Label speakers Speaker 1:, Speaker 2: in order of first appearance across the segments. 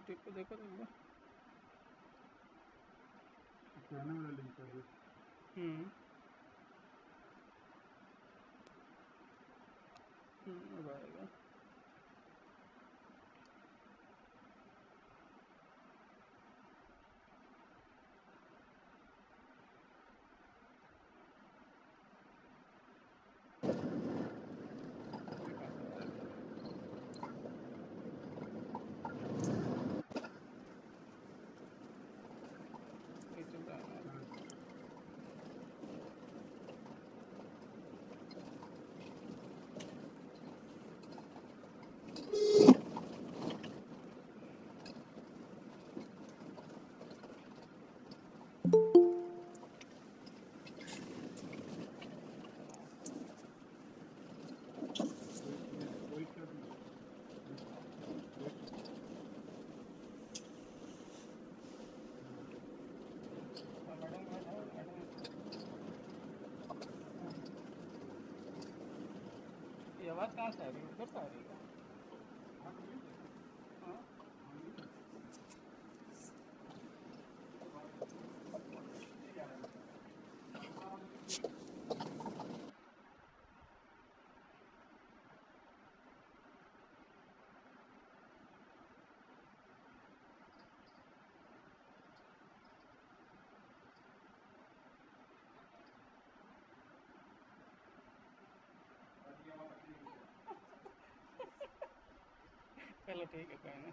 Speaker 1: YouTube पे देखो तुम
Speaker 2: कहने वाला लिंक कर दो।
Speaker 1: अब आएगा। ये चल रहा है ना।
Speaker 2: वेट कर दो।
Speaker 1: ये आवाज़ कहाँ से आ रही है? उधर से आ रही है क्या? हाँ चलो ठीक है, कोई नहीं।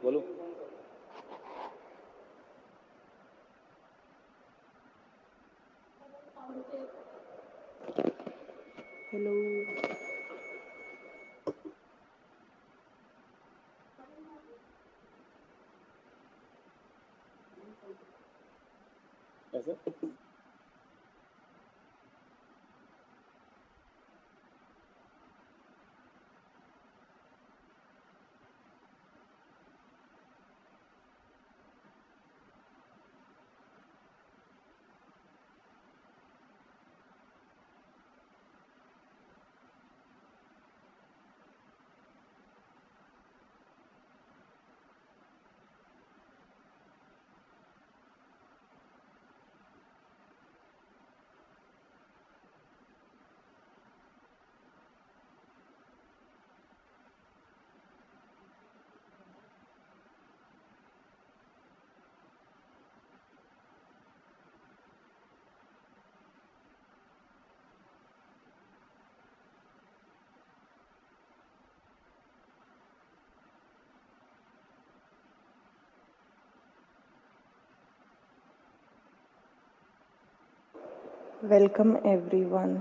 Speaker 3: बोलो। हेलो। कैसे?
Speaker 4: Welcome everyone.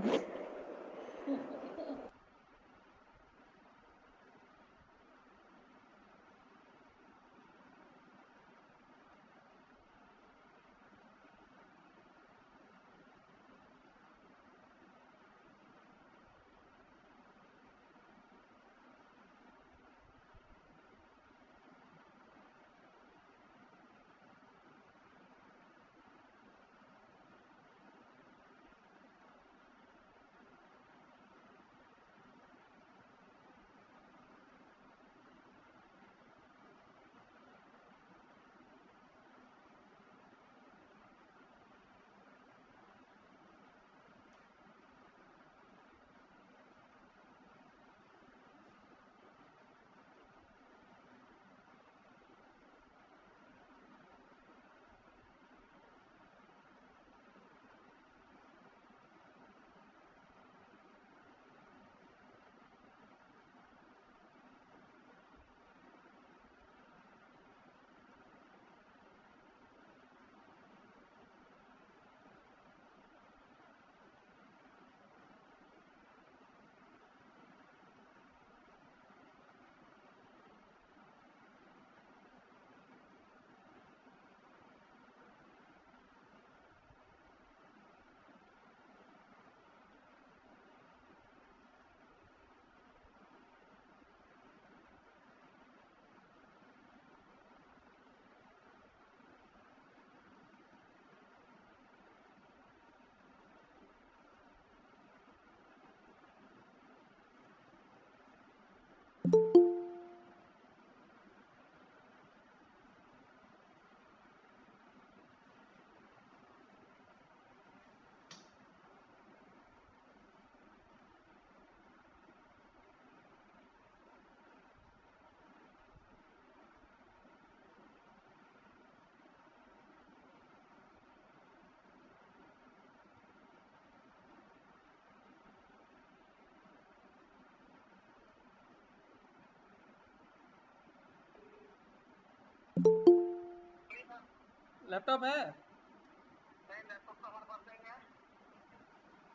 Speaker 1: लैपटॉप है?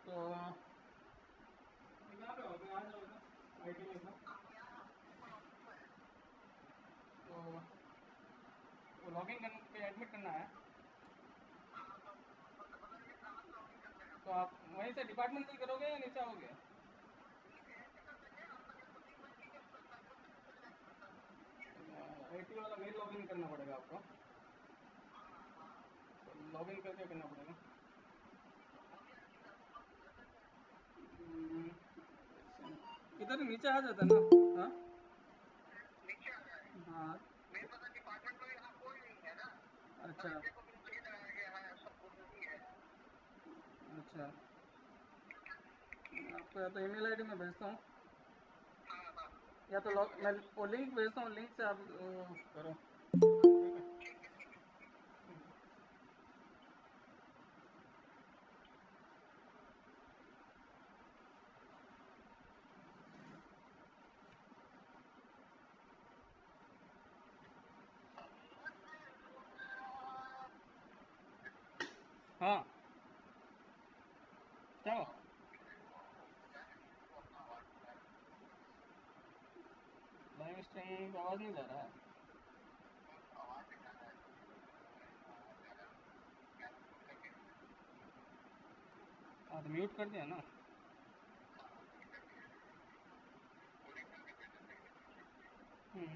Speaker 1: तो यहाँ पे हो गया, आ जाओ इधर, आईटी में तो लॉगिन करने पे एडमिट करना है। तो आप वहीं से डिपार्टमेंट से करोगे या नीचे आओगे? आईटी वाला मेल लॉगिन करना पड़ेगा आपको, तो लॉगिन करके करना पड़ेगा। इधर नीचे आ जाता ना। हाँ हाँ, अच्छा अच्छा, आपको या तो ईमेल आईडी में भेजता हूँ, या तो मैं वो लिंक भेजता हूँ, लिंक से आप करो, ठीक है? स्ट्रिंग आवाज़ नहीं जा रहा है। हाँ तो म्यूट कर दिया ना। ठीक।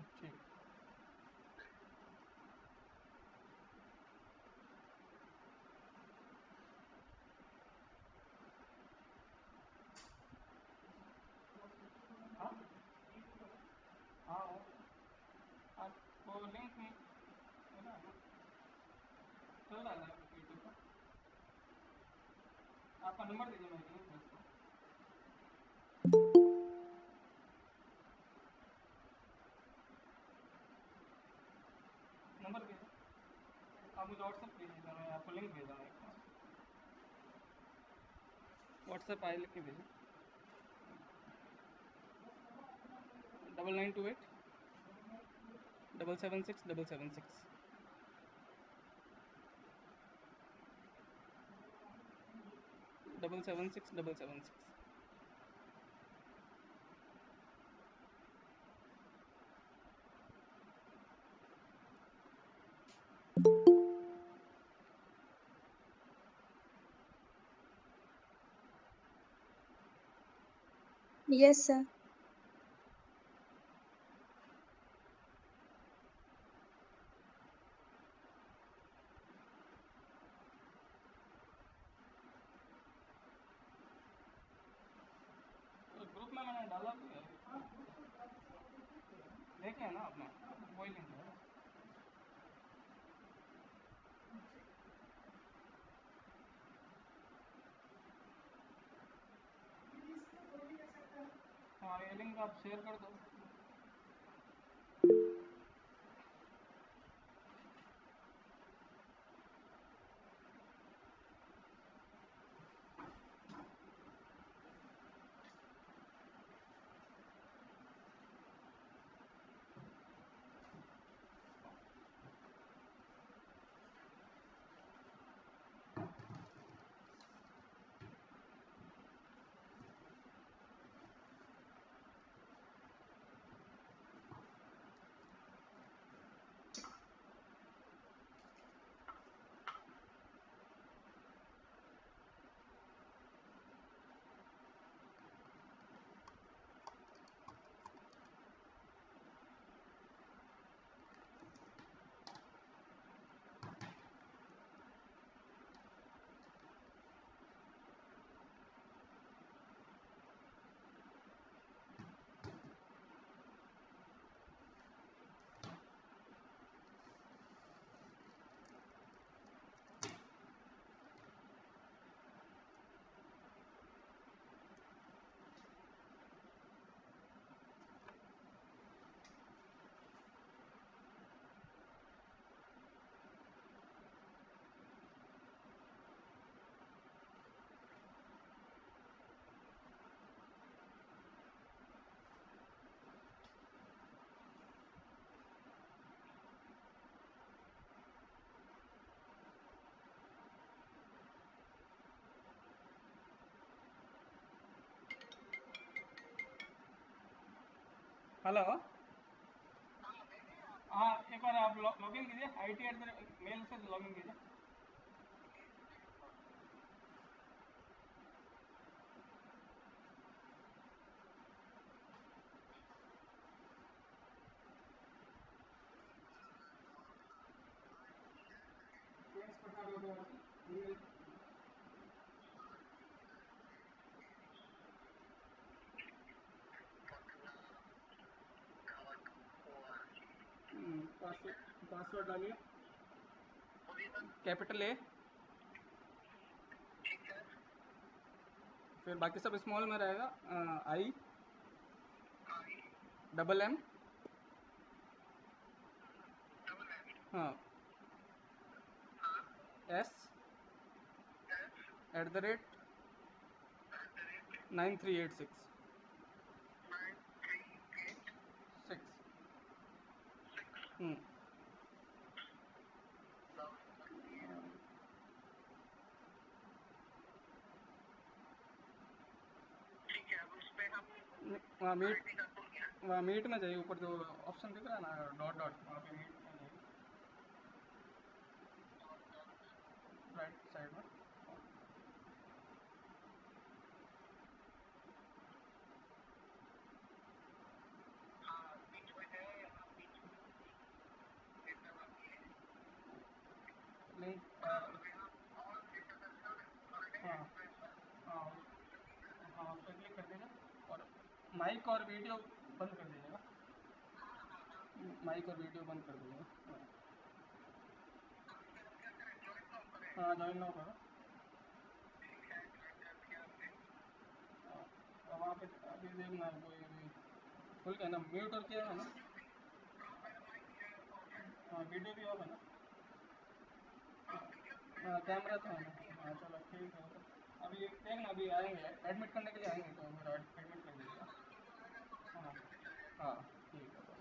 Speaker 1: हाँ हाँ आपको लिंक नहीं है ना, चल रहा है ना यूट्यूब पर। आपका नंबर दीजिए, मैं लिंक भेजता हूँ। नंबर दीजिए, आप मुझे व्हाट्सएप कीजिएगा, मैं आपको लिंक भेजा एक व्हाट्सएप आई लिख के भेजिए। 9928 776 776।
Speaker 3: Yes, sir.
Speaker 1: ग्रुप में मैंने डाला भी है, देखे है ना आपने, वही लिंक है। हाँ ये लिंक आप शेयर कर दो। हेलो। हाँ एक बार आप लॉगिन कीजिए, IT@मेल से लॉगिन कीजिए। पासवर्ड डालिए, कैपिटल A, फिर बाकी सब स्मॉल में रहेगा। IMM, हाँ, S @9386 6। हाँ मेल वहाँ मीट में जाइए, ऊपर जो ऑप्शन दिख रहा है ना, डॉट डॉट, वहाँ पे मीट में जाइए, राइट साइड में। लिंक, हाँ हाँ हाँ, उस पर क्लिक कर दीजिए और माइक और वीडियो बंद कर दीजिएगा। माइक और वीडियो बंद कर दीजिएगा। हाँ, ज्वाइन नाउ करो। और वहाँ पे अभी देखना, वो ये खुल गया ना, म्यूट और किया है ना। हाँ, वीडियो भी ऑफ है ना। हाँ, कैमरा तो है ना। हाँ चलो ठीक है, तो अभी देखना, अभी आएंगे एडमिट करने के लिए आएंगे, तो मेरा एडमिट कर दीजिएगा। हाँ हाँ, ठीक है बस।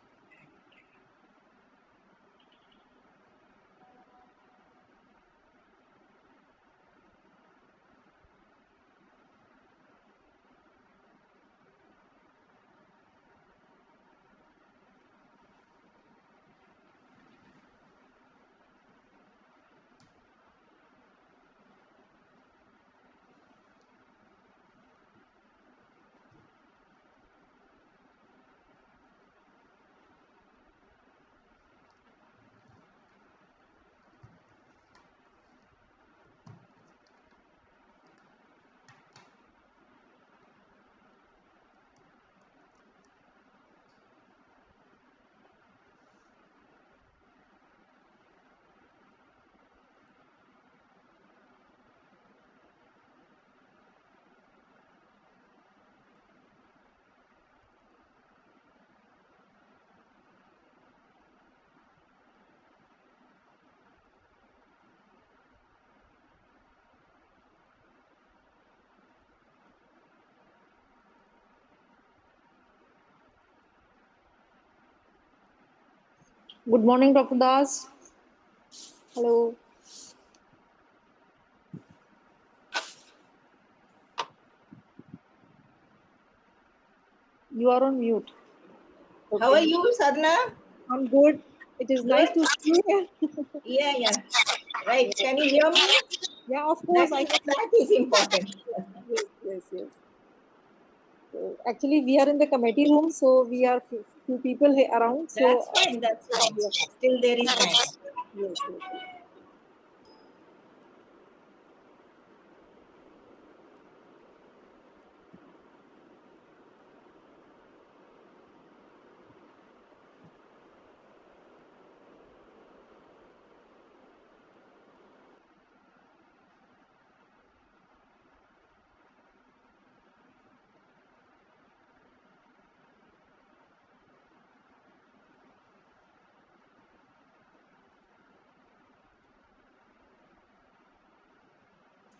Speaker 3: Good morning, Dr. Das. Hello. You are on mute. Okay.
Speaker 4: How are you, Sadhna?
Speaker 3: I'm good. It is nice to see you.
Speaker 4: Yeah. Right. Can you hear me?
Speaker 3: Yeah, of course.
Speaker 4: That is important.
Speaker 3: Yes. So actually, we are in the committee room, so we are few people here around. So
Speaker 4: That's fine.
Speaker 3: yeah.
Speaker 4: Still there is time.
Speaker 3: Yes.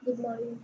Speaker 4: Good morning.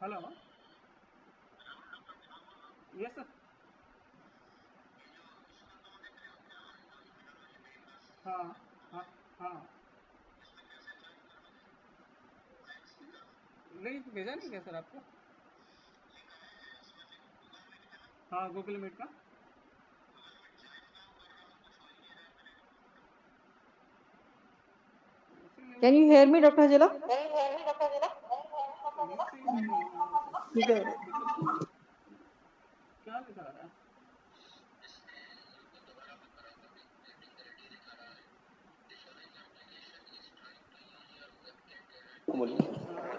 Speaker 1: Hello, yes sir. हाँ हाँ हाँ, नहीं भेजा नहीं क्या sir आपको? हाँ Google meet का
Speaker 3: Can you hear me, Dr. Hajela? ठीक है।
Speaker 1: क्या लिखा है?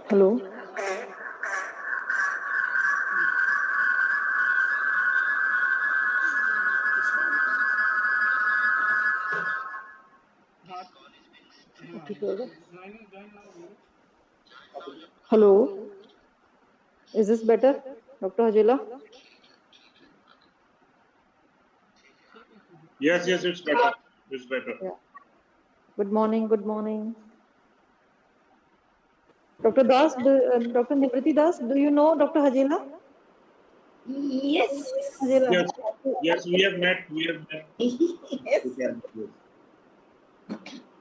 Speaker 3: Hello.
Speaker 1: हाँ
Speaker 3: ठीक है।
Speaker 1: Join now
Speaker 3: Hello. Is this better, Dr. Hajela?
Speaker 2: Yes, it's better. It's better.
Speaker 3: Yeah. Good morning. Good morning. Dr. Das, Dr. Nivriti Das, do you know Dr. Hajela?
Speaker 4: Yes.
Speaker 3: Hajela.
Speaker 2: Yes, we have met.
Speaker 4: Yes.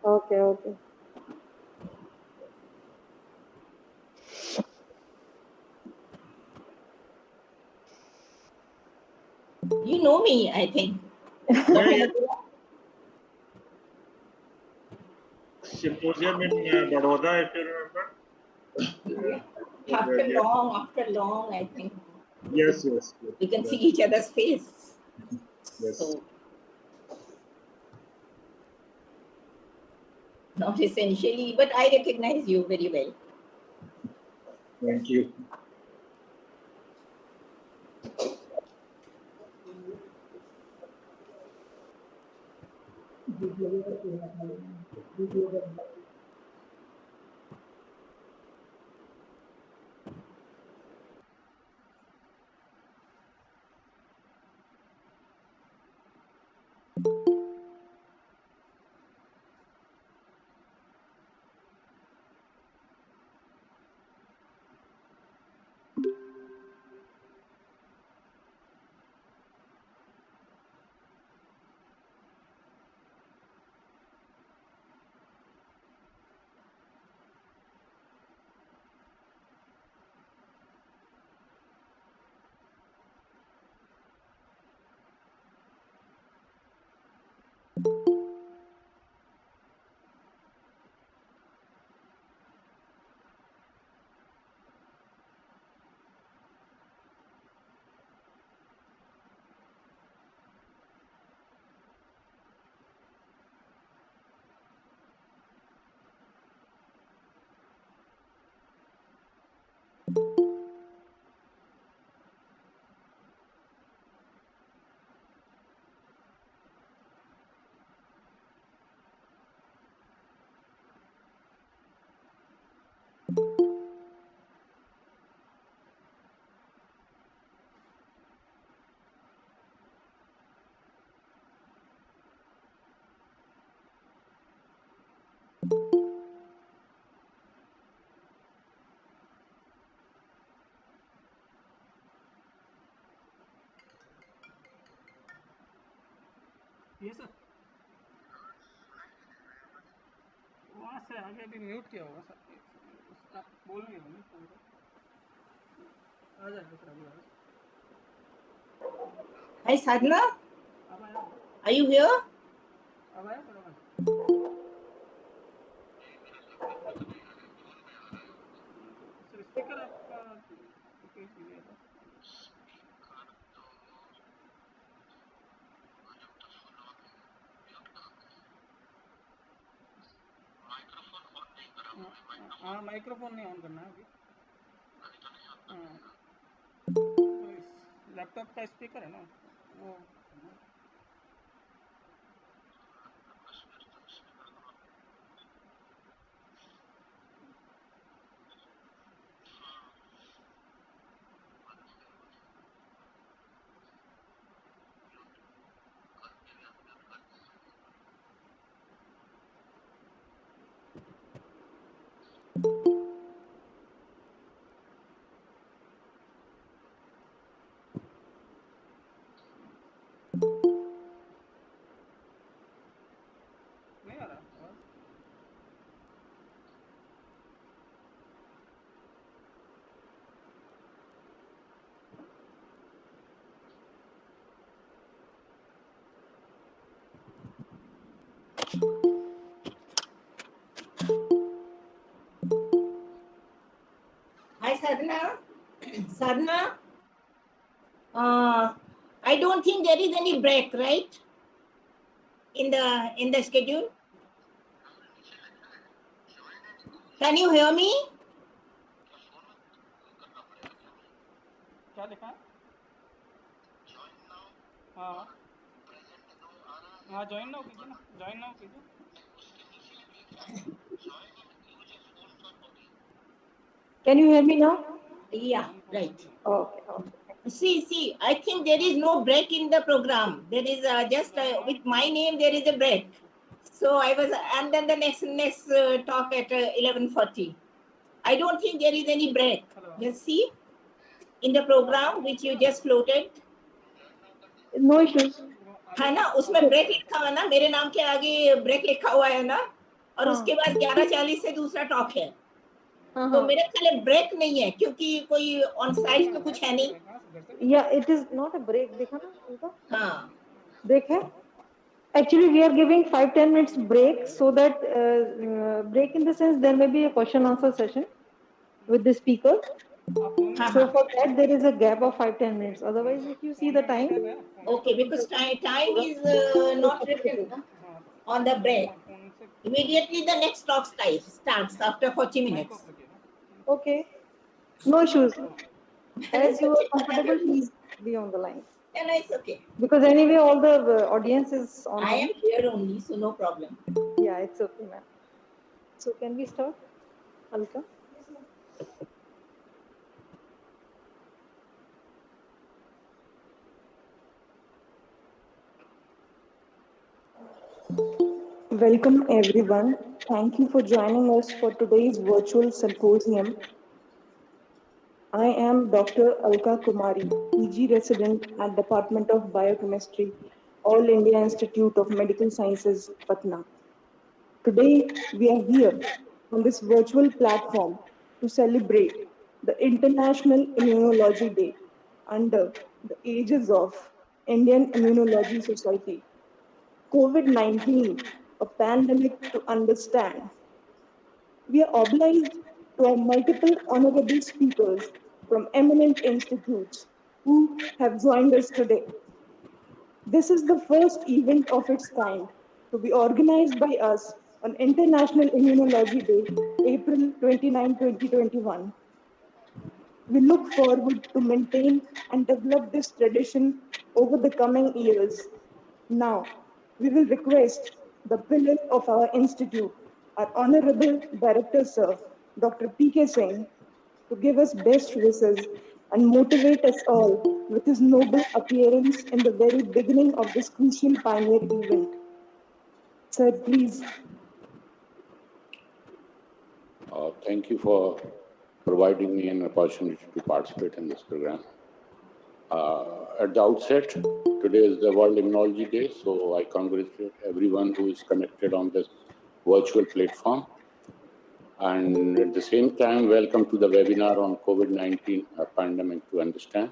Speaker 3: Okay, okay.
Speaker 4: You know me, I think.
Speaker 2: Yeah. Symposium in Baroda, if you remember.
Speaker 4: After long, I think.
Speaker 2: Yes.
Speaker 4: We can see each other's face.
Speaker 2: Yes.
Speaker 4: So, not essentially, but I recognize you very well.
Speaker 2: Thank you.
Speaker 1: ये sir वहाँ से आगे अभी mute किया होगा sir आप बोल नहीं होंगे फोन पर आ जाएगा सर अभी
Speaker 4: Hi, Sadhna.
Speaker 1: अब आया
Speaker 4: Are you here?
Speaker 1: अब आया सर सर स्पीकर आपका तेज कीजिए तो हाँ माइक्रोफोन नहीं ऑन करना है अभी हाँ लैपटॉप का स्पीकर है ना वो नहीं आ रहा आवाज़
Speaker 4: Sadhana? Sadhana? I don't think there is any break, right? In the schedule. Can you hear me?
Speaker 1: क्या लिखा है? हाँ हाँ ज्वाइन नाउ कीजिए ना, ज्वाइन नाउ कीजिए.
Speaker 3: Can you hear me now?
Speaker 4: Yeah, right.
Speaker 3: Okay. Okay.
Speaker 4: See, I think there is no break in the program. There is just with my name there is a break. So I was, and then the next talk at 11:40. I don't think there is any break. Just see in the program which you just floated.
Speaker 3: No issues.
Speaker 4: है ना, उसमें break लिखा हुआ है ना, मेरे नाम के आगे ब्रेक लिखा हुआ है ना, और उसके बाद 11:40 से दूसरा टॉक है. तो मेरे ख्याल ब्रेक नहीं है क्योंकि कोई ऑन साइट तो कुछ है नहीं.
Speaker 3: Yeah, it is not a break. देखा ना उनका?
Speaker 4: हाँ.
Speaker 3: Break है? Actually, we are giving 5-10 minutes break so that break in the sense there may be a question answer session with the speaker. So for that there is a gap of 5-10 minutes. Otherwise, if you see the time.
Speaker 4: Okay, because time is not written on the break. Immediately the next talk starts after 40 minutes.
Speaker 3: Okay. No issues. As you are comfortable, please be on the line.
Speaker 4: Yeah, no, it's okay.
Speaker 3: Because anyway, all the audience is online.
Speaker 4: I am here only, so no problem.
Speaker 3: Yeah, it's okay, ma'am. So can we start, Alka? Welcome everyone. Thank you for joining us for today's virtual symposium. I am Dr. Alka Kumari, PG resident at Department of Biochemistry, All India Institute of Medical Sciences, Patna. Today, we are here on this virtual platform to celebrate the International Immunology Day under the aegis of Indian Immunology Society. COVID-19, a pandemic to understand. We are obliged to our multiple honorable speakers from eminent institutes who have joined us today. This is the first event of its kind to be organized by us on International Immunology Day, April 29, 2021. We look forward to maintain and develop this tradition over the coming years. Now, we will request the pillar of our institute, our Honorable Director Sir, Dr. P.K. Singh, to give us best wishes and motivate us all with his noble appearance in the very beginning of this crucial pioneer event. Sir, please.
Speaker 5: Thank you for providing me an opportunity to participate in this program. At the outset, today is the World Immunology Day, so I congratulate everyone who is connected on this virtual platform. And at the same time, welcome to the webinar on COVID-19 pandemic to understand.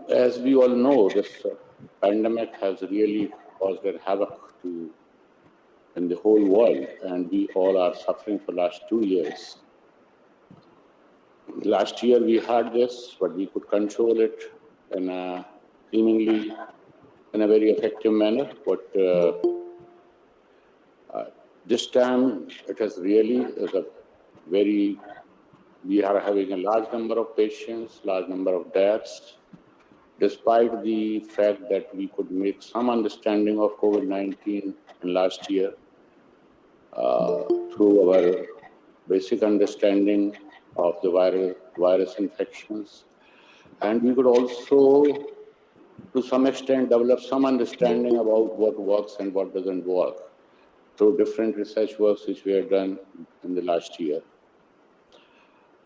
Speaker 5: As we all know, this pandemic has really caused a havoc in the whole world, and we all are suffering for the last 2 years. Last year we had this, but we could control it in a seemingly in a very effective manner. But this time it has really we are having a large number of patients, large number of deaths, despite the fact that we could make some understanding of COVID-19 in last year through our basic understanding of the virus infections. And we could also, to some extent, develop some understanding about what works and what doesn't work through different research works which we have done in the last year.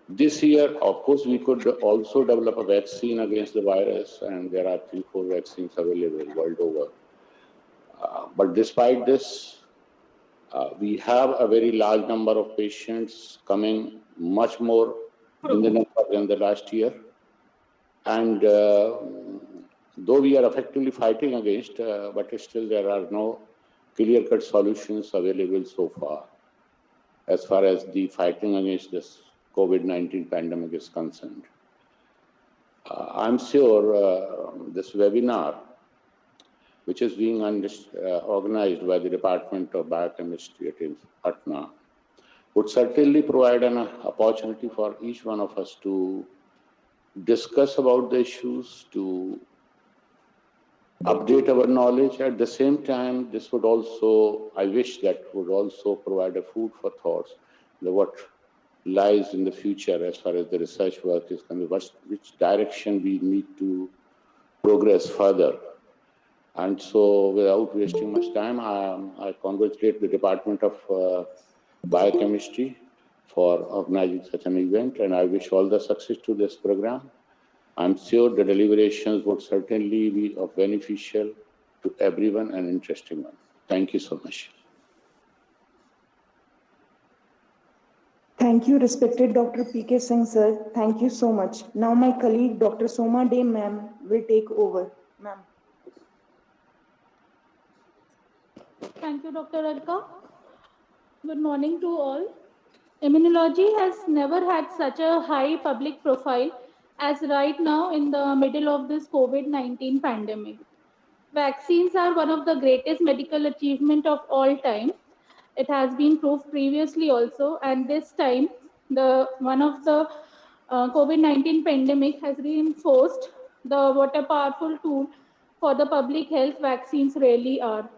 Speaker 5: This year, of course, we could also develop a vaccine against the virus, and there are 3-4 vaccines available world over. But despite this, we have a very large number of patients coming, much more in the number than the last year. And though we are effectively fighting against, but still there are no clear-cut solutions available so far as the fighting against this COVID-19 pandemic is concerned. I'm sure this webinar, which is being organized by the Department of Biochemistry at AIIMS Patna, would certainly provide an opportunity for each one of us to discuss about the issues, to update our knowledge. At the same time, this would also, I wish that would also provide a food for thoughts, what lies in the future as far as the research work is concerned, which direction we need to progress further. And so, without wasting much time, I congratulate the Department of Biochemistry for organizing such an event, and I wish all the success to this program. I'm sure the deliberations would certainly be of beneficial to everyone and interesting one. Thank you so much.
Speaker 3: Thank you, respected Dr. P.K. Singh, sir. Thank you so much. Now my colleague, Dr. Soma De, ma'am, will take over. Ma'am.
Speaker 6: Thank you, Dr. Alka. Good morning to all. Immunology has never had such a high public profile as right now in the middle of this COVID-19 pandemic. Vaccines are one of the greatest medical achievements of all time. It has been proved previously also, and this time, one of the COVID-19 pandemic has reinforced what a powerful tool for the public health vaccines really are.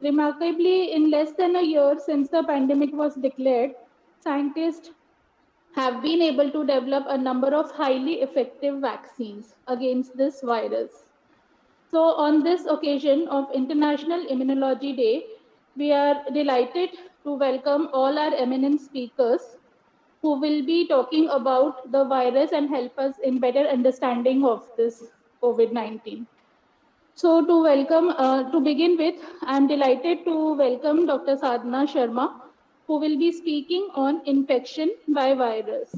Speaker 6: Remarkably, in less than a year since the pandemic was declared, scientists have been able to develop a number of highly effective vaccines against this virus. So, on this occasion of International Immunology Day, we are delighted to welcome all our eminent speakers who will be talking about the virus and help us in better understanding of this COVID-19. So to begin with, I am delighted to welcome Dr. Sadhana Sharma, who will be speaking on infection by virus.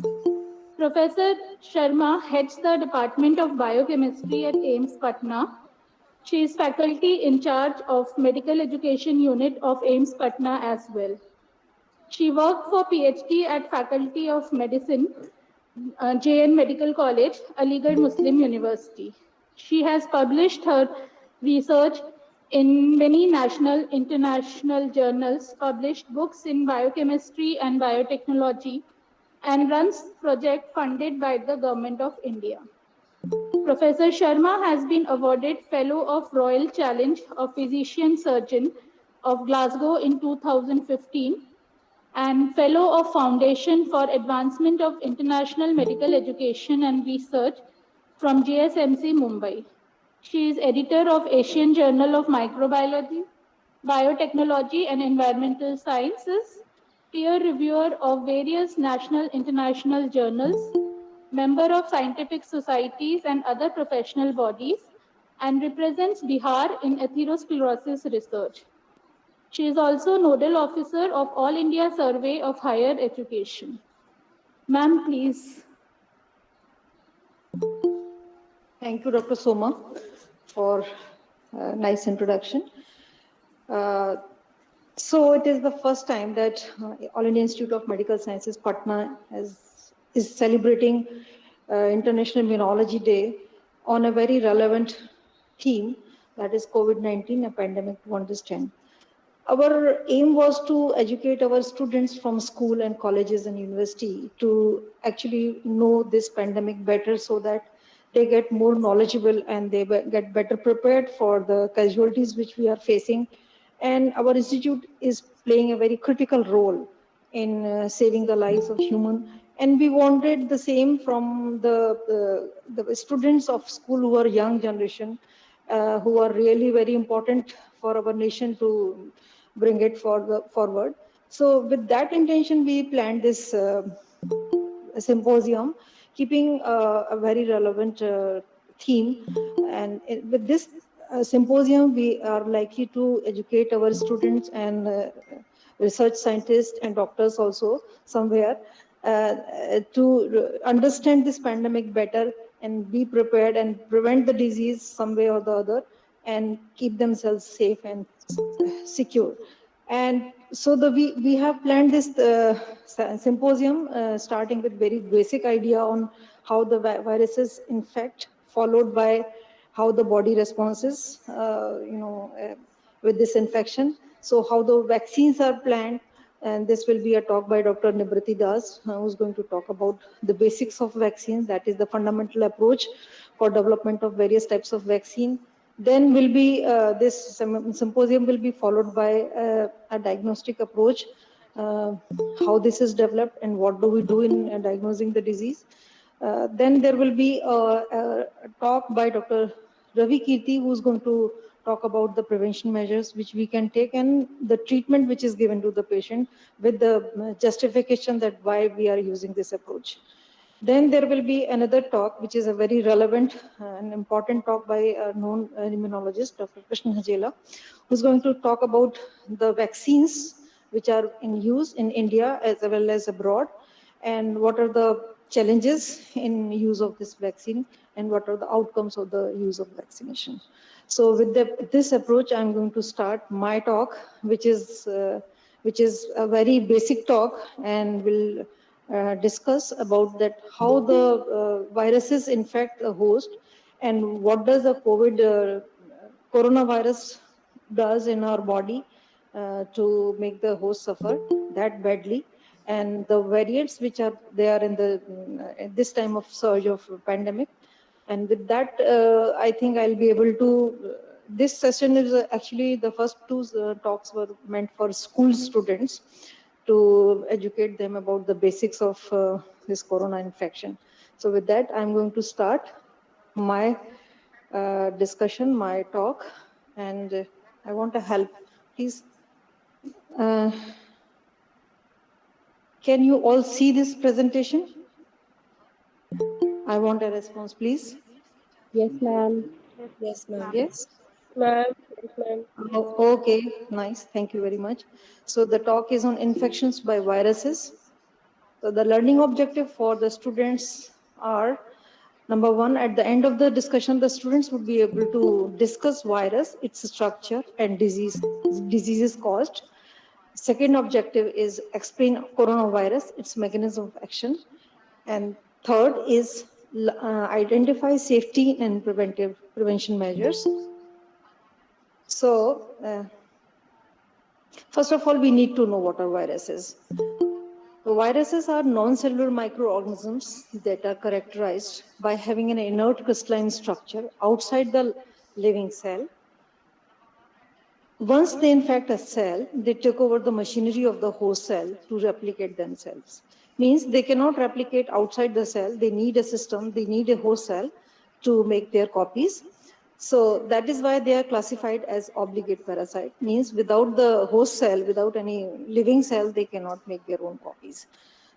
Speaker 6: Professor Sharma heads the Department of Biochemistry at AIIMS Patna. She is faculty in charge of Medical Education Unit of AIIMS Patna as well. She worked for PhD at Faculty of Medicine, JN Medical College, Aligarh Muslim University. She has published her research in many national, international journals, published books in biochemistry and biotechnology, and runs project funded by the Government of India. Professor Sharma has been awarded Fellow of Royal Challenge of Physician Surgeon of Glasgow in 2015 and Fellow of Foundation for Advancement of International Medical Education and Research from GSMC Mumbai. She is editor of Asian Journal of Microbiology, Biotechnology and Environmental Sciences, peer reviewer of various national international journals, member of scientific societies and other professional bodies, and represents Bihar in atherosclerosis research. She is also Nodal Officer of All India Survey of Higher Education. Ma'am, please.
Speaker 7: Thank you, Dr. Soma, for a nice introduction. So it is the first time that All India Institute of Medical Sciences, Patna, is celebrating International Immunology Day on a very relevant theme, that is COVID-19, a pandemic to understand. Our aim was to educate our students from school and colleges and university to actually know this pandemic better so that they get more knowledgeable and they get better prepared for the casualties which we are facing. And our institute is playing a very critical role in saving the lives of human. And we wanted the same from the students of school who are young generation, who are really very important for our nation to bring it forward. So with that intention, we planned this symposium, keeping a very relevant theme. And with this symposium, we are likely to educate our students and research scientists and doctors also somewhere to understand this pandemic better and be prepared and prevent the disease some way or the other and keep themselves safe and secure. And so we have planned this symposium starting with very basic idea on how the viruses infect, followed by how the body responses, with this infection. So how the vaccines are planned, and this will be a talk by Dr. Nibrati Das, who's going to talk about the basics of vaccine, that is the fundamental approach for development of various types of vaccine. Then will be this symposium will be followed by a diagnostic approach, how this is developed and what do we do in diagnosing the disease. Then there will be a talk by Dr. Ravi Kirti, who's going to talk about the prevention measures which we can take and the treatment which is given to the patient, with the justification that why we are using this approach. Then there will be another talk, which is a very relevant and important talk by a known immunologist, Dr. Krishna Hajela, who's going to talk about the vaccines which are in use in India as well as abroad, and what are the challenges in use of this vaccine and what are the outcomes of the use of vaccination. So with this approach, I'm going to start my talk, which is a very basic talk, and will discuss about that how the viruses infect the host and what does the coronavirus does in our body to make the host suffer that badly, and the variants which are there in the at this time of surge of pandemic. And with that, I think I'll be able to. This session is actually the first two talks were meant for school students to educate them about the basics of this corona infection. So with that, I'm going to start my discussion, my talk, and I want to help. Please, can you all see this presentation? I want a response, please.
Speaker 8: Yes, ma'am.
Speaker 4: Yes, ma'am.
Speaker 7: Yes.
Speaker 8: Ma'am. Yes, ma'am.
Speaker 7: Okay, nice. Thank you very much. So the talk is on infections by viruses. So the learning objective for the students are, number one, at the end of the discussion, the students would be able to discuss virus, its structure, and diseases caused. Second objective is explain coronavirus, its mechanism of action. And third is identify safety and prevention measures. So first of all, we need to know what are viruses. The viruses are non-cellular microorganisms that are characterized by having an inert crystalline structure outside the living cell. Once they infect a cell, they take over the machinery of the host cell to replicate themselves. Means they cannot replicate outside the cell. They need a system, they need a host cell to make their copies. So that is why they are classified as obligate parasite. Means without the host cell, without any living cell, they cannot make their own copies.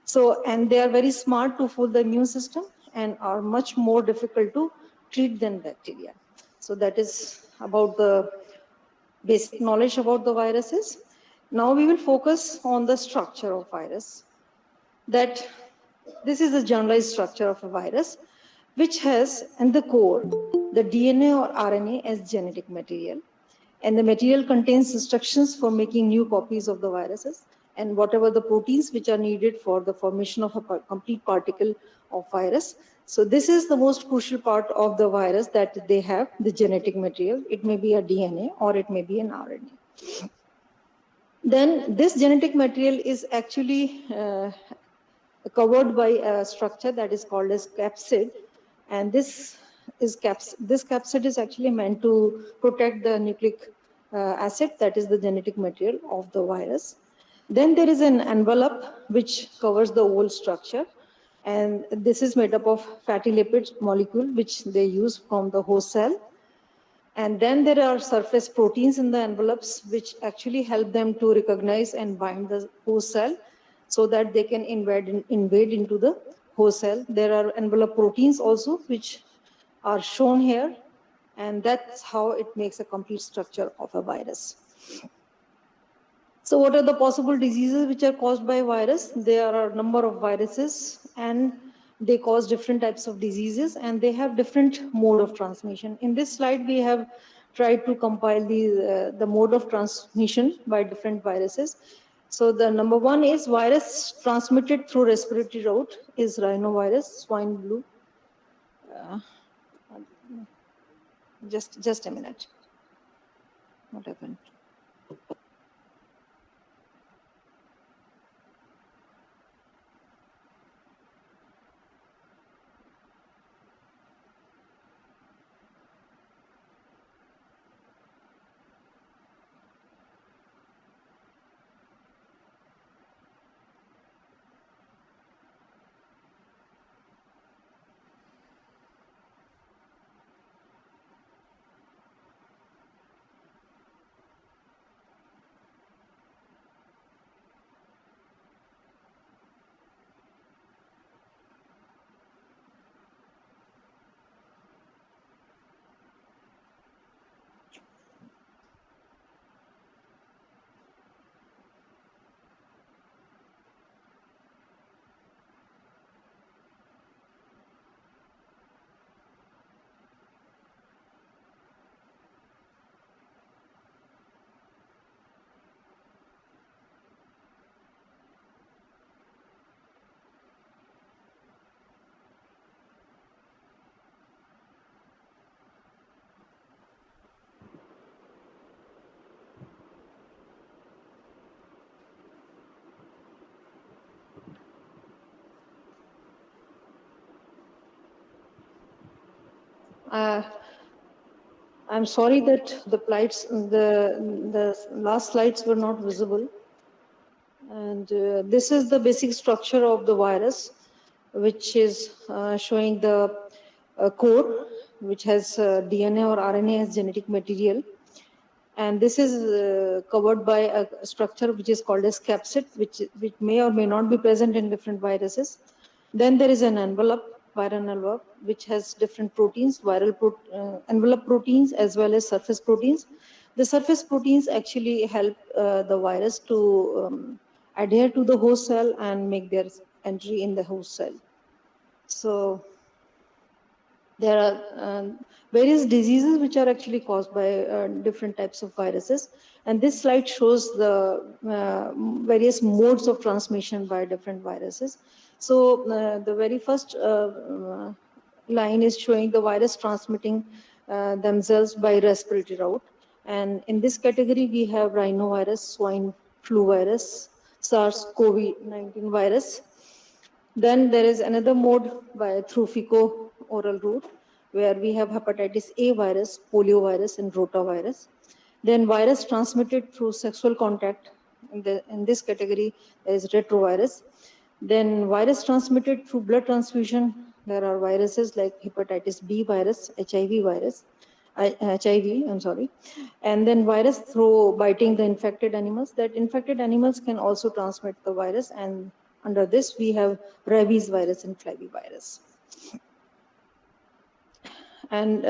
Speaker 7: So, and they are very smart to fool the immune system and are much more difficult to treat than bacteria. So that is about the basic knowledge about the viruses. Now we will focus on the structure of virus. That this is the generalized structure of a virus, which has in the core the DNA or RNA as genetic material. And the material contains instructions for making new copies of the viruses and whatever the proteins which are needed for the formation of a complete particle of virus. So this is the most crucial part of the virus, that they have the genetic material. It may be a DNA or it may be an RNA. Then this genetic material is actually covered by a structure that is called as capsid, and this capsid is actually meant to protect the nucleic acid, that is the genetic material of the virus. Then there is an envelope which covers the whole structure, and this is made up of fatty lipid molecule which they use from the host cell. And then there are surface proteins in the envelopes which actually help them to recognize and bind the host cell so that they can invade into the host cell. There are envelope proteins also which are shown here, and that's how it makes a complete structure of a virus. So what are the possible diseases which are caused by virus? There are a number of viruses and they cause different types of diseases and they have different mode of transmission. In this slide, we have tried to compile the mode of transmission by different viruses. So the number one is virus transmitted through respiratory route is rhinovirus, swine flu. Just a minute. What happened? I'm sorry that the last slides were not visible. And this is the basic structure of the virus, which is showing the core, which has DNA or RNA as genetic material. And this is covered by a structure which is called as capsid, which may or may not be present in different viruses. Then there is an envelope, viral envelope, which has different proteins, envelope proteins as well as surface proteins. The surface proteins actually help the virus to adhere to the host cell and make their entry in the host cell. So there are various diseases which are actually caused by different types of viruses. And this slide shows the various modes of transmission by different viruses. So the very first line is showing the virus transmitting themselves by respiratory route. And in this category, we have rhinovirus, swine flu virus, SARS-CoV-19 virus. Then there is another mode through fecal-oral route, where we have hepatitis A virus, polio virus, and rotavirus. Then virus transmitted through sexual contact. In this category, there is retrovirus. Then virus transmitted through blood transfusion. There are viruses like hepatitis B virus, HIV, I'm sorry. And then virus through biting the infected animals. That infected animals can also transmit the virus, and under this, we have rabies virus and flavivirus. And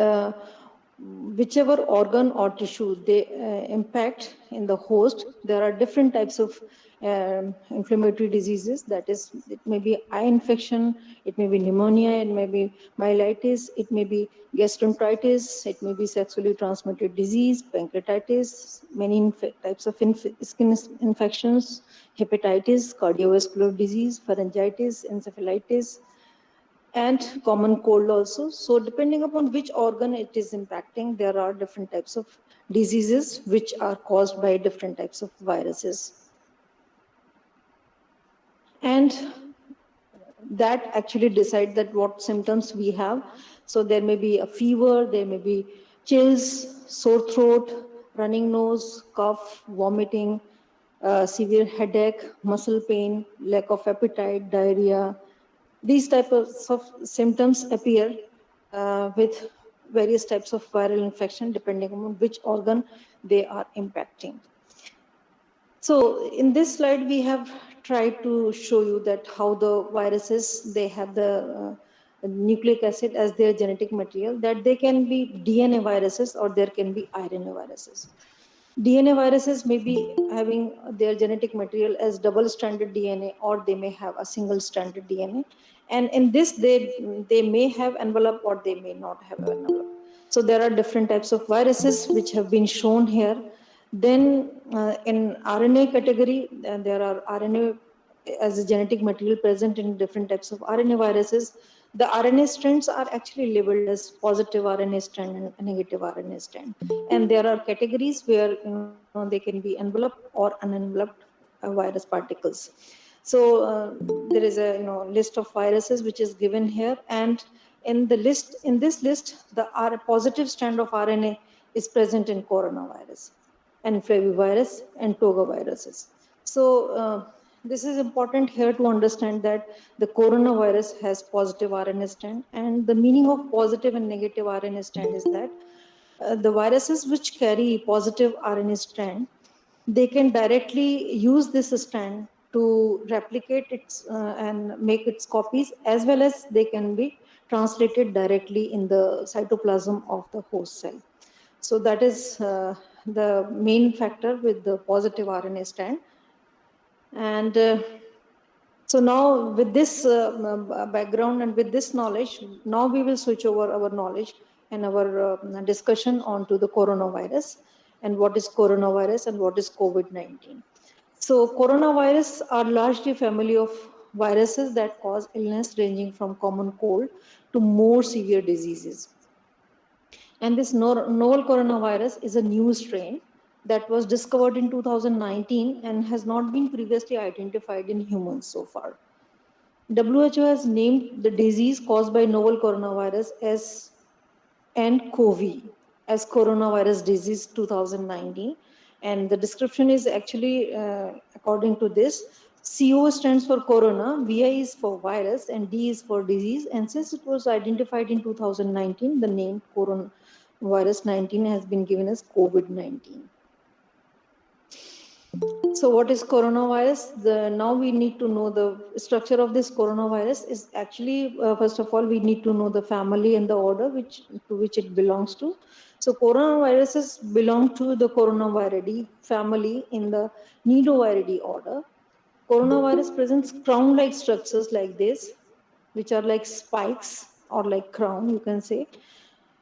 Speaker 7: whichever organ or tissue they impact in the host, there are different types of inflammatory diseases. That is, it may be eye infection, it may be pneumonia, it may be myelitis, it may be gastroenteritis, it may be sexually transmitted disease, pancreatitis, many types of skin infections, hepatitis, cardiovascular disease, pharyngitis, encephalitis, and common cold also. So depending upon which organ it is impacting, there are different types of diseases which are caused by different types of viruses. And that actually decide that what symptoms we have. So there may be a fever, there may be chills, sore throat, running nose, cough, vomiting, severe headache, muscle pain, lack of appetite, diarrhea. These types of symptoms appear with various types of viral infection depending on which organ they are impacting. So in this slide, we have tried to show you that how the viruses, they have the nucleic acid as their genetic material, that they can be DNA viruses or there can be RNA viruses. DNA viruses may be having their genetic material as double-stranded DNA, or they may have a single-stranded DNA. And in this, they may have envelope or they may not have envelope. So there are different types of viruses which have been shown here. Then in RNA category, there are RNA as a genetic material present in different types of RNA viruses. The RNA strands are actually labeled as positive RNA strand and negative RNA strand. And there are categories where they can be enveloped or unenveloped virus particles. So there is a list of viruses which is given here, and in this list, the positive strand of RNA is present in coronavirus and flavivirus and togaviruses. So this is important here to understand that the coronavirus has positive RNA strand, and the meaning of positive and negative RNA strand is that the viruses which carry positive RNA strand, they can directly use this strand to replicate its and make its copies, as well as they can be translated directly in the cytoplasm of the host cell. So that is the main factor with the positive RNA strand. And so now with this background and with this knowledge, now we will switch over our knowledge and our discussion onto the coronavirus and what is coronavirus and what is COVID-19. So coronavirus are largely family of viruses that cause illness ranging from common cold to more severe diseases. And this novel coronavirus is a new strain that was discovered in 2019 and has not been previously identified in humans so far. WHO has named the disease caused by novel coronavirus as nCoV, as coronavirus disease 2019. And the description is actually according to this. CO stands for corona, VI is for virus, and D is for disease. And since it was identified in 2019, the name coronavirus 19 has been given as COVID-19. So what is coronavirus? Now we need to know the structure of this coronavirus is actually, first of all, we need to know the family and the order to which it belongs to. So coronaviruses belong to the Coronaviridae family in the Nidoviridae order. Coronavirus presents crown-like structures like this, which are like spikes or like crown, you can say,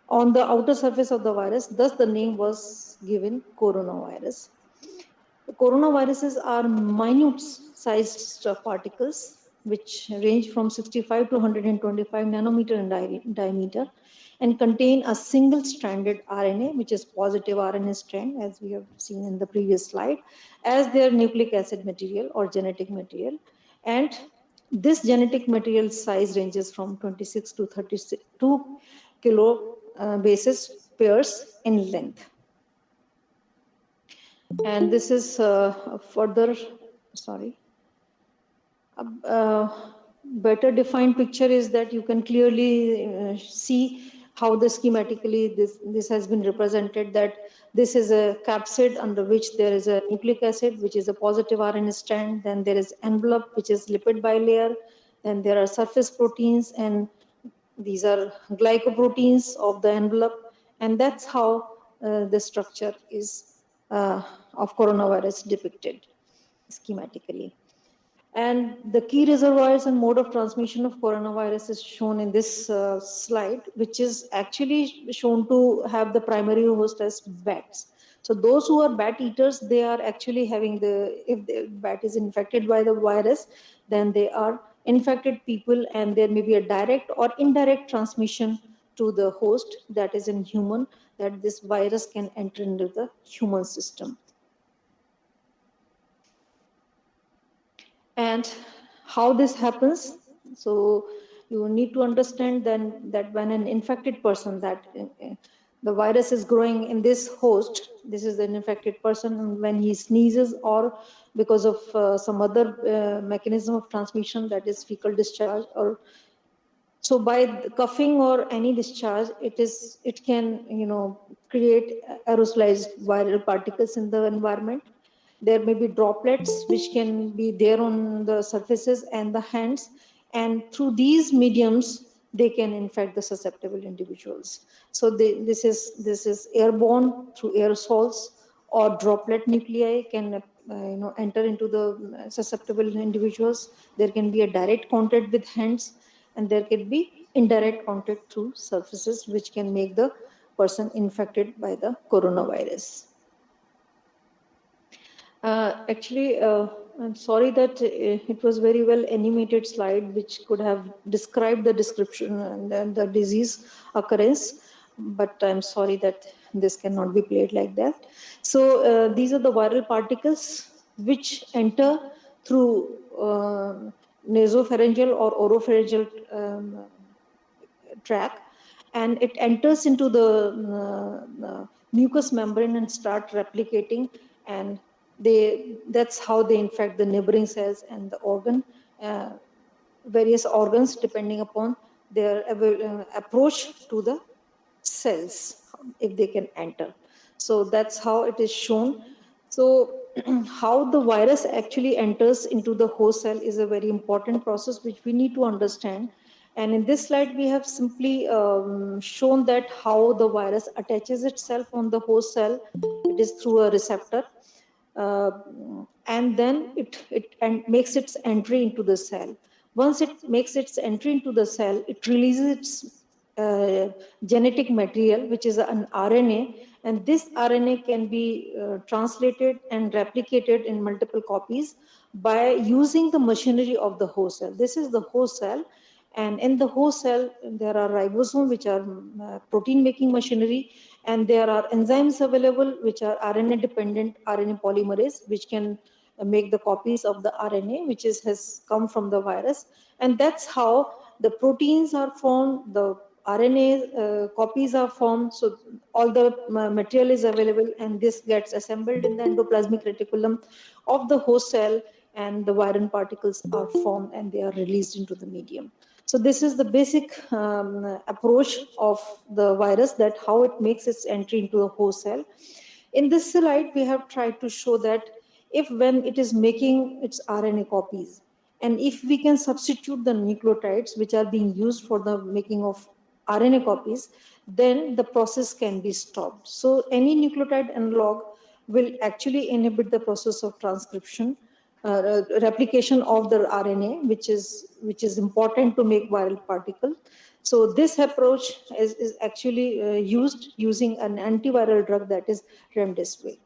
Speaker 7: on the outer surface of the virus. Thus the name was given coronavirus. The coronaviruses are minute sized particles which range from 65 to 125 nanometer in diameter and contain a single stranded RNA, which is positive RNA strand, as we have seen in the previous slide, as their nucleic acid material or genetic material. And this genetic material size ranges from 26 to 32 kilo basis pairs in length. And this is further, sorry, better defined picture is that you can clearly see how the schematically this has been represented, that this is a capsid under which there is a nucleic acid, which is a positive RNA strand, then there is envelope, which is lipid bilayer, then there are surface proteins, and these are glycoproteins of the envelope, and that's how the structure is of coronavirus depicted schematically. And the key reservoirs and mode of transmission of coronavirus is shown in this slide, which is actually shown to have the primary host as bats. So those who are bat eaters, they are actually having if the bat is infected by the virus, then they are infected people, and there may be a direct or indirect transmission to the host, that is in human, that this virus can enter into the human system. And how this happens, so you need to understand then that when an infected person, that the virus is growing in this host, this is an infected person, and when he sneezes or because of some other mechanism of transmission, that is fecal discharge, or so by coughing or any discharge, it can create aerosolized viral particles in the environment. There may be droplets which can be there on the surfaces and the hands, and through these mediums they can infect the susceptible individuals. So this is airborne through aerosols, or droplet nuclei can enter into the susceptible individuals. There can be a direct contact with hands, and there can be indirect contact through surfaces which can make the person infected by the coronavirus. Actually, I'm sorry that it was very well animated slide, which could have described the description and the disease occurrence, but I'm sorry that this cannot be played like that. So these are the viral particles which enter through nasopharyngeal or oropharyngeal tract, and it enters into the mucous membrane and start replicating, and that's how they infect the neighboring cells and the organ, various organs, depending upon their approach to the cells, if they can enter. So that's how it is shown. So how the virus actually enters into the host cell is a very important process which we need to understand. And in this slide, we have simply shown that how the virus attaches itself on the host cell. It is through a receptor. Uh, and then it makes its entry into the cell. Once it makes its entry into the cell, it releases its genetic material, which is an RNA, and this RNA can be translated and replicated in multiple copies by using the machinery of the host cell. This is the host cell, and in the host cell, there are ribosomes, which are protein making machinery, and there are enzymes available, which are RNA dependent RNA polymerase, which can make the copies of the RNA, which has come from the virus. And that's how the proteins are formed, the RNA copies are formed, so all the material is available, and this gets assembled in the endoplasmic reticulum of the host cell, and the viral particles are formed and they are released into the medium. So this is the basic approach of the virus, that how it makes its entry into the host cell. In this slide, we have tried to show that if when it is making its RNA copies, and if we can substitute the nucleotides which are being used for the making of RNA copies, then the process can be stopped. So any nucleotide analog will actually inhibit the process of transcription, replication of the RNA, which is important to make viral particle. So this approach is actually used using an antiviral drug, that is remdesivir.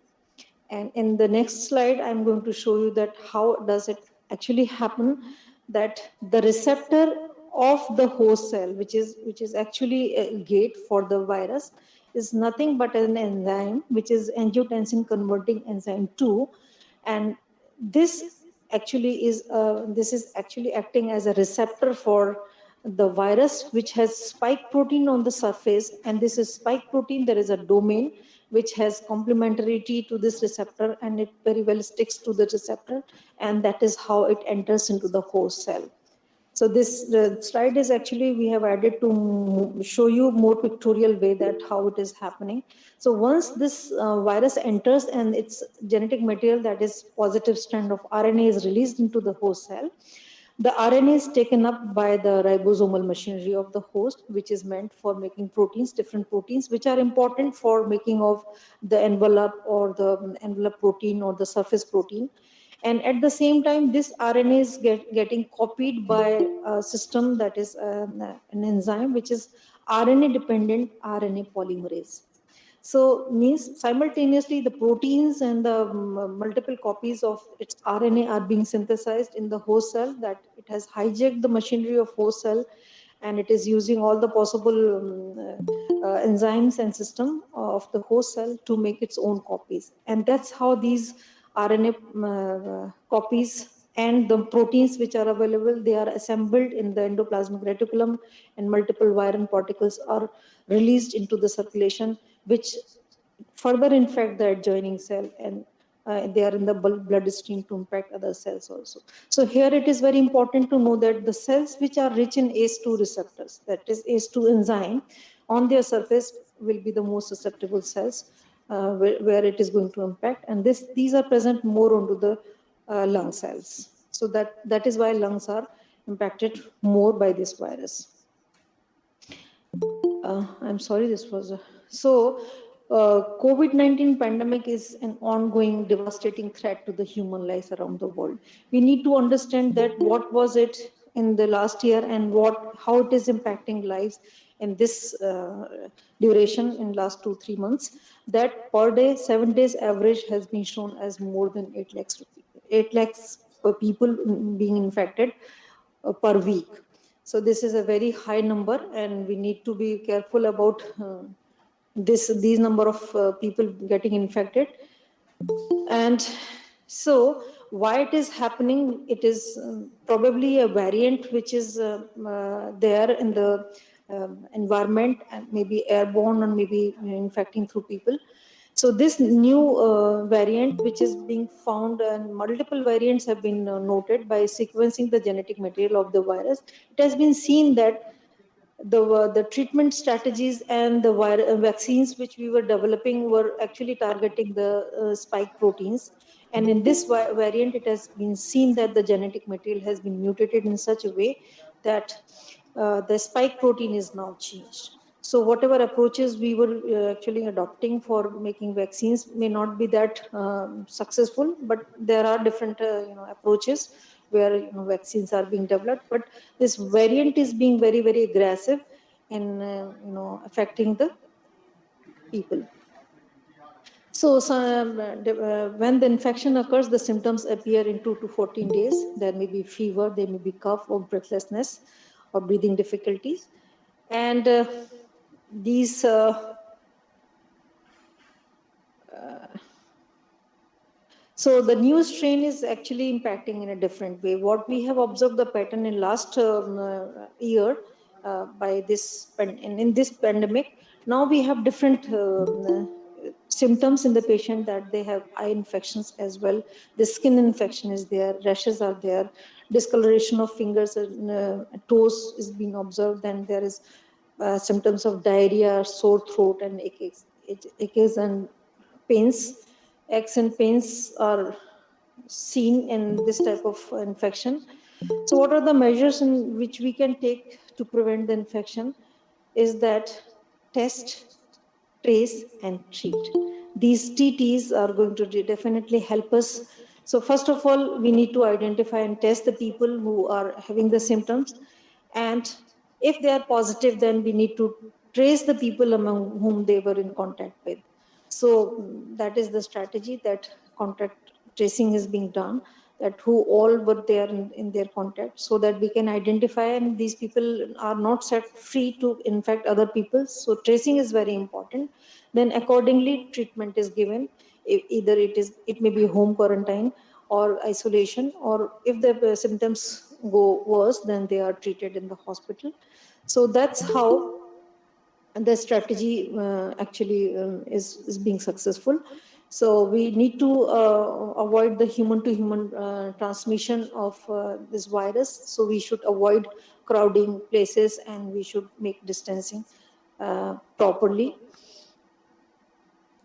Speaker 7: And in the next slide, I'm going to show you that how does it actually happen, that the receptor of the host cell, which is actually a gate for the virus, is nothing but an enzyme, which is angiotensin converting enzyme 2. And this this is actually acting as a receptor for the virus, which has spike protein on the surface, and this is spike protein. There is a domain which has complementarity to this receptor, and it very well sticks to the receptor, and that is how it enters into the host cell. So this slide is actually, we have added to show you more pictorial way that how it is happening. So once this virus enters and its genetic material, that is positive strand of RNA, is released into the host cell, the RNA is taken up by the ribosomal machinery of the host, which is meant for making proteins, different proteins, which are important for making of the envelope or the envelope protein or the surface protein. And at the same time, this RNA is getting copied by a system, that is an enzyme, which is RNA dependent RNA polymerase. So means simultaneously the proteins and the multiple copies of its RNA are being synthesized in the host cell, that it has hijacked the machinery of host cell, and it is using all the possible enzymes and system of the host cell to make its own copies. And that's how these RNA copies and the proteins which are available, they are assembled in the endoplasmic reticulum, and multiple viral particles are released into the circulation, which further infect the adjoining cell, and they are in the bloodstream to impact other cells also. So here it is very important to know that the cells which are rich in ACE2 receptors, that is ACE2 enzyme, on their surface will be the most susceptible cells where it is going to impact, and these are present more onto the lung cells. So that is why lungs are impacted more by this virus. I'm sorry, this was COVID-19 pandemic is an ongoing devastating threat to the human lives around the world. We need to understand that what was it in the last year, and how it is impacting lives, in this duration in last 2-3 months, that per day 7 days average has been shown as more than 8 lakhs per people being infected per week. So this is a very high number, and we need to be careful about these number of people getting infected. And so why it is happening, it is probably a variant which is there in the environment, and maybe airborne, or maybe infecting through people. So this new variant which is being found, and multiple variants have been noted by sequencing the genetic material of the virus, it has been seen that the treatment strategies and the vaccines which we were developing were actually targeting the spike proteins. And in this variant, it has been seen that the genetic material has been mutated in such a way that the spike protein is now changed. So whatever approaches we were actually adopting for making vaccines may not be that successful, but there are different approaches where vaccines are being developed. But this variant is being very, very aggressive in affecting the people. So when the infection occurs, the symptoms appear in 2 to 14 days. There may be fever, there may be cough or breathlessness or breathing difficulties. And these so the new strain is actually impacting in a different way. What we have observed the pattern in last year by this in this pandemic, now we have different symptoms in the patient, that they have eye infections as well. The skin infection is there, rashes are there, discoloration of fingers and toes is being observed. Then there is symptoms of diarrhea, sore throat, and aches and pains. Aches and pains are seen in this type of infection. So what are the measures in which we can take to prevent the infection? Is that test, trace, and treat. These TTs are going to definitely help us. So first of all, we need to identify and test the people who are having the symptoms. And if they are positive, then we need to trace the people among whom they were in contact with. So that is the strategy, that contact tracing is being done, that who all were there in their contact, so that we can identify, and these people are not set free to infect other people. So tracing is very important. Then accordingly treatment is given. Either it may be home quarantine or isolation, or if the symptoms go worse, then they are treated in the hospital. So that's how the strategy actually is being successful. So we need to avoid the human to human transmission of this virus. So we should avoid crowding places, and we should make distancing properly.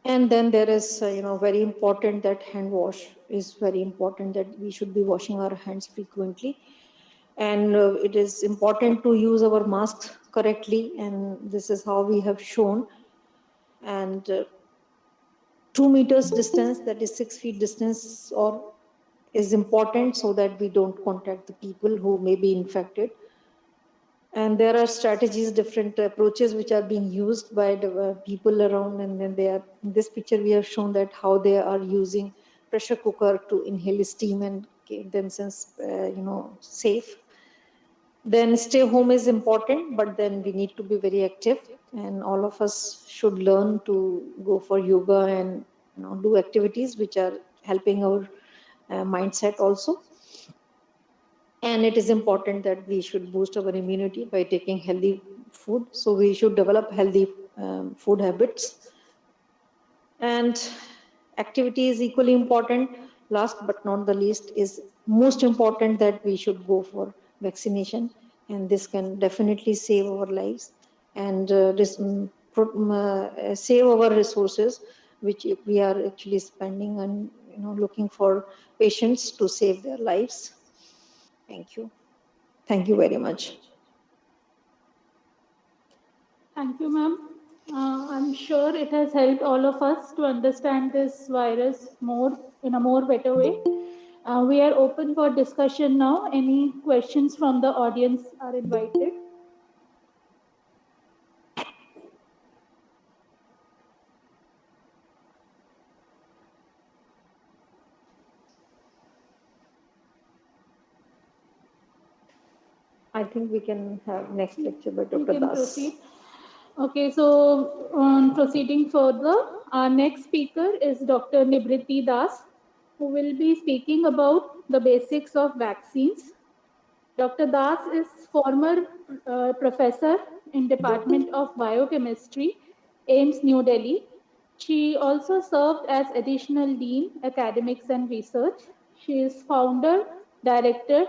Speaker 7: And then there is very important that hand wash is very important, that we should be washing our hands frequently. And it is important to use our masks correctly, and this is how we have shown. And 2 meters distance, that is 6 feet distance, or is important, so that we don't contact the people who may be infected. And there are strategies, different approaches which are being used by the people around. And then they are, in this picture we have shown that how they are using pressure cooker to inhale steam and keep themselves safe. Then stay home is important, but then we need to be very active, and all of us should learn to go for yoga and do activities which are helping our mindset also. And it is important that we should boost our immunity by taking healthy food. So we should develop healthy food habits. And activity is equally important. Last but not the least is most important, that we should go for vaccination, and this can definitely save our lives and save our resources, which we are actually spending and looking for patients to save their lives. Thank you. Thank you very much.
Speaker 6: Thank you, ma'am. I'm sure it has helped all of us to understand this virus more in a more better way. We are open for discussion now. Any questions from the audience are invited.
Speaker 7: I think we can have next lecture by
Speaker 6: We
Speaker 7: Dr.
Speaker 6: can
Speaker 7: Das.
Speaker 6: proceed. Okay, so proceeding further, our next speaker is Dr. Nibriti Das, who will be speaking about the basics of vaccines. Dr. Das is former professor in Department of Biochemistry, AIIMS New Delhi. She also served as additional dean, academics and research. She is founder, director,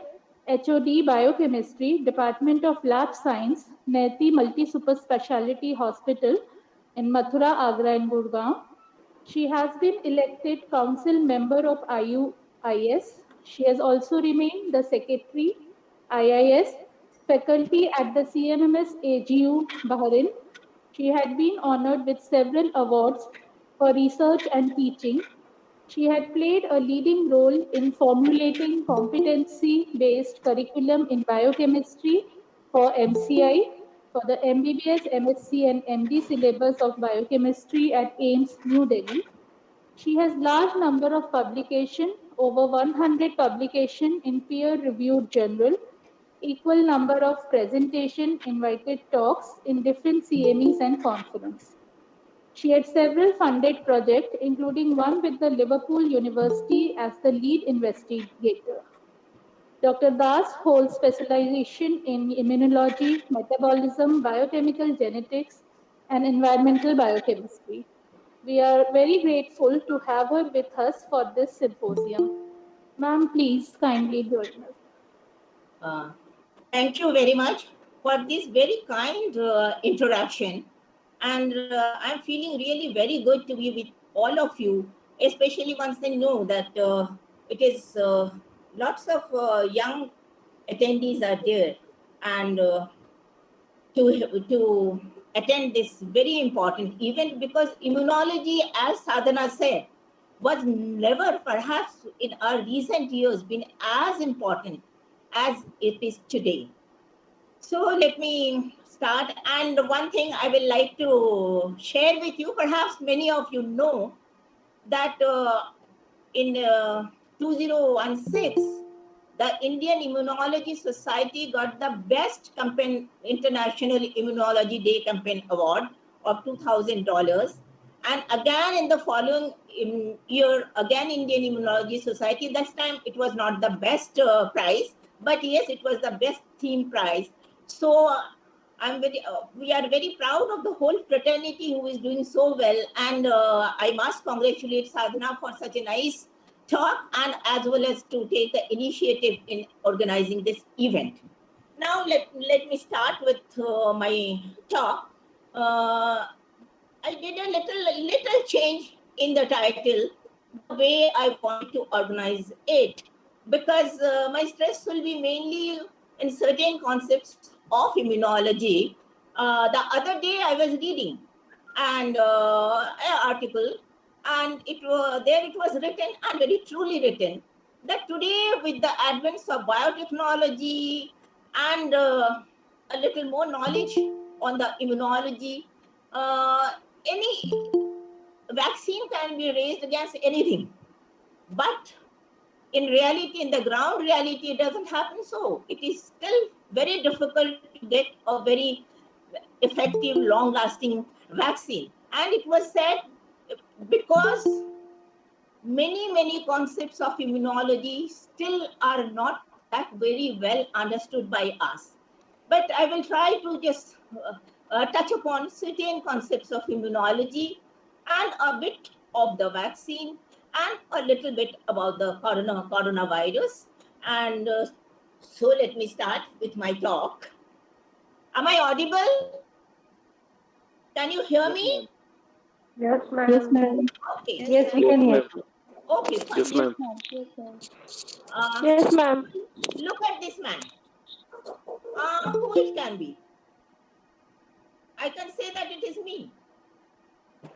Speaker 6: HOD Biochemistry, Department of Lab Science, Neti Multi Super Speciality Hospital in Mathura, Agra and Gurgaon. She has been elected council member of IUIS. She has also remained the secretary IIS faculty at the CMMS AGU Bahrain. She had been honored with several awards for research and teaching. She had played a leading role in formulating competency-based curriculum in biochemistry for MCI, for the MBBS, MSc and MD syllabus of biochemistry at AIIMS New Delhi. She has large number of publication, over 100 publication in peer-reviewed journal, equal number of presentation, invited talks in different CMEs and conference. She had several funded projects, including one with the Liverpool University as the lead investigator. Dr. Das holds specialization in immunology, metabolism, biochemical genetics, and environmental biochemistry. We are very grateful to have her with us for this symposium. Ma'am, please kindly join us.
Speaker 4: Thank you very much for this very kind introduction. And I'm feeling really very good to be with all of you, especially once I know that it is lots of young attendees are there. And to attend this very important event, because immunology, as Sadhana said, was never perhaps in our recent years been as important as it is today. So let me start. And one thing I will like to share with you, perhaps many of you know that in 2016, the Indian Immunology Society got the best campaign, International Immunology Day campaign award of $2,000. And again in the following year, again Indian Immunology Society, this time it was not the best prize, but yes, it was the best theme prize. So we are very proud of the whole fraternity who is doing so well. And I must congratulate Sadhana for such a nice talk, and as well as to take the initiative in organizing this event. Now let me start with my talk. I did a little change in the title, the way I wanted to organize it, because my stress will be mainly in certain concepts of immunology. The other day I was reading and an article, and it was written, and very truly written, that today with the advance of biotechnology and a little more knowledge on the immunology, any vaccine can be raised against anything. But in reality, in the ground reality, it doesn't happen so. It is still very difficult to get a very effective, long-lasting vaccine. And it was said because many concepts of immunology still are not that very well understood by us. But I will try to just touch upon certain concepts of immunology and a bit of the vaccine and a little bit about the coronavirus. And so let me start with my talk. Am I audible? Can you hear me?
Speaker 8: Yes, ma'am.
Speaker 6: Yes, ma'am.
Speaker 4: Okay.
Speaker 7: Yes, we can hear.
Speaker 4: Okay, fine.
Speaker 8: Yes, ma'am.
Speaker 6: Yes, ma'am.
Speaker 8: Yes, ma'am.
Speaker 4: Look at this man. Who it can be? I can say that it is me.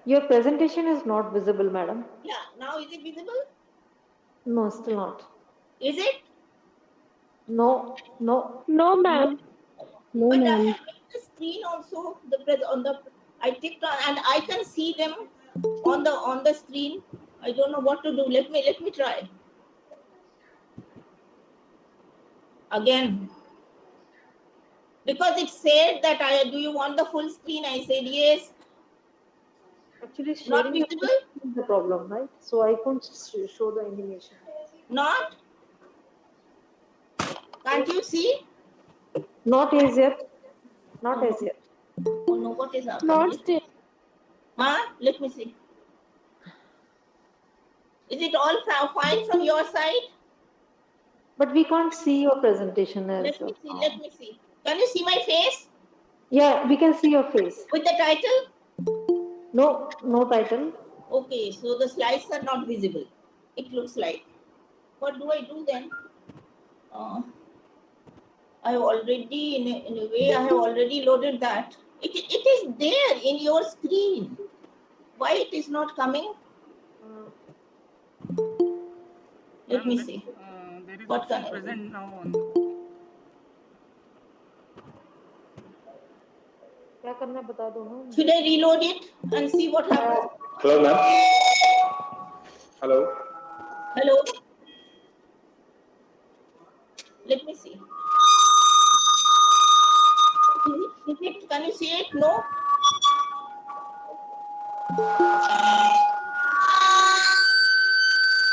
Speaker 7: Your presentation is not visible, madam.
Speaker 4: Yeah, now is it visible?
Speaker 7: No, still not.
Speaker 4: Is it?
Speaker 7: No.
Speaker 8: No, ma'am.
Speaker 6: No,
Speaker 4: But I
Speaker 6: ma'am.
Speaker 4: have ticked the screen also. I ticked on, and I can see them on the screen. I don't know what to do. Let me try again. Because it said that do you want the full screen? I said yes.
Speaker 7: Actually,
Speaker 4: Not
Speaker 7: sharing the
Speaker 4: visible?
Speaker 7: screen is the problem, right? So I can't show the animation.
Speaker 4: Not? Can't you see?
Speaker 7: Not as yet. Not as yet.
Speaker 4: Oh no, what is happening?
Speaker 8: Not still.
Speaker 4: Huh? Let me see. Is it all fine from your side?
Speaker 7: But we can't see your presentation as
Speaker 4: Let me
Speaker 7: of
Speaker 4: see.
Speaker 7: now.
Speaker 4: Let me see. Can you see my face
Speaker 7: Yeah, we can see your face.
Speaker 4: with the title?
Speaker 7: No, no title.
Speaker 4: Okay, so the slides are not visible. It looks like. What do I do then? I have already, in a way, I have already loaded that. It is there in your screen. Why it is not coming? Let me see.
Speaker 1: There is
Speaker 4: What
Speaker 1: option
Speaker 4: can I do?
Speaker 1: present now on.
Speaker 7: क्या करना बता दो ना.
Speaker 4: Should I reload it and see what happens?
Speaker 5: Hello, ma'am. Hello.
Speaker 4: Hello? Let me see. Can you see it? No?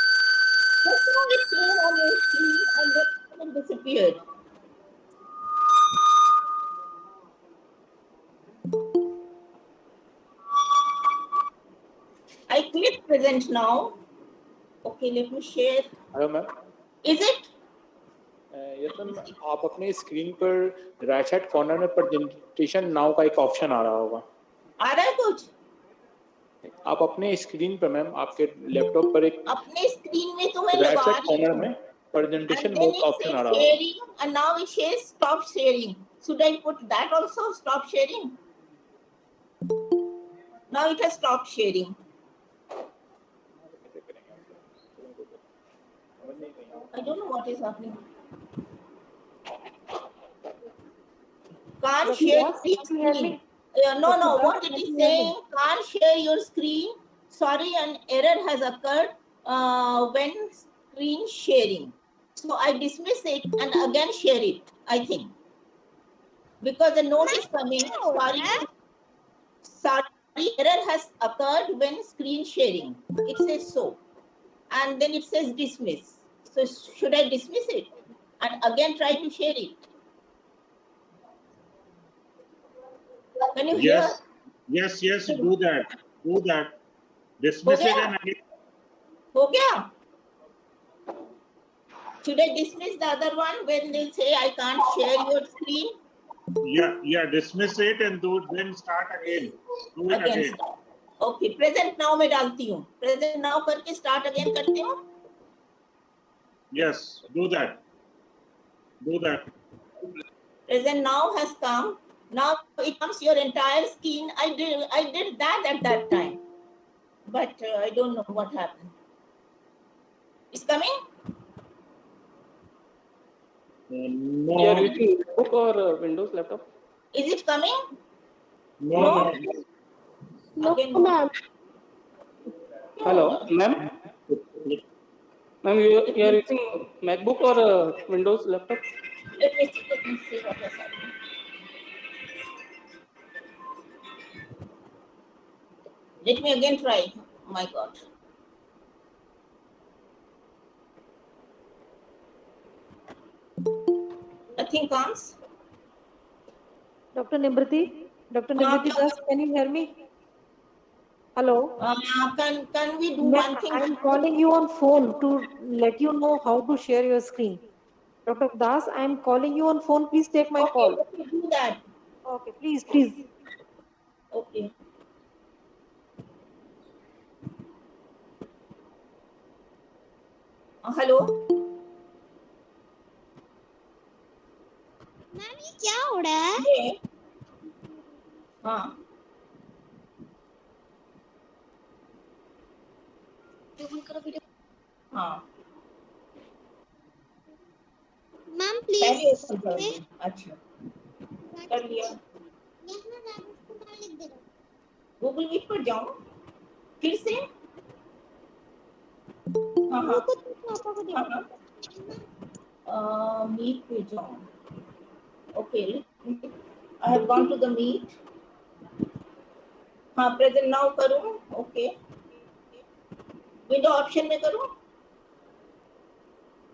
Speaker 4: Just now it came on your screen and then it disappeared. I click present now. Okay, let me share.
Speaker 9: Hello ma'am.
Speaker 4: Is it?
Speaker 9: Yes ma'am, आप अपने screen पर right side corner में presentation now का एक option आ रहा होगा.
Speaker 4: आ रहा है कुछ?
Speaker 9: आप अपने स्क्रीन पर मैम, आपके लैपटॉप पर एक
Speaker 4: अपने स्क्रीन में तो मैं
Speaker 9: राइट
Speaker 4: लगा
Speaker 9: साइड
Speaker 4: रही
Speaker 9: कॉर्नर
Speaker 4: हूँ.
Speaker 9: में प्रेजेंटेशन
Speaker 4: And then
Speaker 9: मोड का
Speaker 4: it
Speaker 9: ऑप्शन आ
Speaker 4: says
Speaker 9: रहा होगा.
Speaker 4: sharing and now it says stop sharing. Should I put that also? Stop sharing. Now it has stopped sharing. I don't know what is happening. Can't share your screen. No. What it is saying, can't share your screen. Sorry, an error has occurred when screen sharing. So I dismiss it and again share it, I think. Because the note is coming, sorry, error has occurred when screen sharing. It says so. And then it says dismiss. So should I dismiss it and again try to share it? Can you hear?
Speaker 2: Yes, do that. Dismiss it and again.
Speaker 4: हो गया? Should I dismiss the other one when they say I can't share your screen?
Speaker 2: Yeah, dismiss it and then start again. Do it again.
Speaker 4: Okay, present now मैं डालती हूँ. Present now करके start again करती हूँ.
Speaker 2: Yes, do that.
Speaker 4: Present now has come. Now it comes your entire screen. I did that at that time, but I don't know what happened. It's coming.
Speaker 2: No.
Speaker 9: You are using MacBook or Windows laptop?
Speaker 4: Is it coming?
Speaker 2: No.
Speaker 8: No,
Speaker 4: Again,
Speaker 8: ma'am.
Speaker 9: Hello, ma'am. Ma'am, you are using MacBook or Windows laptop?
Speaker 4: Let me see what has happened. Let me again try. Oh my God. Nothing comes.
Speaker 7: Dr. Nimriti Das, can you hear me? Hello.
Speaker 4: Can we do one thing?
Speaker 7: I'm calling you on phone to let you know how to share your screen. Dr. Das, I'm calling you on phone. Please take my call.
Speaker 4: Okay, do that.
Speaker 7: Okay, please.
Speaker 4: Okay. Hello.
Speaker 10: Ma'am ये क्या हो रहा है?
Speaker 4: हाँ. हाँ.
Speaker 10: Ma'am please.
Speaker 4: अच्छा. कर लिया. गूगल मीट पर जाऊँ फिर से. हाँ. मीट पे जाऊँ. Okay, let I have gone to the meet. हाँ प्रेजेंट नाउ करूँ. ओके विंडो ऑप्शन में करूँ.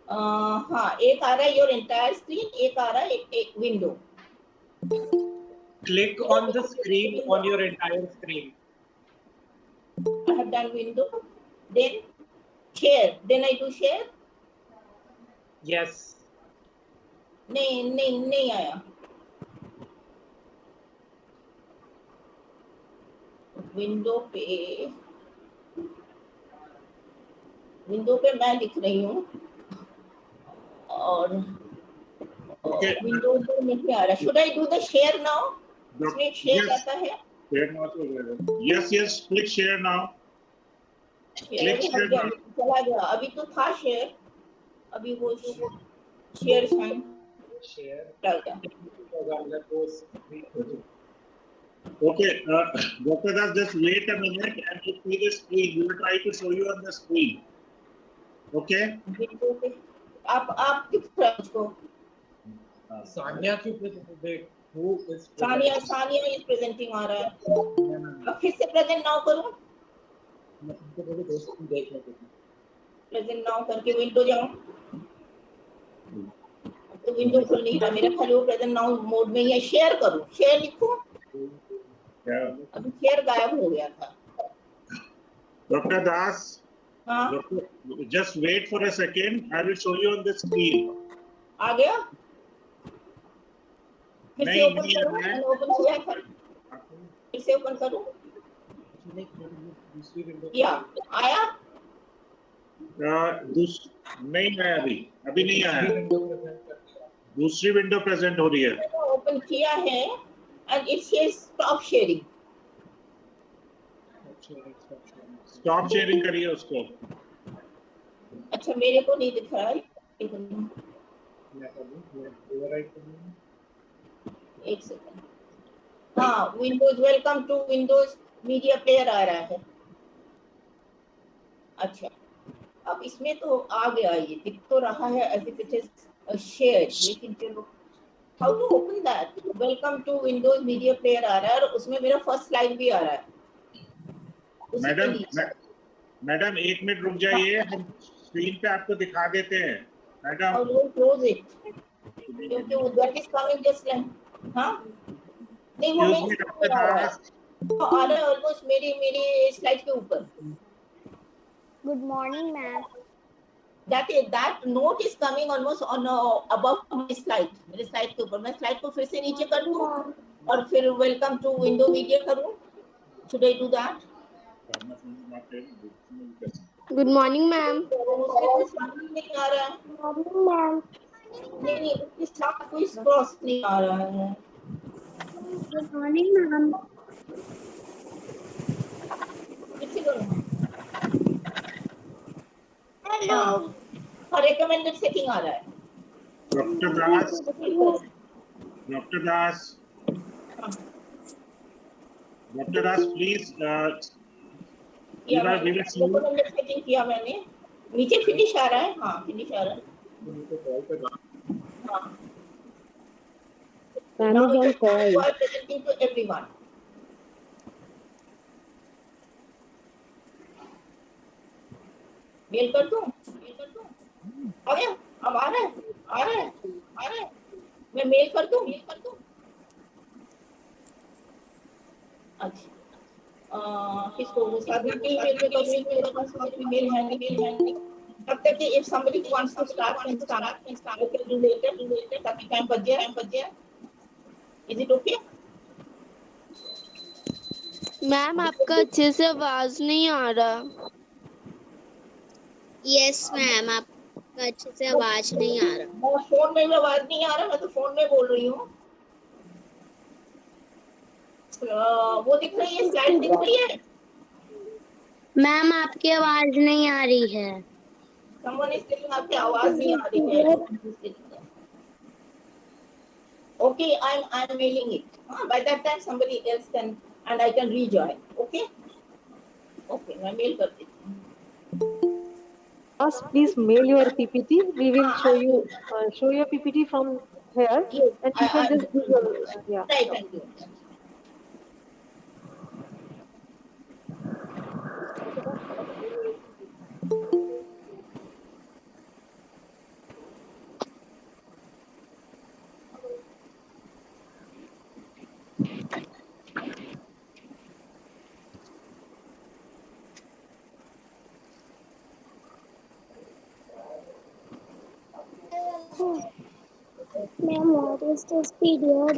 Speaker 4: हाँ एक आ रहा है योर एंटायर स्क्रीन, एक आ रहा है एक window.
Speaker 2: Click on the screen on your entire screen.
Speaker 4: I have done window. Then share. Then I do share.
Speaker 2: Yes.
Speaker 4: नहीं आया. विंडो पे मैं दिख रही हूँ और विंडो पे नहीं आ रहा. Should I do the share now? इसमें share आता है.
Speaker 2: Share now. Yes. Click share now.
Speaker 4: Share चला गया. अभी तो था share. अभी वो share sign चला गया.
Speaker 2: Okay, Dr. Das, just wait a minute and you see the screen. We will try to show you on the screen. Okay?
Speaker 4: आप दिख रहा है उसको.
Speaker 2: Sanya who is
Speaker 4: Sania is presenting आ रहा है. अब फिर से present now करूँ. present now करके विंडो जाऊँ. तो विंडो खुल नहीं रहा मेरा. खाली वो present now मोड में ही है. शेयर करूँ. शेयर लिखूँ. अभी शेयर गायब हो गया था.
Speaker 2: Dr. Das,
Speaker 4: हाँ.
Speaker 2: just wait for a second. I will show you on the screen.
Speaker 4: आ गया. फिर से ओपन करूँ. ओपन किया था. फिर से ओपन करूँ. या आया.
Speaker 2: नहीं आया अभी नहीं आया. दूसरी विंडो प्रेजेंट हो रही है.
Speaker 4: ओपन किया है and it says stop sharing.
Speaker 2: Stop sharing करिए उसको.
Speaker 4: अच्छा मेरे को नहीं दिख रहा है. एक सेकंड. हाँ windows welcome to windows media player आ रहा है. अच्छा अब इसमें तो आ गया. ये दिख तो रहा है as if it is shared. लेकिन चलो how to open that? Welcome to Windows Media Player आ रहा है और उसमें मेरा फर्स्ट स्लाइड भी आ रहा है.
Speaker 2: मैडम एक मिनट रुक जाइए. हम स्क्रीन पे आपको दिखा देते हैं मैडम.
Speaker 4: और वो क्लोज इट क्योंकि वो that is coming just like. हाँ नहीं वो मेरे आ रहा है ऑलमोस्ट मेरी स्लाइड के ऊपर.
Speaker 10: Good morning ma'am.
Speaker 4: that note is coming almost on above my slide. मेरे स्लाइड के ऊपर. मैं स्लाइड को फिर से नीचे कर दूं और फिर वेलकम टू विंडो मीडिया करूं. should I do that?
Speaker 10: Good morning ma'am.
Speaker 4: नहीं आ रहा है.
Speaker 10: मैम.
Speaker 4: नहीं उसके साथ कोई क्रॉस नहीं आ रहा है.
Speaker 10: Good morning ma'am.
Speaker 4: किसी को
Speaker 10: हेलो.
Speaker 4: recommended setting आ रहा है.
Speaker 2: Dr. Das, please.
Speaker 4: recommended setting किया मैंने. नीचे फिनिश आ रहा है. हाँ फिनिश आ रहा है. हाँ. Now you are presenting to everyone. Mail कर दूं. आ गया. अब आ रहा है. मैं मेल कर दूं. अच्छा किसको साधना के मेल में करूंगी. मेरे पास कोई मेल है नहीं. तब तक कि if somebody wants to start can start okay do later ताकि टाइम बच जाए. Is it okay?
Speaker 11: मैम आपका अच्छे से आवाज नहीं आ रहा.
Speaker 10: यस मैम आपका अच्छे से आवाज नहीं आ रहा.
Speaker 4: फोन में भी आवाज नहीं आ रहा. मैं तो फोन में बोल रही हूँ. वो दिख रही है. स्लाइड दिख रही है.
Speaker 10: मैम आपकी आवाज नहीं आ रही है.
Speaker 4: someone is telling आपकी आवाज नहीं आ रही है. okay I'm mailing it. By that time somebody else can and I can rejoin. okay मैं मेल कर देती हूँ.
Speaker 7: Please mail your PPT. We will show your PPT from here,
Speaker 4: Yes,
Speaker 7: and you can just do your, yeah.
Speaker 4: right,
Speaker 7: Sure.
Speaker 4: and do it.
Speaker 10: Ma'am, what is this period?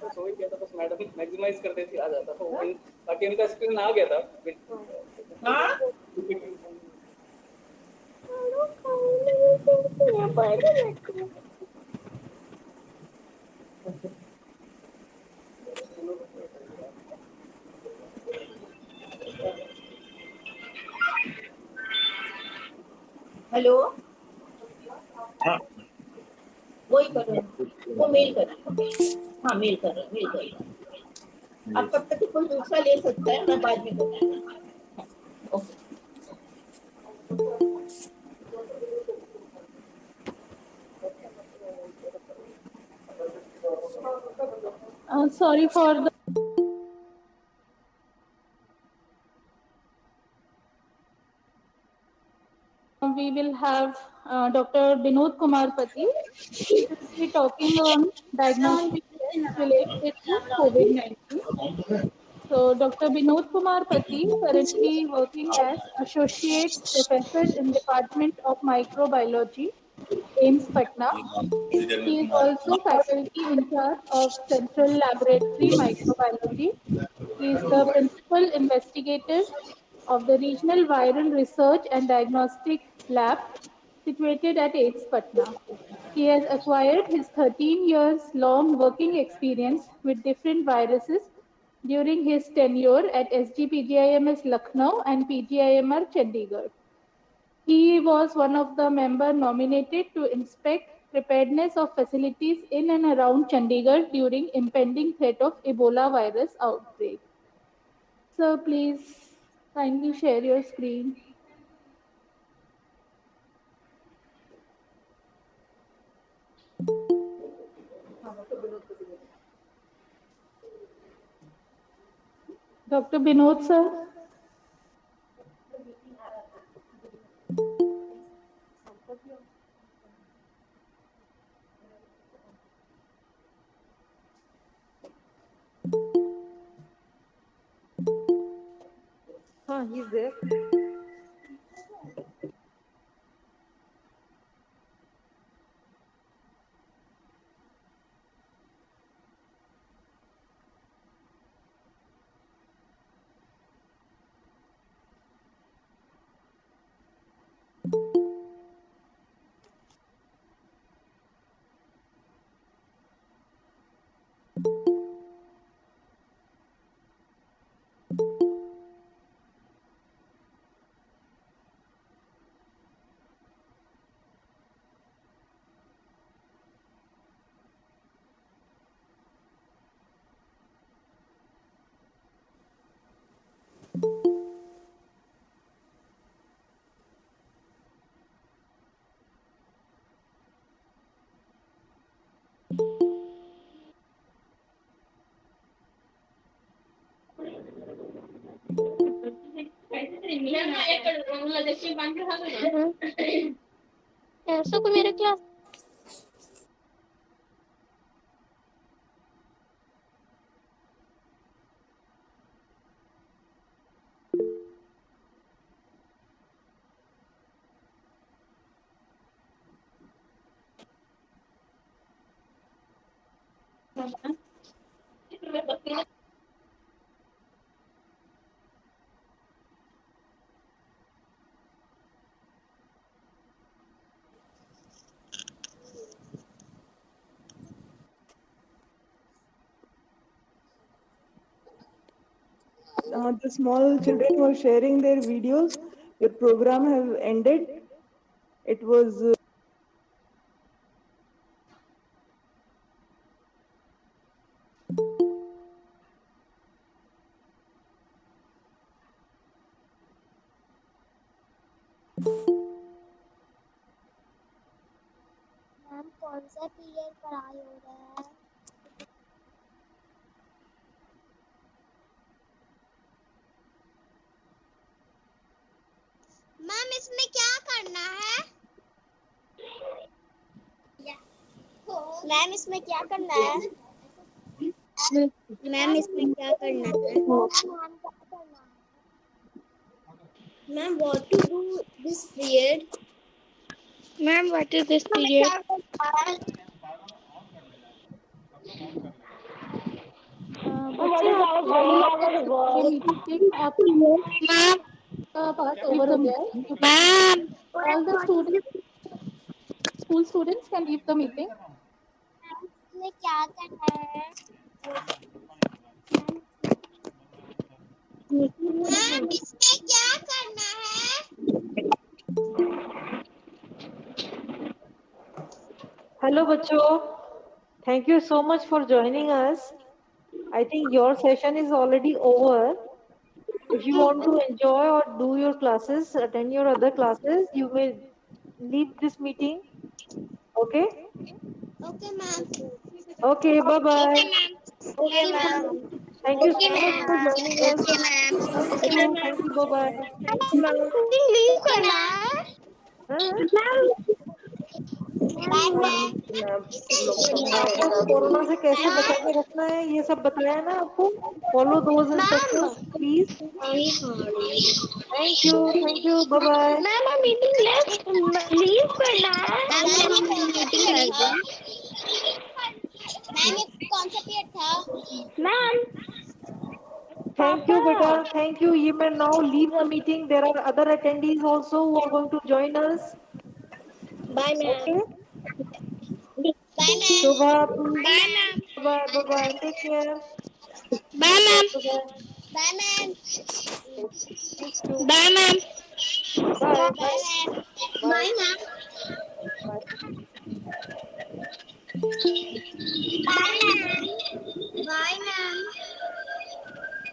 Speaker 1: तो सो ही गया था, बस madam maximise कर देती आ जाता था वो, बाकी इनका स्क्रीन आ गया था।
Speaker 4: हाँ? हेलो,
Speaker 2: हाँ,
Speaker 4: वही कर रहे हैं, वो मेल कर रही है। हाँ, मेल कर रहे हैं, मेल कर रहे हैं। आप तब तक कोई दूसरा ले सकता है, मैं बाद में करूँगी। Okay.
Speaker 6: Sorry for the. We will have Dr. Binod Kumar Pati. He will be talking on diagnostic tests related to COVID-19. So, Dr. Binod Kumar Pati, currently working as Associate Professor in Department of Microbiology, AIIMS Patna. He is also faculty in charge of Central Laboratory Microbiology. He is the principal investigator of the Regional Viral Research and Diagnostic Lab situated at AIIMS Patna. He has acquired his 13 years long working experience with different viruses during his tenure at SGPGIMS Lucknow and PGIMR Chandigarh. He was one of the members nominated to inspect preparedness of facilities in and around Chandigarh during impending threat of Ebola virus outbreak. Sir, please kindly share your screen. Dr. Binod, sir.
Speaker 7: He's there.
Speaker 10: ऐसा कोई मेरे class
Speaker 3: the small children were sharing their videos. Your program have ended. It was.
Speaker 10: Ma'am कौन सा period पढ़ाई हो रहा है? Ma'am इसमें क्या करना है? मैम इसमें क्या करना है? मैम इसमें क्या करना है? Ma'am what to do this period? Ma'am what is this period?
Speaker 6: बच्चे आप पार्ट ओवर हो गया है.
Speaker 10: Ma'am
Speaker 6: All the students, school students can leave the meeting.
Speaker 10: इसमें क्या करना है? मैम इसमें क्या करना है?
Speaker 7: Hello, Bacho. Thank you so much for joining us. I think your session is already over. If you want to enjoy or do your classes, attend your other classes, you may leave this meeting. Okay?
Speaker 10: Okay, ma'am.
Speaker 7: Okay, bye-bye.
Speaker 10: Okay, ma'am.
Speaker 7: Thank you
Speaker 10: Okay,
Speaker 7: so much for
Speaker 10: ma'am.
Speaker 7: joining us.
Speaker 10: Okay, ma'am.
Speaker 7: Thank you. Thank you. Bye-bye.
Speaker 10: Leave करना है? Bye ma'am.
Speaker 7: आपको corona से कैसे बचा के रखना है ये सब बताया ना आपको. Follow those instructions please. Thank you. Bye bye.
Speaker 10: Ma'am meeting leave करना है? मैम मीटिंग कर दो. मैम ये कौन सा पीरियड था? Ma'am
Speaker 7: Thank you, beta. Thank you. You may now leave the meeting. There are other attendees also who are going to join us.
Speaker 10: Bye ma'am.
Speaker 7: Okay.
Speaker 10: Bye ma'am.
Speaker 7: Shubha.
Speaker 10: Bye ma'am.
Speaker 7: Bye. Bye. Take care.
Speaker 10: Bye ma'am.
Speaker 7: Bye.
Speaker 10: Bye ma'am.
Speaker 7: Thank you.
Speaker 10: Bye ma'am.
Speaker 7: Bye.
Speaker 10: Bye ma'am. Bye ma'am.
Speaker 7: Bye.
Speaker 10: Bye ma'am. Bye ma'am.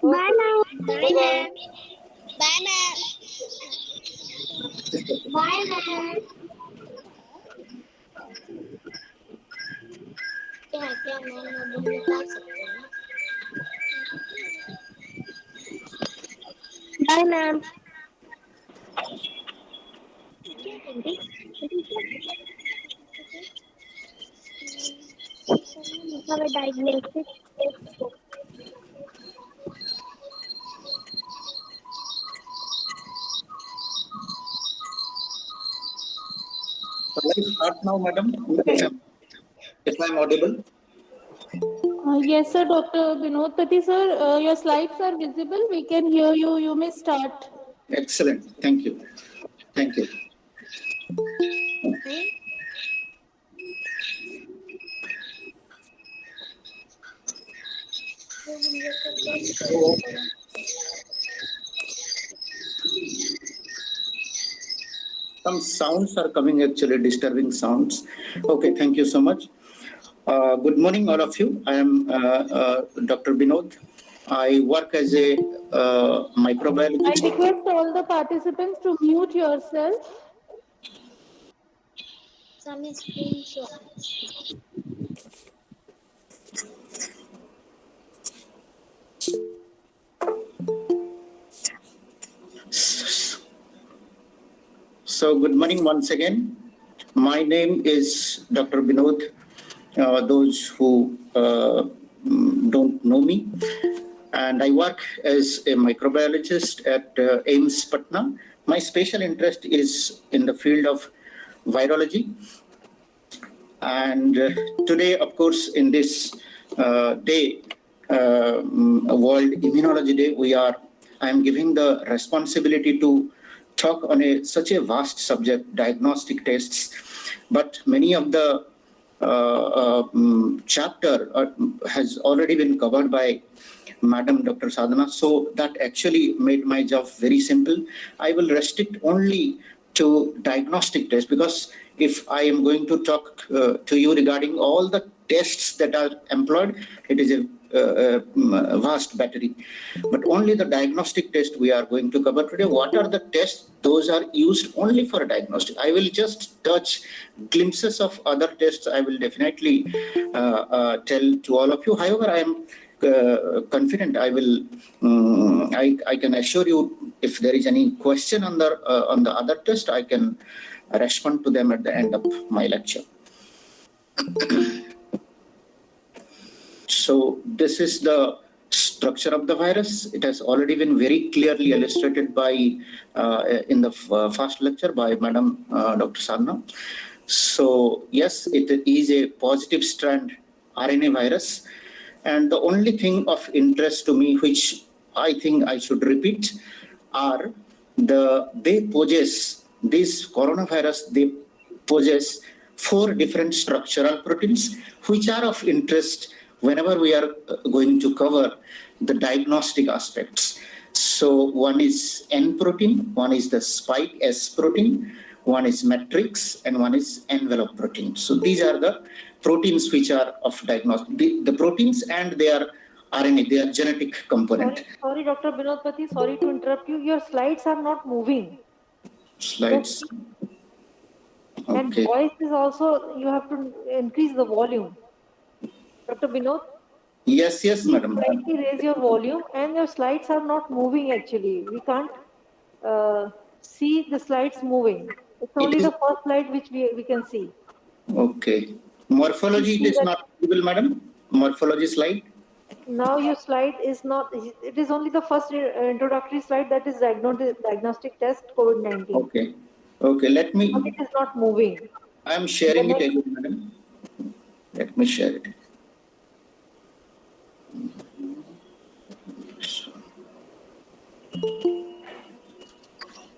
Speaker 7: Bye now.
Speaker 10: Bye ma'am. Bye ma'am. Bye ma'am. क्या ma'am अब बता सकते हैं? Bye ma'am. Diagnostic
Speaker 2: Shall I start now, madam? If I'm audible.
Speaker 6: Yes, sir. Dr. Vinod Pati, sir, your slides are visible. We can hear you. You may start.
Speaker 2: Excellent. Thank you. Thank you. Some sounds are coming, actually disturbing sounds. Okay, thank you so much. Good morning, all of you. I am Dr. Vinod. I work as a microbiologist.
Speaker 6: I request all the participants to mute yourself.
Speaker 10: some screenshot.
Speaker 2: So good morning once again. My name is Dr. Vinod. Those who don't know me, and I work as a microbiologist at AIIMS Patna. My special interest is in the field of virology. And today, of course, in this day, World Immunology Day, I am giving the responsibility to talk on such a vast subject, diagnostic tests. But many of the chapter has already been covered by Madam Dr. Sadhana. So that actually made my job very simple. I will restrict only to diagnostic tests, because if I am going to talk to you regarding all the tests that are employed, it is a vast battery. But only the diagnostic test we are going to cover today. What are the tests? Those are used only for diagnostic. I will just touch glimpses of other tests. I will definitely tell to all of you. However, I am confident I will. I can assure you, if there is any question on the other test, I can respond to them at the end of my lecture. So this is the structure of the virus. It has already been very clearly illustrated by in the first lecture by Madam Dr. Sadhana. So yes, it is a positive strand RNA virus. And the only thing of interest to me, which I think I should repeat, are they possess, these coronavirus, they possess 4 different structural proteins which are of interest whenever we are going to cover the diagnostic aspects. So one is N protein, one is the spike S protein, one is matrix, and one is envelope protein. So these are the proteins which are of diagnostic. The proteins and their RNA, their genetic component.
Speaker 7: Sorry, Dr. Binodpati, sorry to interrupt you. Your slides are not moving.
Speaker 2: Slides.
Speaker 7: And
Speaker 2: Okay.
Speaker 7: voice is also, you have to increase the volume. Dr. Binod?
Speaker 2: Yes,
Speaker 7: Please
Speaker 2: madam.
Speaker 7: slightly raise your volume, and your slides are not moving actually. We can't see the slides moving. It's only the first slide which we can see.
Speaker 2: Okay. Morphology, it is not visible, madam? Morphology slide?
Speaker 7: Now your slide is not, it is only the first introductory slide, that is diagnostic test COVID-19.
Speaker 2: Okay. Okay, let me.
Speaker 7: But it is not moving.
Speaker 2: I am sharing it again, madam. Let me share it.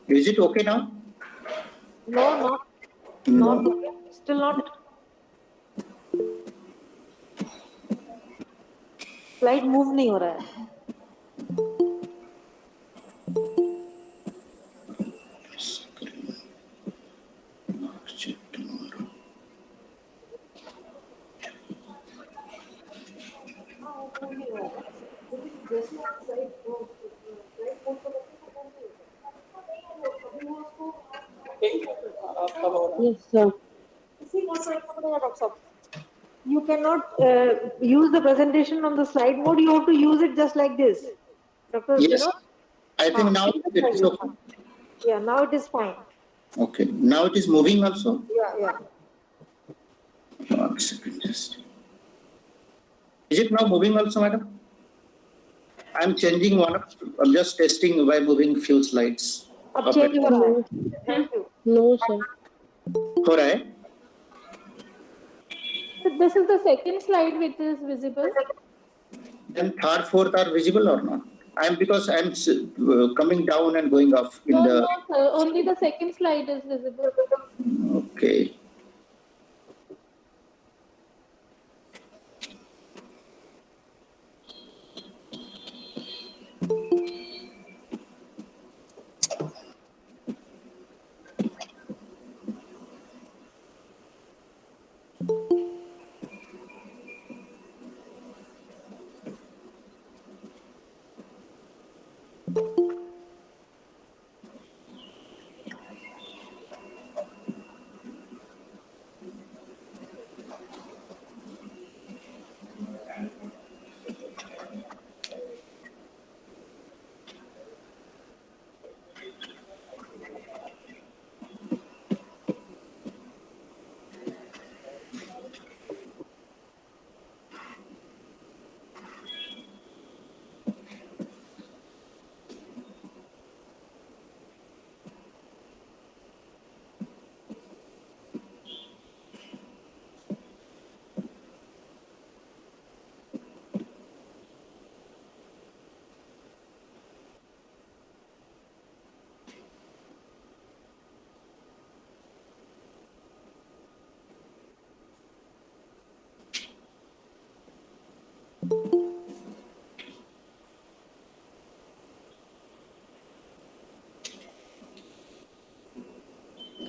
Speaker 2: Is it okay now?
Speaker 7: No,
Speaker 2: No.
Speaker 7: not okay. Still not. Slide move नहीं हो रहा है.
Speaker 8: Yes, sir.
Speaker 7: You cannot use the presentation on the slide mode. You have to use it just like this. Dr.
Speaker 2: Yes.
Speaker 7: Vinod?
Speaker 2: I think now it is okay.
Speaker 7: Yeah, now it is fine.
Speaker 2: Okay. Now it is moving also?
Speaker 7: Yeah.
Speaker 2: One second, just. Is it now moving also, madam? I'm changing one. I'm just testing by moving few slides.
Speaker 7: अब change हो रहा है. Thank you.
Speaker 8: No, sir.
Speaker 2: हो रहा है?
Speaker 6: So this is the second slide which is visible.
Speaker 2: Then third, fourth are visible or not? Because I'm coming down and going off in
Speaker 6: No,
Speaker 2: the.
Speaker 6: no, sir. Only the second slide is visible.
Speaker 2: Okay.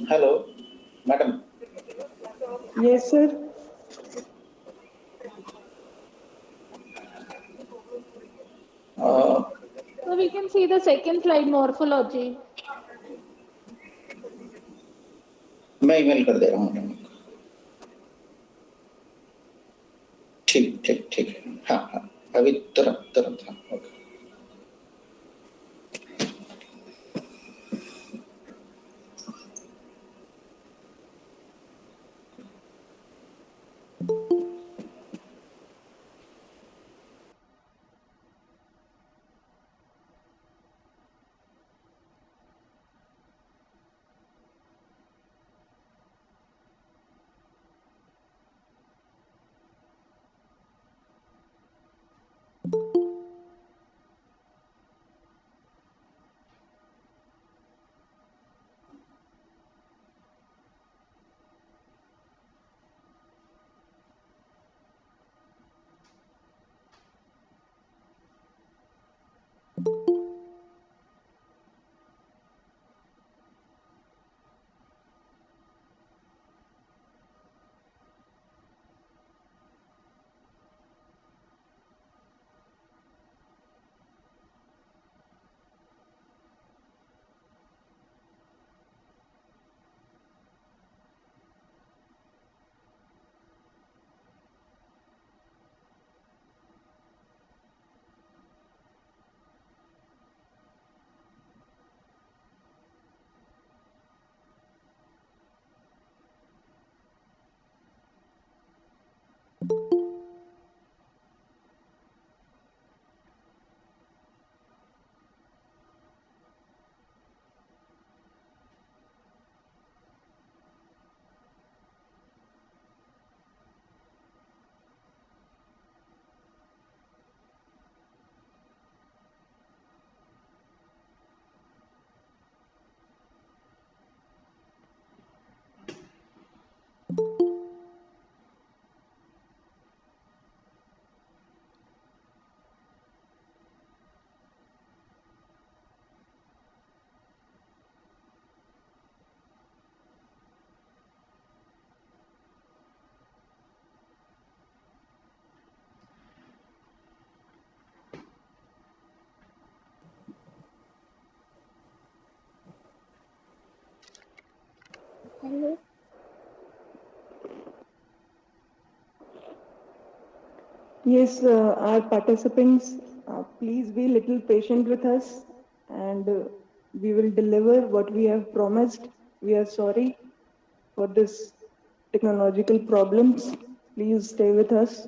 Speaker 2: Hello, madam.
Speaker 3: Yes, sir.
Speaker 2: Uh,
Speaker 6: So we can see the second slide, morphology.
Speaker 2: मैं email कर दे रहा हूँ madam. ठीक ठीक ठीक, हाँ हाँ, अभी तुरंत तुरंत, हाँ, okay.
Speaker 10: Hello.
Speaker 3: Yes, our participants, please be little patient with us, and we will deliver what we have promised. We are sorry for this technological problems. Please stay with us.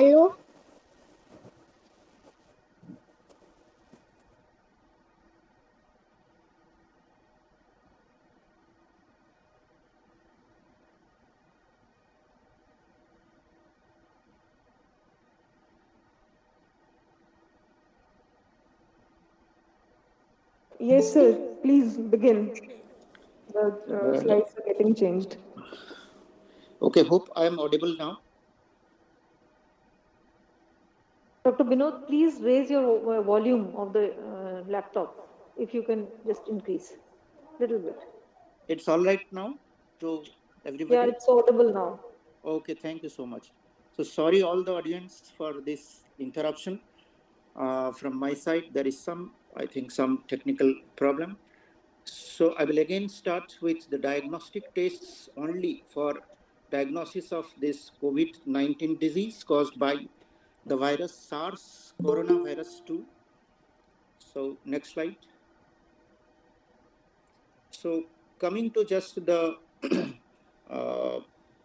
Speaker 10: Hello.
Speaker 3: Yes, sir. Please begin. The slides are getting changed.
Speaker 2: Okay, hope I am audible now.
Speaker 7: Dr. Binod, please raise your volume of the laptop, if you can just increase a little bit.
Speaker 2: It's all right now to everybody?
Speaker 7: Yeah, it's audible now.
Speaker 2: Okay, thank you so much. So sorry all the audience for this interruption. From my side, there is I think some technical problem. So I will again start with the diagnostic tests only for diagnosis of this COVID-19 disease caused by the virus SARS coronavirus 2. So next slide. So coming to just the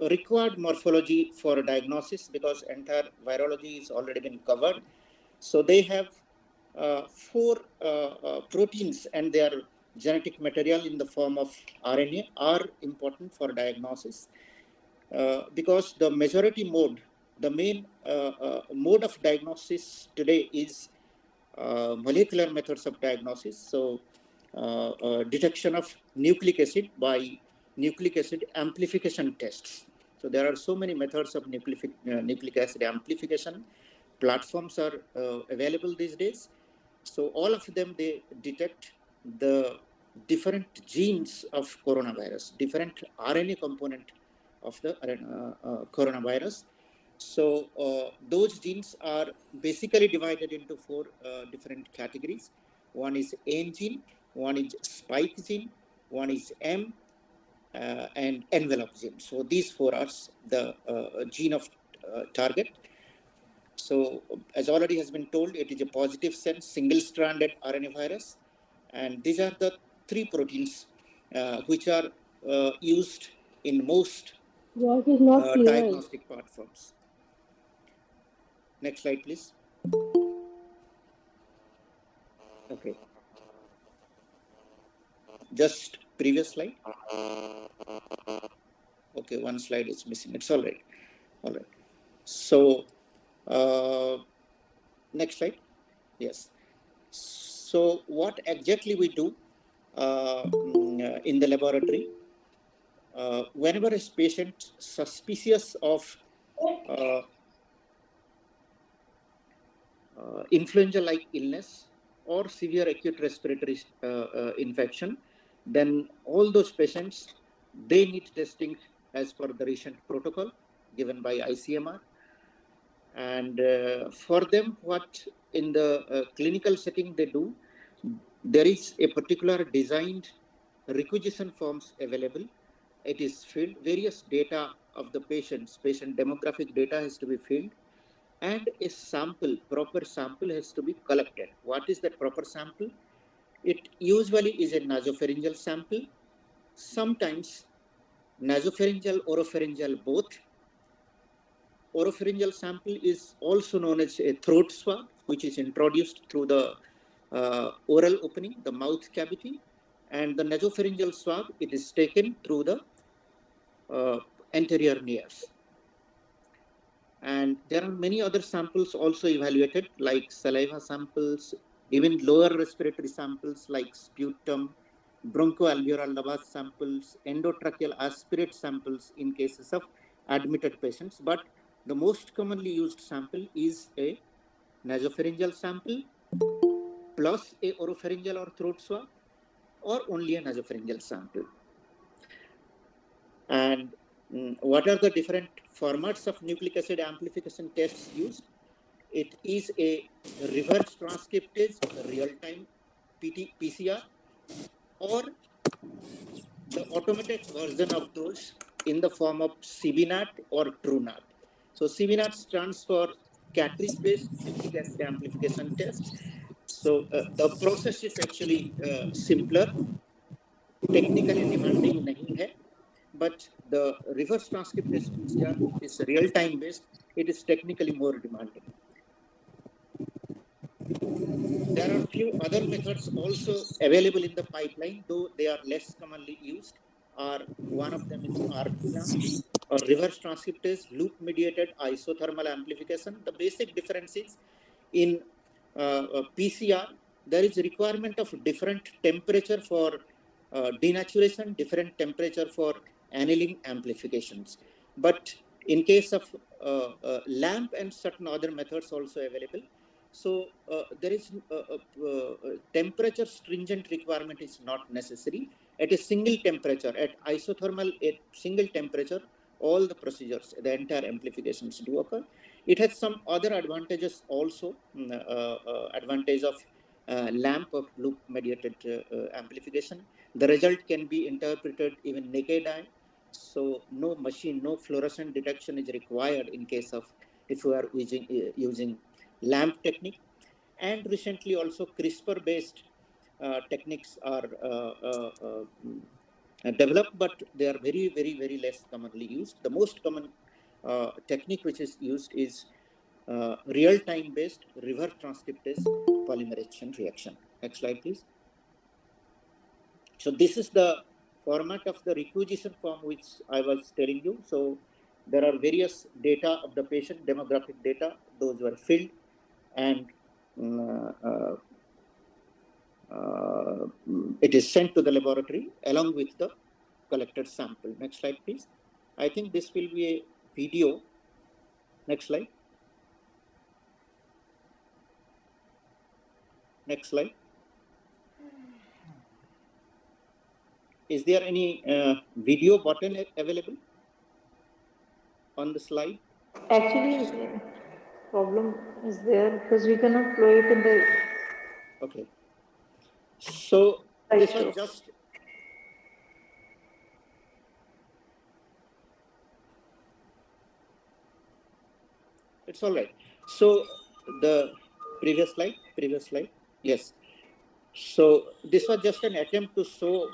Speaker 2: required morphology for diagnosis, because entire virology is already been covered. So they have 4 proteins and their genetic material in the form of RNA are important for diagnosis, because the majority mode, the main mode of diagnosis today is molecular methods of diagnosis. So detection of nucleic acid by nucleic acid amplification tests. So there are so many methods of nucleic acid amplification. Platforms are available these days. So all of them, they detect the different genes of coronavirus, different RNA component of the coronavirus. So those genes are basically divided into 4 different categories. One is N gene, one is spike gene, one is M, and envelope gene. So these 4 are the gene of target. So as already has been told, it is a positive sense single-stranded RNA virus. And these are the 3 proteins which are used in most diagnostic platforms. Next slide, please. Okay. Just previous slide. Okay, one slide is missing. It's all right. All right. So next slide. Yes. So what exactly we do in the laboratory? Whenever a patient suspicious of influenza-like illness or severe acute respiratory infection, then all those patients, they need testing as per the recent protocol given by ICMR. And for them, what in the clinical setting they do, there is a particular designed requisition forms available. It is filled, various data of the patients, patient demographic data has to be filled, and a sample, proper sample has to be collected. What is that proper sample? It usually is a nasopharyngeal sample, sometimes nasopharyngeal, oropharyngeal both. Oropharyngeal sample is also known as a throat swab, which is introduced through the oral opening, the mouth cavity, and the nasopharyngeal swab, it is taken through the anterior nares. And there are many other samples also evaluated, like saliva samples, even lower respiratory samples like sputum, bronchoalveolar lavage samples, endotracheal aspirate samples in cases of admitted patients. But the most commonly used sample is a nasopharyngeal sample plus a oropharyngeal or throat swab, or only a nasopharyngeal sample. And what are the different formats of nucleic acid amplification tests used? It is a reverse transcriptase real-time PCR, or the automated version of those in the form of CBNAT or TrueNAT. So CBNAT stands for cartridge-based nucleic acid amplification test. So the process is actually simpler, technically demanding nahi hai, but the reverse transcriptase PCR is real-time based. it is technically more demanding. There are few other methods also available in the pipeline, though they are less commonly used. One of them is RT-LAMP or reverse transcriptase loop-mediated isothermal amplification. The basic difference is in PCR, there is a requirement of different temperature for denaturation, different temperature for annealing amplifications. But in case of LAMP and certain other methods also available, so there is temperature stringent requirement is not necessary. At a single temperature, at isothermal, at single temperature, all the procedures, the entire amplifications do occur. It has some other advantages also, advantage of LAMP of loop mediated amplification. The result can be interpreted even naked eye. So no machine, no fluorescent detection is required in case of if you are using LAMP technique. And recently also CRISPR based techniques are developed, but they are very, very, very less commonly used. The most common technique which is used is real-time based reverse transcriptase polymerase chain reaction. Next slide, please. So this is the format of the requisition form which I was telling you. So there are various data of the patient, demographic data, those were filled, and it is sent to the laboratory along with the collected sample. Next slide, please. I think this will be a video. Next slide. Next slide. Is there any video button available on the slide?
Speaker 7: Actually, problem is there because we cannot play it in the.
Speaker 2: Okay. So this was just. It's all right. So the previous slide. Yes. So this was just an attempt to show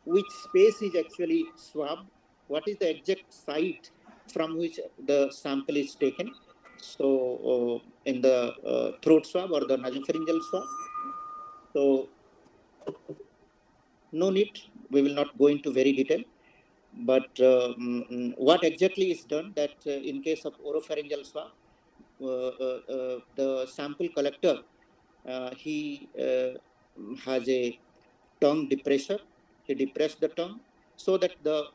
Speaker 2: which space is actually swabbed, what is the exact site from which the sample is taken. So in the throat swab or the nasopharyngeal swab. So no need, we will not go into very detail. But what exactly is done that in case of oropharyngeal swab, the sample collector, he has a tongue depressor. He depressed the tongue so that the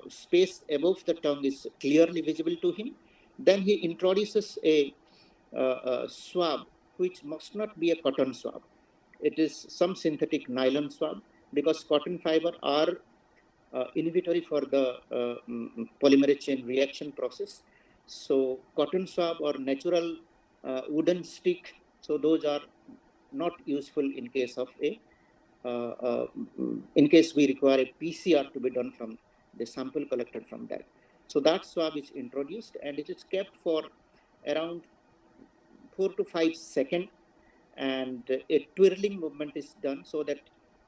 Speaker 2: space above the tongue is clearly visible to him. Then he introduces a swab, which must not be a cotton swab. It is some synthetic nylon swab because cotton fiber are inhibitory for the polymerase chain reaction process. So cotton swab or natural wooden stick, so those are not useful in case of a in case we require a PCR to be done from the sample collected from that. So that swab is introduced and it is kept for around 4 to 5 seconds, and a twirling movement is done so that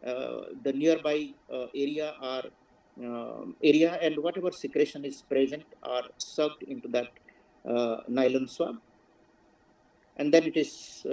Speaker 2: the nearby area and whatever secretion is present are sucked into that nylon swab, and then it is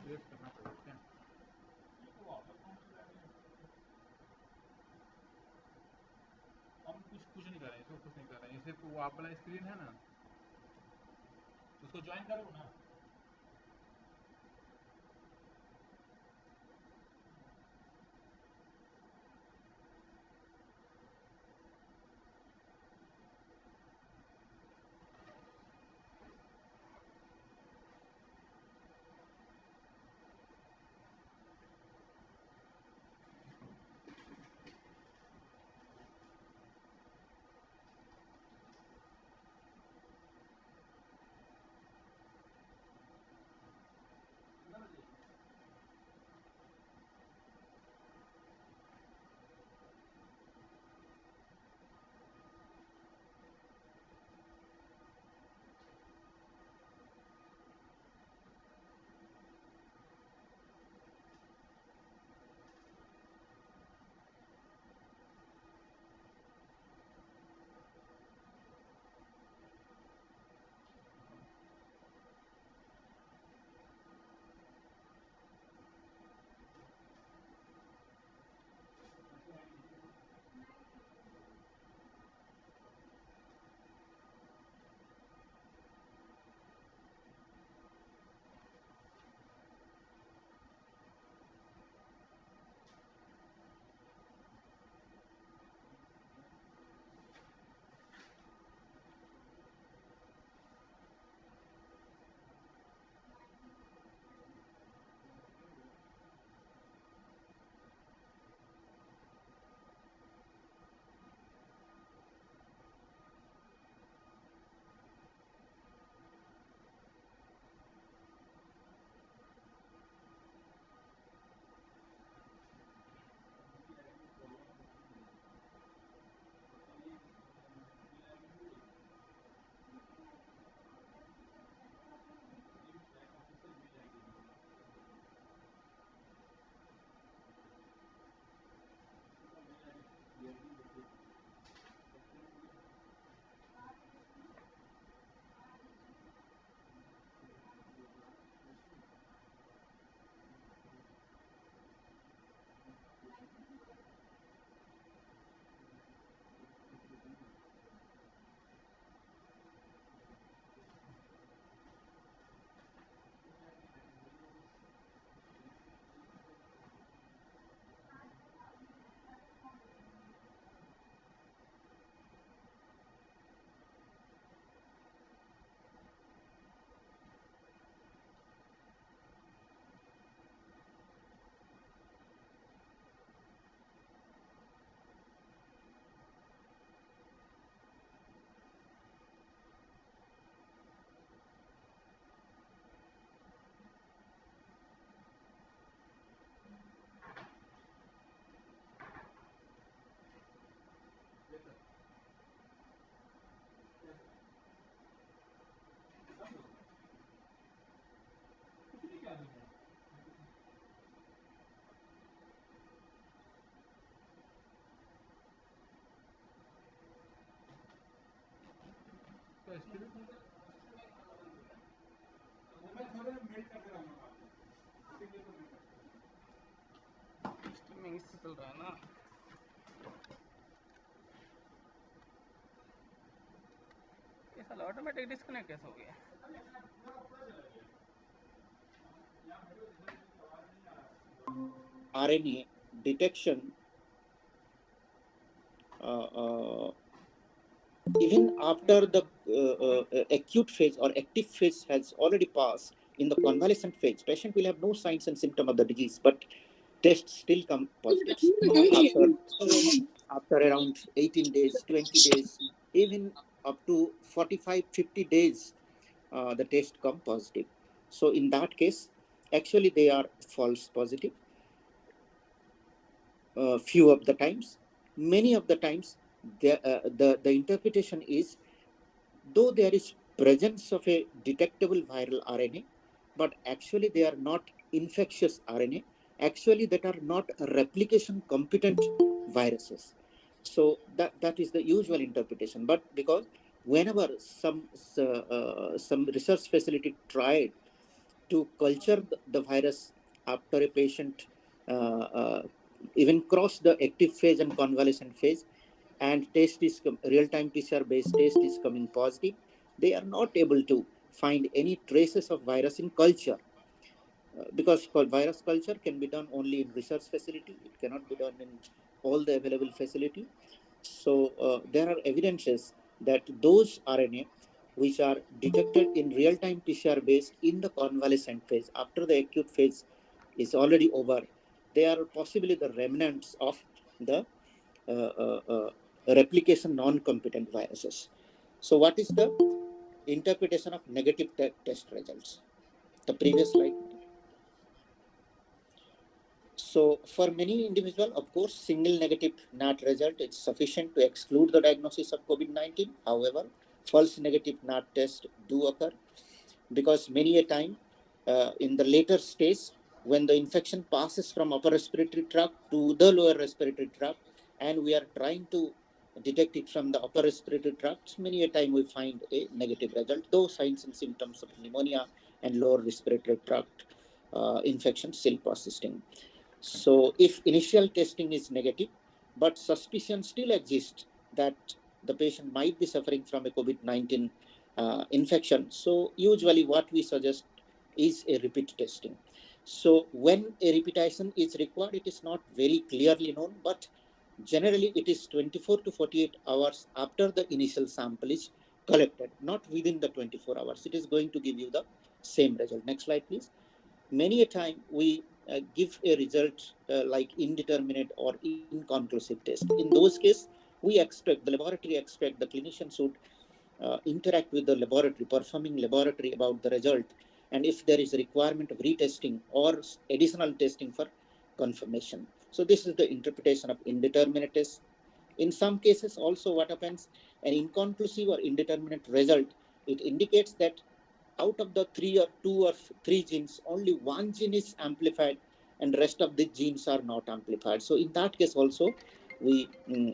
Speaker 1: create करना पड़ेगा क्या? तो वापस कौन सी line है? हम कुछ नहीं कर रहे हैं, इसको कुछ नहीं कर रहे हैं, सिर्फ वो आप वाला स्क्रीन है ना, उसको ज्वाइन करो ना। तो स्क्रीन मैं थोड़े मेल कर रहा हूँ, स्ट्रीमिंग से चल रहा है ना। ये साला ऑटोमेटिक डिस्कनेक्ट कैसे हो गया?
Speaker 2: RNA detection, even after the acute phase or active phase has already passed, in the convalescent phase, patient will have no signs and symptom of the disease, but tests still come positive after around 18 days, 20 days, even up to 45, 50 days, the test come positive. So in that case, actually they are false positive. Few of the times, many of the times, the interpretation is, though there is presence of a detectable viral RNA, but actually they are not infectious RNA, actually that are not replication competent viruses. So that is the usual interpretation. But because whenever some research facility tried to culture the virus after a patient even cross the active phase and convalescent phase, and test is real-time PCR based test is coming positive, they are not able to find any traces of virus in culture. Because virus culture can be done only in research facility, it cannot be done in all the available facility. So there are evidences that those RNA which are detected in real-time PCR based in the convalescent phase after the acute phase is already over, they are possibly the remnants of the replication non-competent viruses. So what is the interpretation of negative test results? The previous slide. So for many individuals, of course, single negative NAT result is sufficient to exclude the diagnosis of COVID-19. However, false negative NAT test do occur, because many a time in the later stage, when the infection passes from upper respiratory tract to the lower respiratory tract, and we are trying to detect it from the upper respiratory tract, many a time we find a negative result, though signs and symptoms of pneumonia and lower respiratory tract infection still persisting. So if initial testing is negative, but suspicion still exists that the patient might be suffering from a COVID-19 infection, so usually what we suggest is a repeat testing. So when a repetition is required, it is not very clearly known, but generally it is 24 to 48 hours after the initial sample is collected, not within the 24 hours. It is going to give you the same result. Next slide, please. Many a time we give a result like indeterminate or inconclusive test. In those cases, we expect, the laboratory expect, the clinician should interact with the laboratory, performing laboratory about the result, and if there is a requirement of retesting or additional testing for confirmation. So this is the interpretation of indeterminate test. In some cases also what happens, an inconclusive or indeterminate result, it indicates that out of the two or three genes, only one gene is amplified and rest of the genes are not amplified. So in that case also, we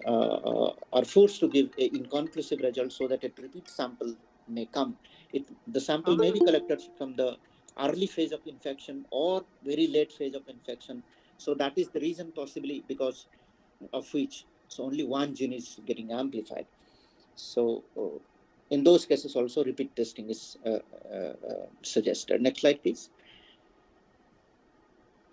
Speaker 2: are forced to give an inconclusive result so that a repeat sample may come. The sample may be collected from the early phase of infection or very late phase of infection. So that is the reason, possibly because of which so only one gene is getting amplified. So in those cases also repeat testing is suggested. Next slide, please.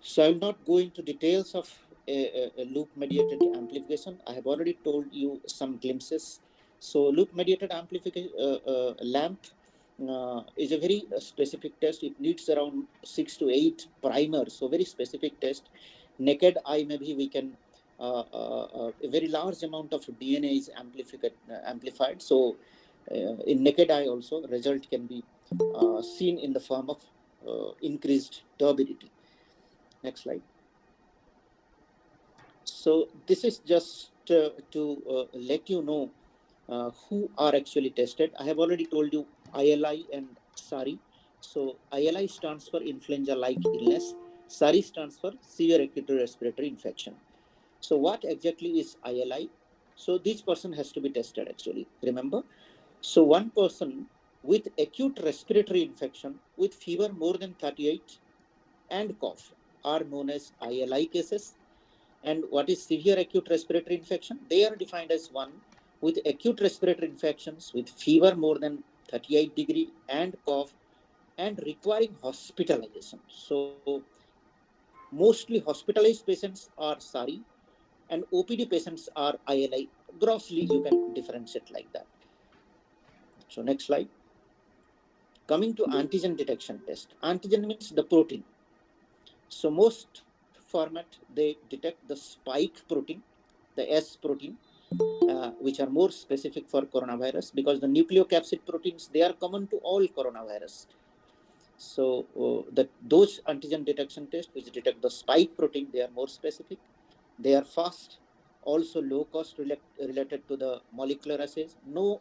Speaker 2: So I will not go into details of a loop-mediated amplification. I have already told you some glimpses. So loop-mediated amplification LAMP is a very specific test. It needs around 6 to 8 primers, so very specific test. Naked eye, maybe we can a very large amount of DNA is amplified. So in naked eye also, result can be seen in the form of increased turbidity. Next slide. So this is just to let you know who are actually tested. I have already told you ILI and SARI. So ILI stands for influenza-like illness. SARI stands for severe acute respiratory infection. So what exactly is ILI? So this person has to be tested actually, remember. So one person with acute respiratory infection with fever more than 38 and cough are known as ILI cases. And what is severe acute respiratory infection? They are defined as one with acute respiratory infections with fever more than 38 degree and cough and requiring hospitalization. So mostly hospitalized patients are SARI and OPD patients are ILI. Grossly, you can differentiate like that. So next slide. Coming to antigen detection test. Antigen means the protein. So most format, they detect the spike protein, the S protein, which are more specific for coronavirus, because the nucleocapsid proteins, they are common to all coronavirus. So those antigen detection tests which detect the spike protein, they are more specific. They are fast, also low cost related to the molecular assays. No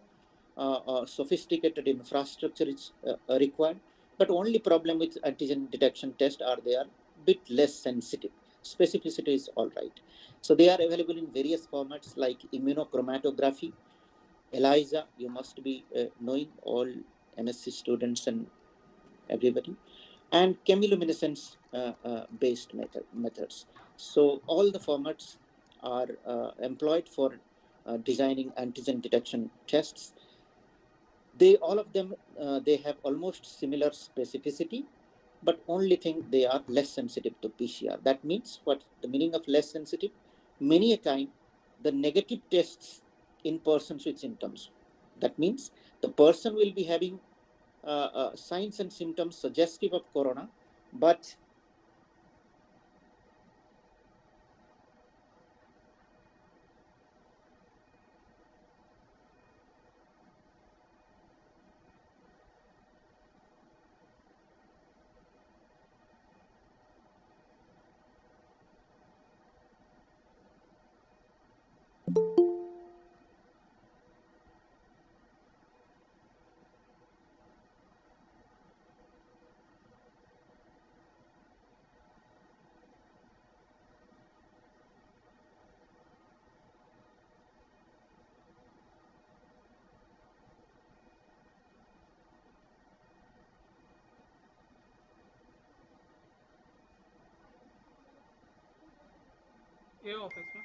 Speaker 2: sophisticated infrastructure is required, but only problem with antigen detection test are they are bit less sensitive. Specificity is all right. So they are available in various formats like immunochromatography, ELISA. You must be knowing, all MSc students and everybody. and chemiluminescence based methods. So all the formats are employed for designing antigen detection tests. All of them, they have almost similar specificity, but only thing, they are less sensitive to PCR. That means, what the meaning of less sensitive? Many a time, the negative tests in persons with symptoms. That means the person will be having signs and symptoms suggestive of corona, but
Speaker 1: A office में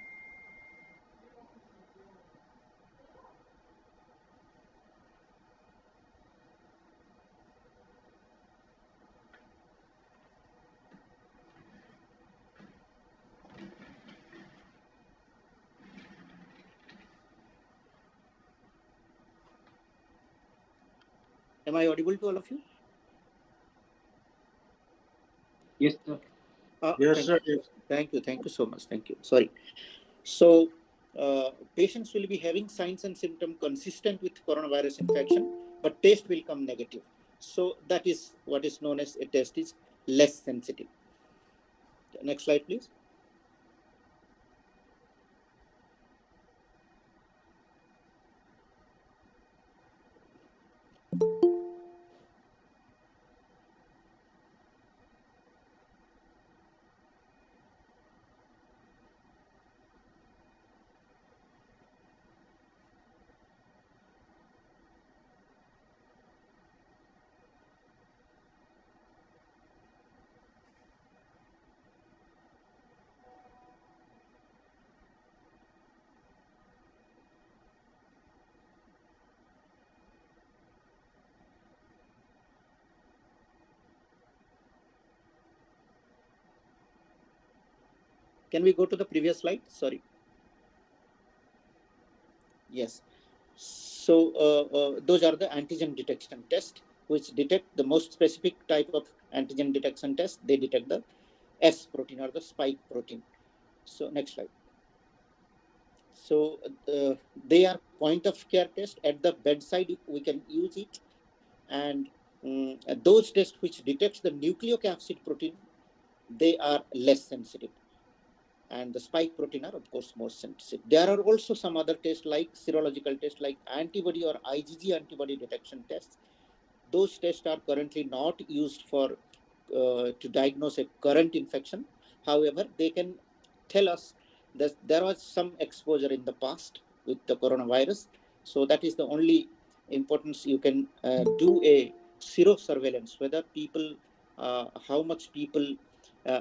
Speaker 2: am I audible to all of you?
Speaker 12: Yes, sir.
Speaker 2: Yes, sir. Thank you so much. Thank you. Sorry. So patients will be having signs and symptoms consistent with coronavirus infection, but test will come negative. So that is what is known as a test is less sensitive. Next slide, please. Can we go to the previous slide? Sorry. Yes. So those are the antigen detection tests, which detect the most specific type of antigen detection test. They detect the S protein or the spike protein. So next slide. So they are point of care test. At the bedside, we can use it. And those tests which detects the nucleocapsid protein, they are less sensitive. And the spike protein are, of course, more sensitive. There are also some other tests like serological tests like antibody or IgG antibody detection tests. Those tests are currently not used for to diagnose a current infection. However, they can tell us that there was some exposure in the past with the coronavirus. So that is the only importance. You can do a serosurveillance, whether people, how much people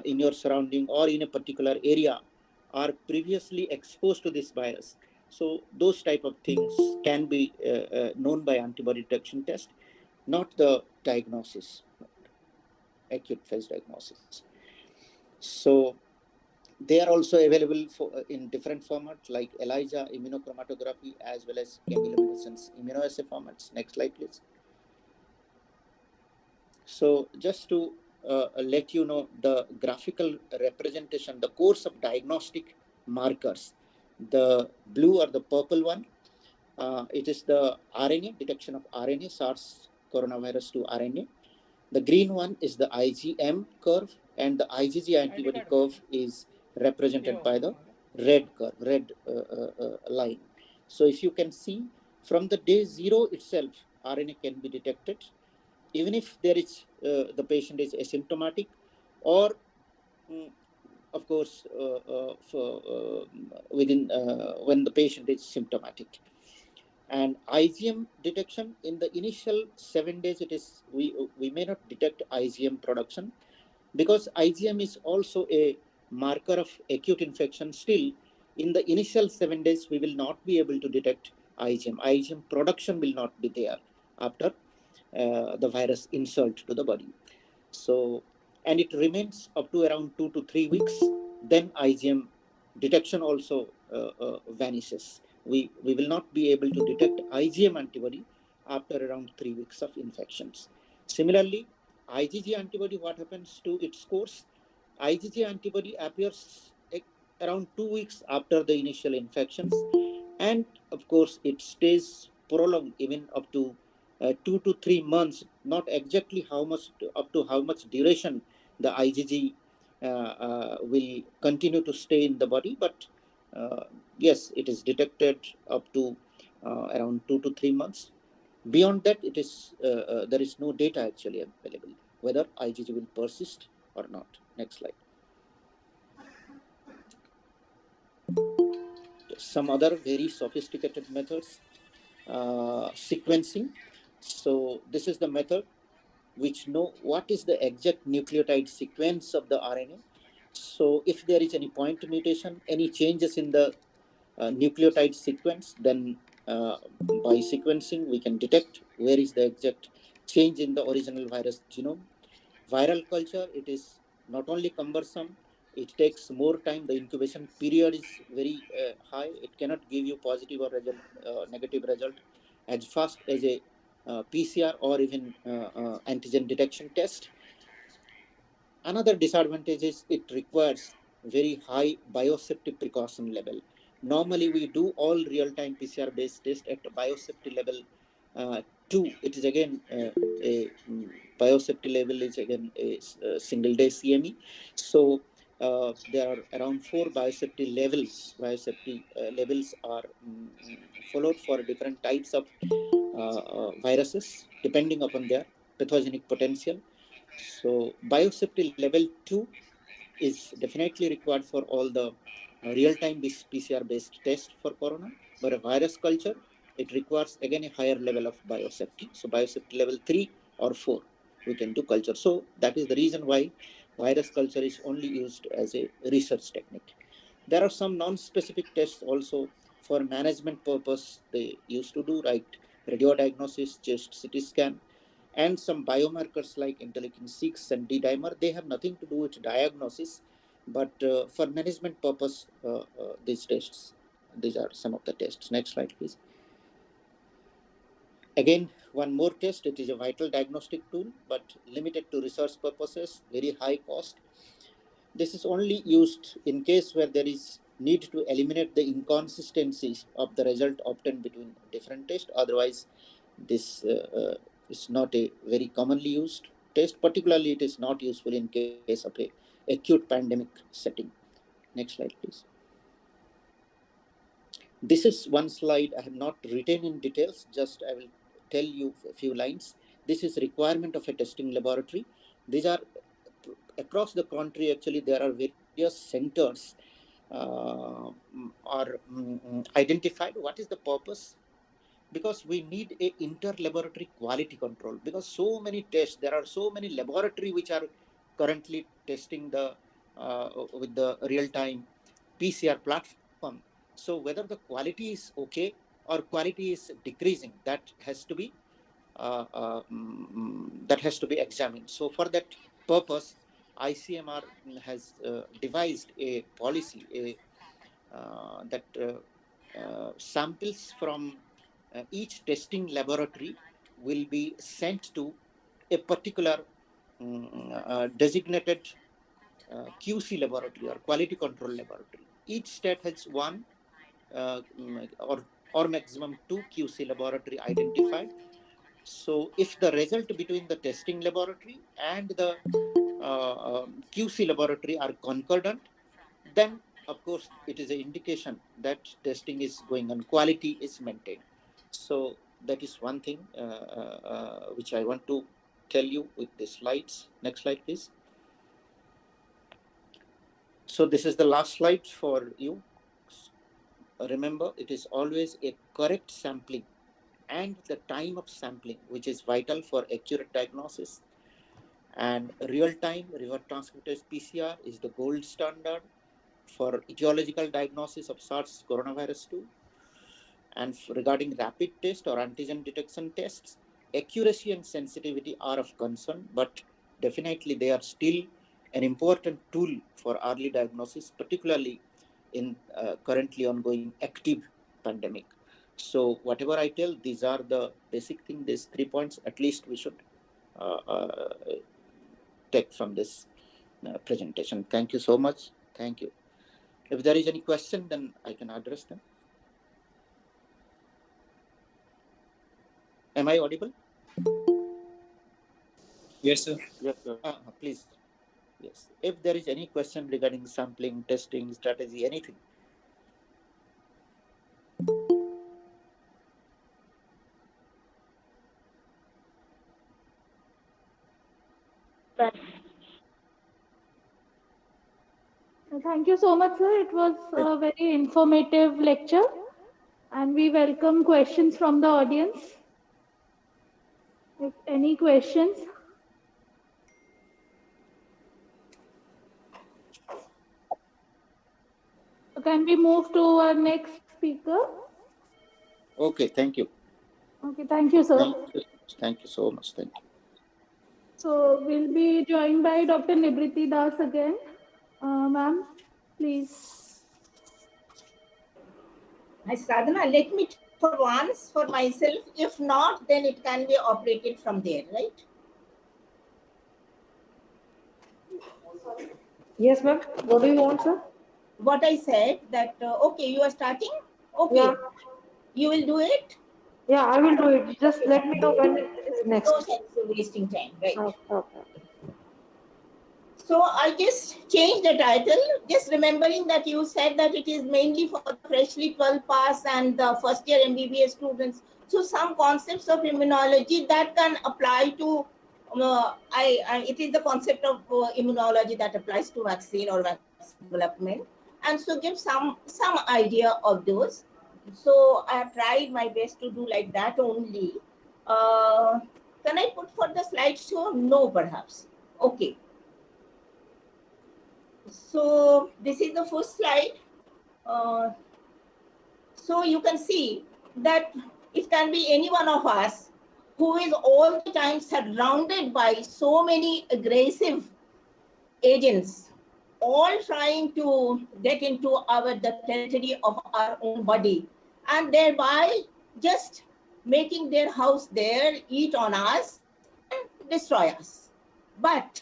Speaker 2: in your surrounding or in a particular area are previously exposed to this virus. So those type of things can be known by antibody detection test, not the diagnosis, acute phase diagnosis. So they are also available for in different formats like ELISA, immunochromatography, as well as chemiluminescence immunoassay formats. Next slide, please. So just to let you know the graphical representation, the course of diagnostic markers, the blue or the purple one, it is the RNA, detection of RNA, SARS coronavirus 2 RNA. The green one is the IgM curve, and the IgG antibody curve is represented by the red curve, red line. So if you can see from the day 0 itself, RNA can be detected, even if there is the patient is asymptomatic, or of course within when the patient is symptomatic. And IgM detection in the initial 7 days, it is we may not detect IgM production because IgM is also a marker of acute infection. Still, in the initial 7 days, we will not be able to detect IgM. IgM production will not be there after the virus insult to the body. So, and it remains up to around 2 to 3 weeks. Then IgM detection also vanishes. We will not be able to detect IgM antibody after around 3 weeks of infections. Similarly, IgG antibody, what happens to its course? IgG antibody appears around 2 weeks after the initial infections, and of course it stays prolonged even up to 2 to 3 months. Not exactly how much up to how much duration the IgG will continue to stay in the body, but yes, it is detected up to around 2 to 3 months. Beyond that, it is there is no data actually available whether IgG will persist or not. Next slide. Some other very sophisticated methods, sequencing. So this is the method which know what is the exact nucleotide sequence of the RNA. So if there is any point mutation, any changes in the nucleotide sequence, then by sequencing we can detect where is the exact change in the original virus genome. Viral culture, it is not only cumbersome, it takes more time. The incubation period is very high. It cannot give you positive or negative result as fast as a PCR or even antigen detection test. Another disadvantage is it requires very high biosafety precaution level. Normally, we do all real-time PCR-based test at biosafety level 2. It is again biosafety level is again a single-day CME. So there are around 4 biosafety levels. Biosafety levels are followed for different types of viruses depending upon their pathogenic potential. So biosafety level 2 is definitely required for all the real-time PCR based test for corona, but a virus culture, it requires again a higher level of biosafety. So biosafety level 3 or 4 we can do culture. So that is the reason why virus culture is only used as a research technique. There are some non-specific tests also for management purpose they used to do, like radio diagnosis, chest CT scan, and some biomarkers like interleukin 6 and D dimer. They have nothing to do with diagnosis, but for management purpose, these tests, these are some of the tests. Next slide, please. Again, one more test. It is a vital diagnostic tool, but limited to research purposes, very high cost. This is only used in case where there is need to eliminate the inconsistencies of the result obtained between different tests. Otherwise, this is not a very commonly used test. Particularly, it is not useful in case of a acute pandemic setting. Next slide, please. This is one slide I have not written in details. Just I will tell you a few lines. This is requirement of a testing laboratory. These are across the country. Actually, there are various centers are identified. What is the purpose? Because we need a inter-laboratory quality control, because so many tests, there are so many laboratory which are currently testing the with the real-time PCR platform. So whether the quality is okay or quality is decreasing, that has to be examined. So for that purpose, ICMR has devised a policy, that samples from each testing laboratory will be sent to a particular designated QC laboratory or quality control laboratory. Each state has one or maximum two QC laboratory identified. So if the result between the testing laboratory and the QC laboratory are concordant, then of course it is an indication that testing is going on, quality is maintained. So that is one thing which I want to tell you with the slides. Next slide, please. So this is the last slide for you. remember, it is always a correct sampling and the time of sampling, which is vital for accurate diagnosis. And real-time reverse transcriptase PCR is the gold standard for etiological diagnosis of SARS coronavirus 2. And regarding rapid test or antigen detection tests, accuracy and sensitivity are of concern, but definitely they are still an important tool for early diagnosis, particularly in currently ongoing active pandemic. So whatever I tell, these are the basic thing, these 3 points at least we should take from this presentation. Thank you so much. Thank you. If there is any question, then I can address them. Am I audible?
Speaker 9: Yes, sir.
Speaker 5: Yes, sir.
Speaker 2: Please. Yes. If there is any question regarding sampling, testing, strategy, anything.
Speaker 6: Thank you so much, sir. It was a very informative lecture, and we welcome questions from the audience. If any questions? Can we move to our next speaker?
Speaker 2: Okay, thank you.
Speaker 6: Okay, thank you, sir.
Speaker 2: Thank you so much. Thank you.
Speaker 6: So we'll be joined by Dr. Nibriti Das again. Ma'am, please.
Speaker 4: Hi, Sadhana, let me for once for myself. If not, then it can be operated from there, right?
Speaker 7: Yes, ma'am. What do you want, sir?
Speaker 4: What I said that, okay, you are starting? Okay.
Speaker 7: Yeah.
Speaker 4: You will do it?
Speaker 7: Yeah, I will do it. Just let me know when it is next.
Speaker 4: No sense of wasting time, right?
Speaker 7: Okay.
Speaker 4: So I just changed the title, just remembering that you said that it is mainly for the freshly 12 pass and the first year MBBS students. So some concepts of immunology that can apply to, it is the concept of immunology that applies to vaccine or vaccine development. And so give some idea of those. So I have tried my best to do like that only. Can I put for the slideshow? No, perhaps. Okay. So this is the first slide. So you can see that it can be any one of us who is all the time surrounded by so many aggressive agents, all trying to get into the territory of our own body, and thereby just making their house there, eat on us and destroy us. But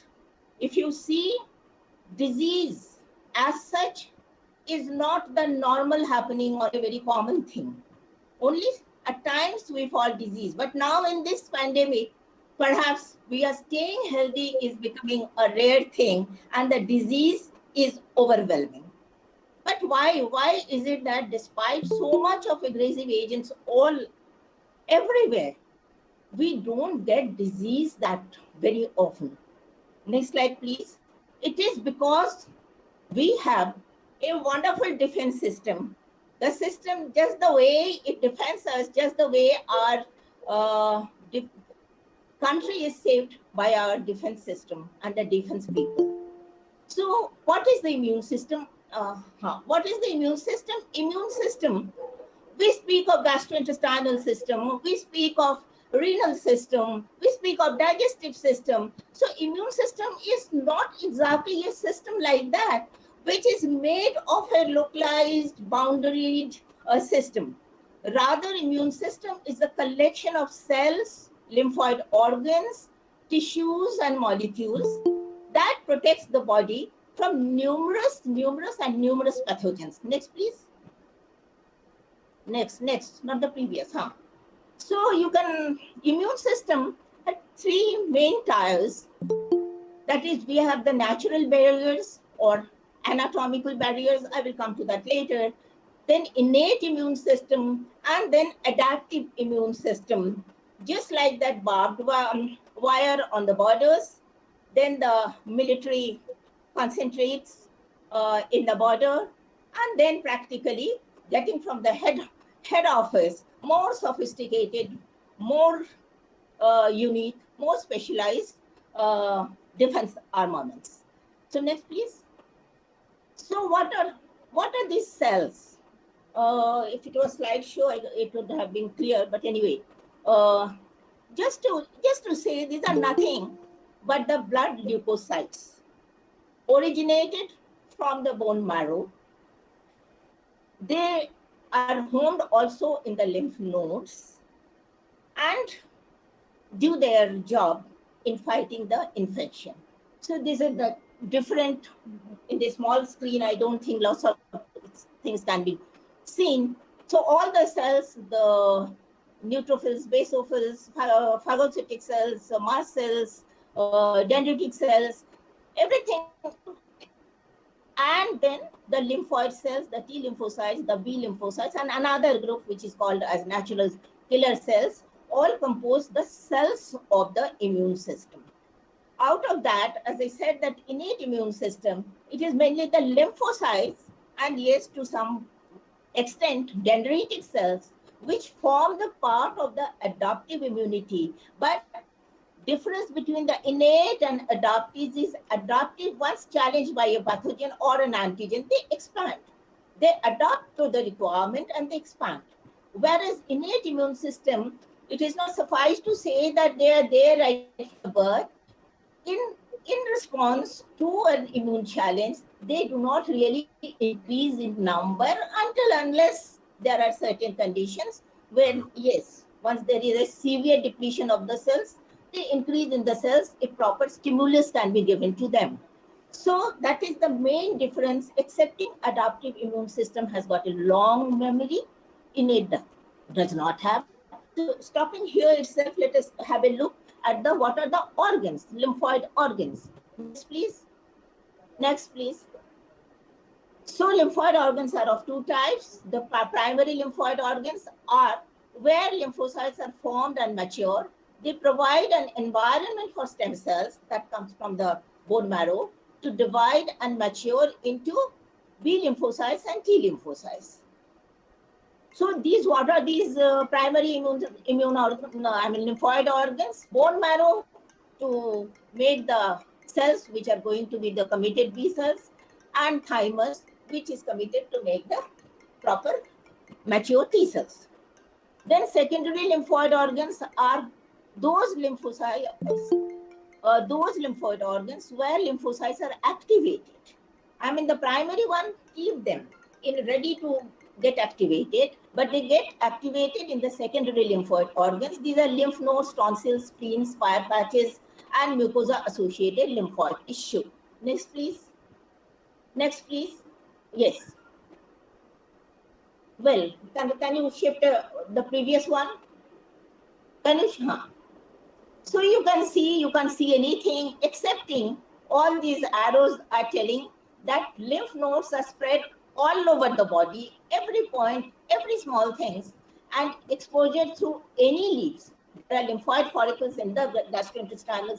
Speaker 4: if you see, disease as such is not the normal happening or a very common thing. Only at times we fall disease. But now in this pandemic, perhaps we are staying healthy is becoming a rare thing and the disease is overwhelming. But why? Why is it that despite so much of aggressive agents all everywhere, we don't get disease that very often? Next slide, please. It is because we have a wonderful defense system. The system, just the way it defends us, just the way our country is saved by our defense system and the defense people. So what is the immune system? What is the immune system? Immune system, we speak of gastrointestinal system, we speak of renal system, we speak of digestive system. So immune system is not exactly a system like that, which is made of a localized, boundaried system. Rather, immune system is a collection of cells, lymphoid organs, tissues, and molecules that protects the body from numerous pathogens. Next, please. Next, not the previous, huh? So you can, immune system had three main tiers. That is, we have the natural barriers or anatomical barriers. I will come to that later. Then innate immune system, and then adaptive immune system. Just like that barbed wire on the borders, then the military concentrates in the border, and then practically getting from the head office more sophisticated, more unique, more specialized defense armaments. So next, please. So what are these cells? If it was slideshow, it would have been clear. But anyway, just to say, these are nothing but the blood leukocytes originated from the bone marrow. They are homed also in the lymph nodes and do their job in fighting the infection. So these are the different, in the small screen, I don't think lots of things can be seen. So all the cells, the neutrophils, basophils, phagocytic cells, mast cells, dendritic cells, everything, and then the lymphoid cells, the T lymphocytes, the B lymphocytes, and another group which is called as natural killer cells, all compose the cells of the immune system. Out of that, as I said, that innate immune system, it is mainly the lymphocytes and yes, to some extent, dendritic cells, which form the part of the adaptive immunity. But difference between the innate and adaptive is adaptive, once challenged by a pathogen or an antigen, they expand. They adapt to the requirement and they expand. Whereas innate immune system, it is not suffice to say that they are there right from birth. In response to an immune challenge, they do not really increase in number until unless there are certain conditions when, yes, once there is a severe depletion of the cells, they increase in the cells if proper stimulus can be given to them. So that is the main difference. Accepting adaptive immune system has got a long memory, innate does not have. So stopping here itself, let us have a look at the what are the organs, lymphoid organs. Next, please. Next, please. So lymphoid organs are of two types. The primary lymphoid organs are where lymphocytes are formed and mature. They provide an environment for stem cells that comes from the bone marrow to divide and mature into B lymphocytes and T lymphocytes. So these, what are these primary lymphoid organs? Bone marrow to make the cells which are going to be the committed B cells, and thymus which is committed to make the proper mature T cells. Then secondary lymphoid organs are those lymphocytes, those lymphoid organs where lymphocytes are activated. The primary one, keep them in ready to get activated, but they get activated in the secondary lymphoid organs. These are lymph nodes, tonsils, spleens, fire patches, and mucosa-associated lymphoid tissue. Next, please. Next, please. Yes. Well, can you shift the previous one? Can you? So you can see anything, excepting all these arrows are telling that lymph nodes are spread all over the body, every point, every small things, and exposure through any leaves. There are lymphoid follicles in the gastrointestinal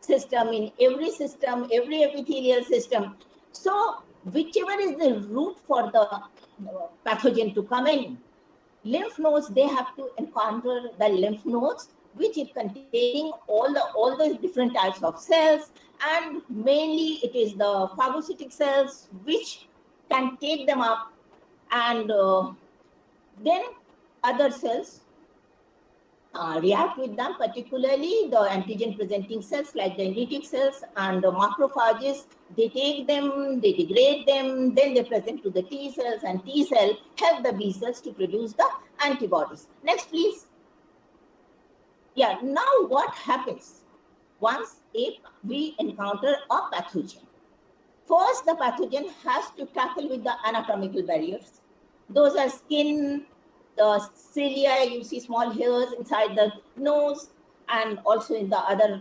Speaker 4: system, in every system, every epithelial system. So whichever is the route for the pathogen to come in, lymph nodes, they have to encounter the lymph nodes, which is containing all the different types of cells, and mainly it is the phagocytic cells which can take them up, and then other cells react with them, particularly the antigen presenting cells like dendritic cells and the macrophages. They take them, they degrade them, then they present to the T cells, and T cell help the B cells to produce the antibodies. Next, please. Yeah, now what happens once we encounter a pathogen? First, the pathogen has to tackle with the anatomical barriers. Those are skin, the cilia, you see small hairs inside the nose, and also in the other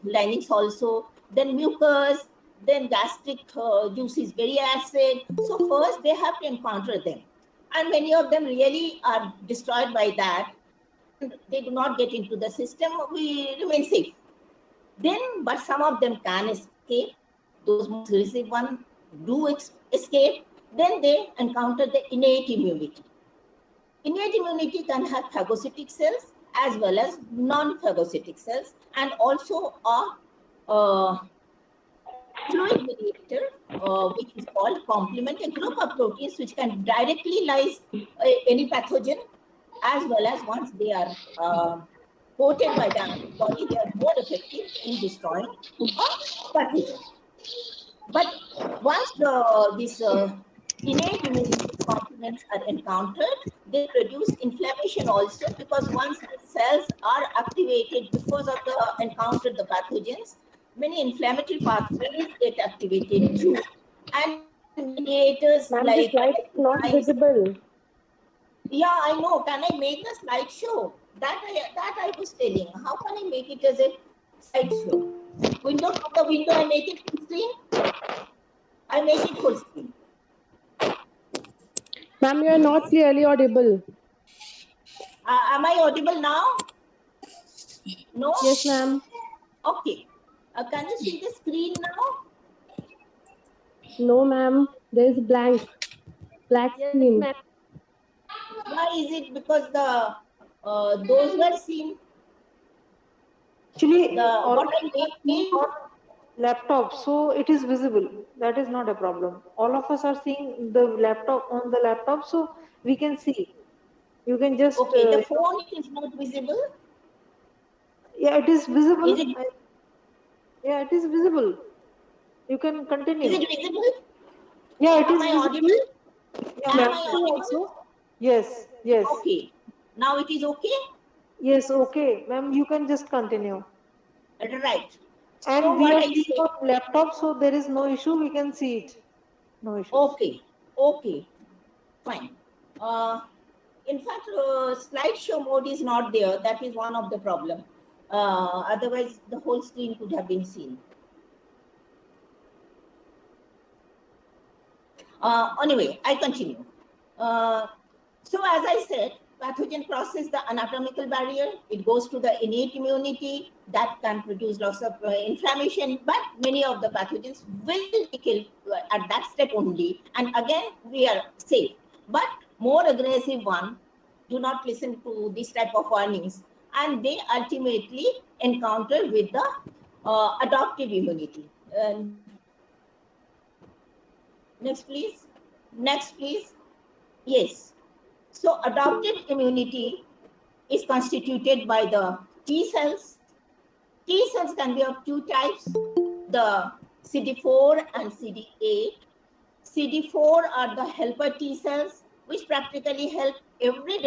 Speaker 4: linings also. Then mucus, then gastric juice is very acid. So first they have to encounter them. And many of them really are destroyed by that, and they do not get into the system. We remain safe. Then, but some of them can escape. Those most aggressive ones do escape. Then they encounter the innate immunity. Innate immunity can have phagocytic cells as well as non-phagocytic cells, and also a fluid mediator, which is called complement, a group of proteins which can directly lyse any pathogen, as well as once they are coated by the antibody, they are more effective in destroying a pathogen. But once these innate immunity components are encountered, they produce inflammation also, because once the cells are activated because of the encountered the pathogens, many inflammatory pathways get activated too. And mediators
Speaker 8: Ma'am, the
Speaker 4: like
Speaker 8: slide is not
Speaker 4: enzymes.
Speaker 8: visible.
Speaker 4: Yeah, I know. Can I make the slideshow? That I was telling. How can I make it as a slideshow? Window, from the window, I make it full screen. I make it full screen.
Speaker 8: Ma'am, you are not clearly audible.
Speaker 4: Am I audible now? No?
Speaker 8: Yes, ma'am.
Speaker 4: Okay. Can you see the screen now?
Speaker 8: No, ma'am. There is blank. Black
Speaker 10: Yes,
Speaker 8: screen.
Speaker 10: ma'am.
Speaker 4: Why is it? Because the those were seen
Speaker 3: Actually,
Speaker 4: the
Speaker 3: all
Speaker 4: what
Speaker 3: of
Speaker 4: I
Speaker 3: us are seeing
Speaker 4: made.
Speaker 3: on laptop, so it is visible. That is not a problem. All of us are seeing the laptop on the laptop, so we can see. You can just,
Speaker 4: Okay, the phone is not visible.
Speaker 3: yeah, it is visible.
Speaker 4: Is it?
Speaker 3: Yeah, it is visible. You can
Speaker 4: Is
Speaker 3: continue.
Speaker 4: it visible?
Speaker 3: Yeah, it
Speaker 4: Am
Speaker 3: is
Speaker 4: I
Speaker 3: visible.
Speaker 4: audible?
Speaker 3: Yeah,
Speaker 4: Am
Speaker 3: ma'am.
Speaker 4: I
Speaker 3: Also,
Speaker 4: audible?
Speaker 3: yes, yes,
Speaker 4: Okay. Now it is okay.
Speaker 3: yes. Okay, ma'am. You can just continue.
Speaker 4: Right. So
Speaker 3: And we
Speaker 4: what
Speaker 3: are
Speaker 4: I
Speaker 3: seeing
Speaker 4: say.
Speaker 3: on laptop, so there is no issue. We can see it. No issues.
Speaker 4: Okay. Okay. Fine. In fact, slideshow mode is not there. That is one of the problem. Otherwise, the whole screen could have been seen. Anyway, I continue. So as I said, pathogen crosses the anatomical barrier. It goes to the innate immunity that can produce lots of inflammation, but many of the pathogens will be killed at that step only. And again, we are safe. But more aggressive one do not listen to this type of warnings, and they ultimately encounter with the adaptive immunity. Next, please. Next, please. Yes. So adaptive immunity is constituted by the T cells. T cells can be of two types, the CD4 and CD8. CD4 are the helper T cells, which practically help every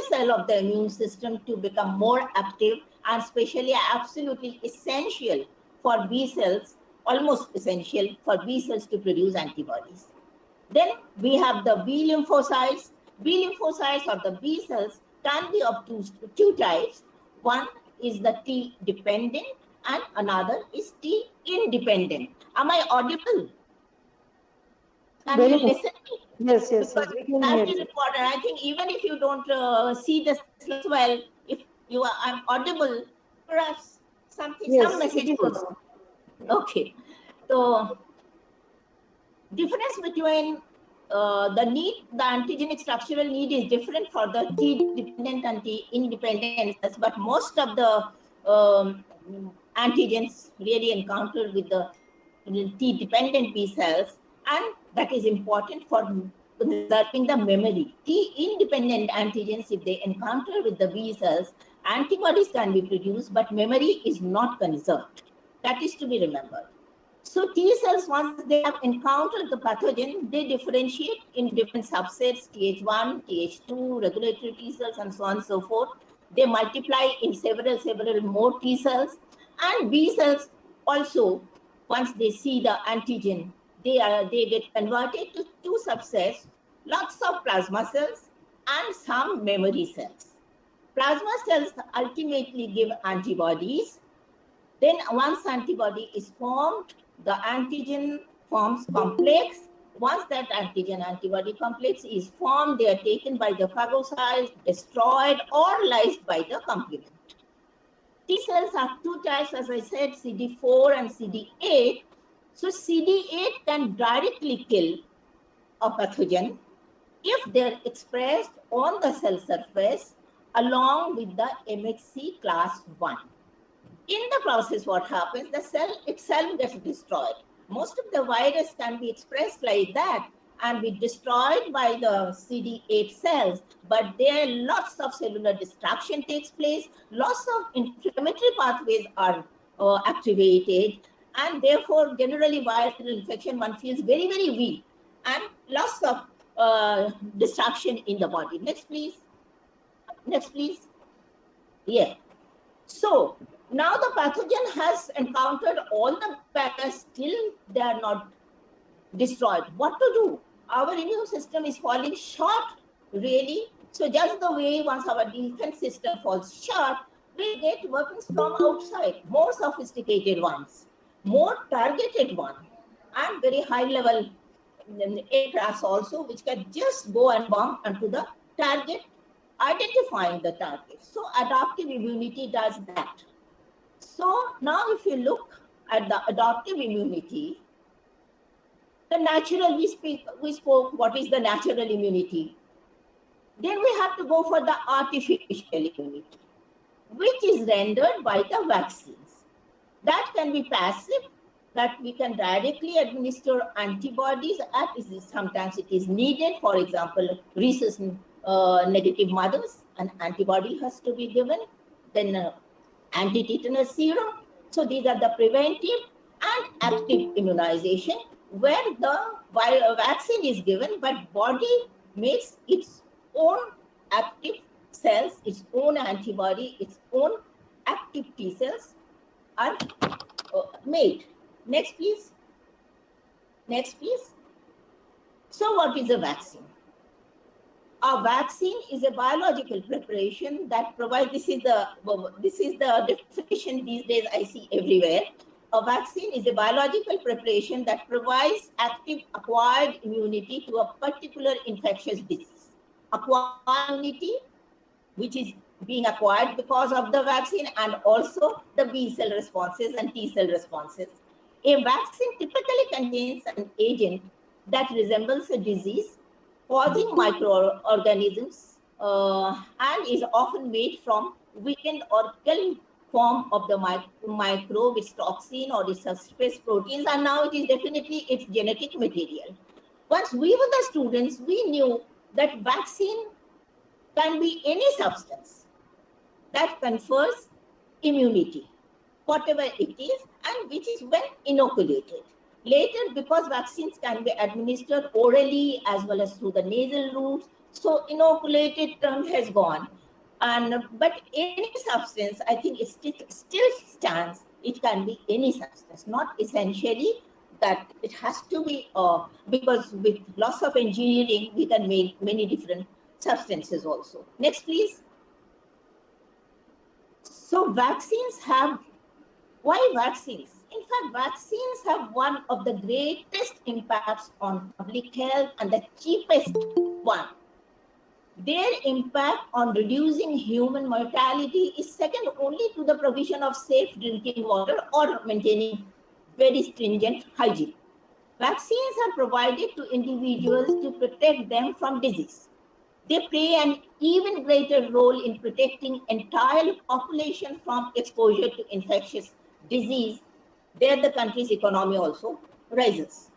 Speaker 4: cell of the immune system to become more active, and especially absolutely essential for B cells, almost essential for B cells to produce antibodies. Then we have the B lymphocytes. B lymphocytes or the B cells can be of two types. One is the T dependent and another is T independent. Am I audible? Can
Speaker 3: Very
Speaker 4: you
Speaker 3: much.
Speaker 4: listen?
Speaker 3: Yes, yes, yes.
Speaker 4: Because
Speaker 3: We can
Speaker 4: that
Speaker 3: hear
Speaker 4: is
Speaker 3: you.
Speaker 4: important. I think even if you don't see the slides well, if you are I'm audible, perhaps some
Speaker 3: Yes, it
Speaker 4: message
Speaker 3: is
Speaker 4: goes.
Speaker 3: audible.
Speaker 4: Okay. So difference between the antigenic structural need is different for the T-dependent and T-independent cells, but most of the antigens really encountered with the T-dependent B cells, and that is important for conserving the memory. T-independent antigens, if they encounter with the B cells, antibodies can be produced, but memory is not conserved. That is to be remembered. So T cells, once they have encountered the pathogen, they differentiate in different subsets, Th1, Th2, regulatory T cells, and so on and so forth. They multiply in several more T cells. And B cells also, once they see the antigen, they get converted to two subsets, lots of plasma cells and some memory cells. Plasma cells ultimately give antibodies. Then once antibody is formed, the antigen forms complex. Once that antigen-antibody complex is formed, they are taken by the phagocytes, destroyed, or lysed by the complement. T cells have two types, as I said, CD4 and CD8. So CD8 can directly kill a pathogen if they're expressed on the cell surface along with the MHC class 1. In the process, what happens? The cell itself gets destroyed. Most of the virus can be expressed like that and be destroyed by the CD8 cells, but there lots of cellular destruction takes place, lots of inflammatory pathways are activated, and therefore generally viral infection one feels very, very weak and lots of destruction in the body. Next, please. Next, please. Yeah. So now the pathogen has encountered all the barriers, still they are not destroyed. What to do? Our immune system is falling short, really. So just the way once our defense system falls short, we get weapons from outside, more sophisticated ones, more targeted ones, and very high level aircrafts also, which can just go and bomb onto the target, identifying the target. So adaptive immunity does that. So now if you look at the adaptive immunity, the natural, we spoke what is the natural immunity. Then we have to go for the artificial immunity, which is rendered by the vaccines. That can be passive, that we can directly administer antibodies at sometimes it is needed. For example, rhesus negative mothers, an antibody has to be given, then anti-tetanus serum. So these are the preventive and active immunization where the vaccine is given, but body makes its own active cells, its own antibody, its own active T cells are made. Next, please. Next, please. So what is a vaccine? A vaccine is a biological preparation that provides, this is the definition these days I see everywhere. A vaccine is a biological preparation that provides active acquired immunity to a particular infectious disease. Acquired immunity, which is being acquired because of the vaccine, and also the B cell responses and T cell responses. A vaccine typically contains an agent that resembles a disease causing microorganisms and is often made from weakened or killed form of the microbe, its toxin or its surface proteins, and now it is definitely its genetic material. Once we were the students, we knew that vaccine can be any substance that confers immunity, whatever it is, and which is when inoculated. Later, because vaccines can be administered orally as well as through the nasal routes, so inoculated term has gone. But any substance, I think it still stands. It can be any substance, not essentially that it has to be, because with lots of engineering, we can make many different substances also. Next, please. So vaccines have, why vaccines? In fact, vaccines have one of the greatest impacts on public health and the cheapest one. Their impact on reducing human mortality is second only to the provision of safe drinking water or maintaining very stringent hygiene. Vaccines are provided to individuals to protect them from disease. They play an even greater role in protecting entire population from exposure to infectious disease. There the country's economy also rises.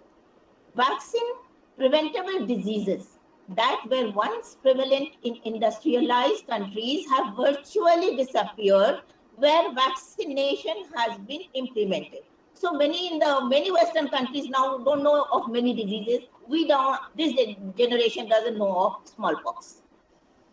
Speaker 4: Vaccine preventable diseases that were once prevalent in industrialized countries have virtually disappeared where vaccination has been implemented. So many Western countries now don't know of many diseases. This generation doesn't know of smallpox.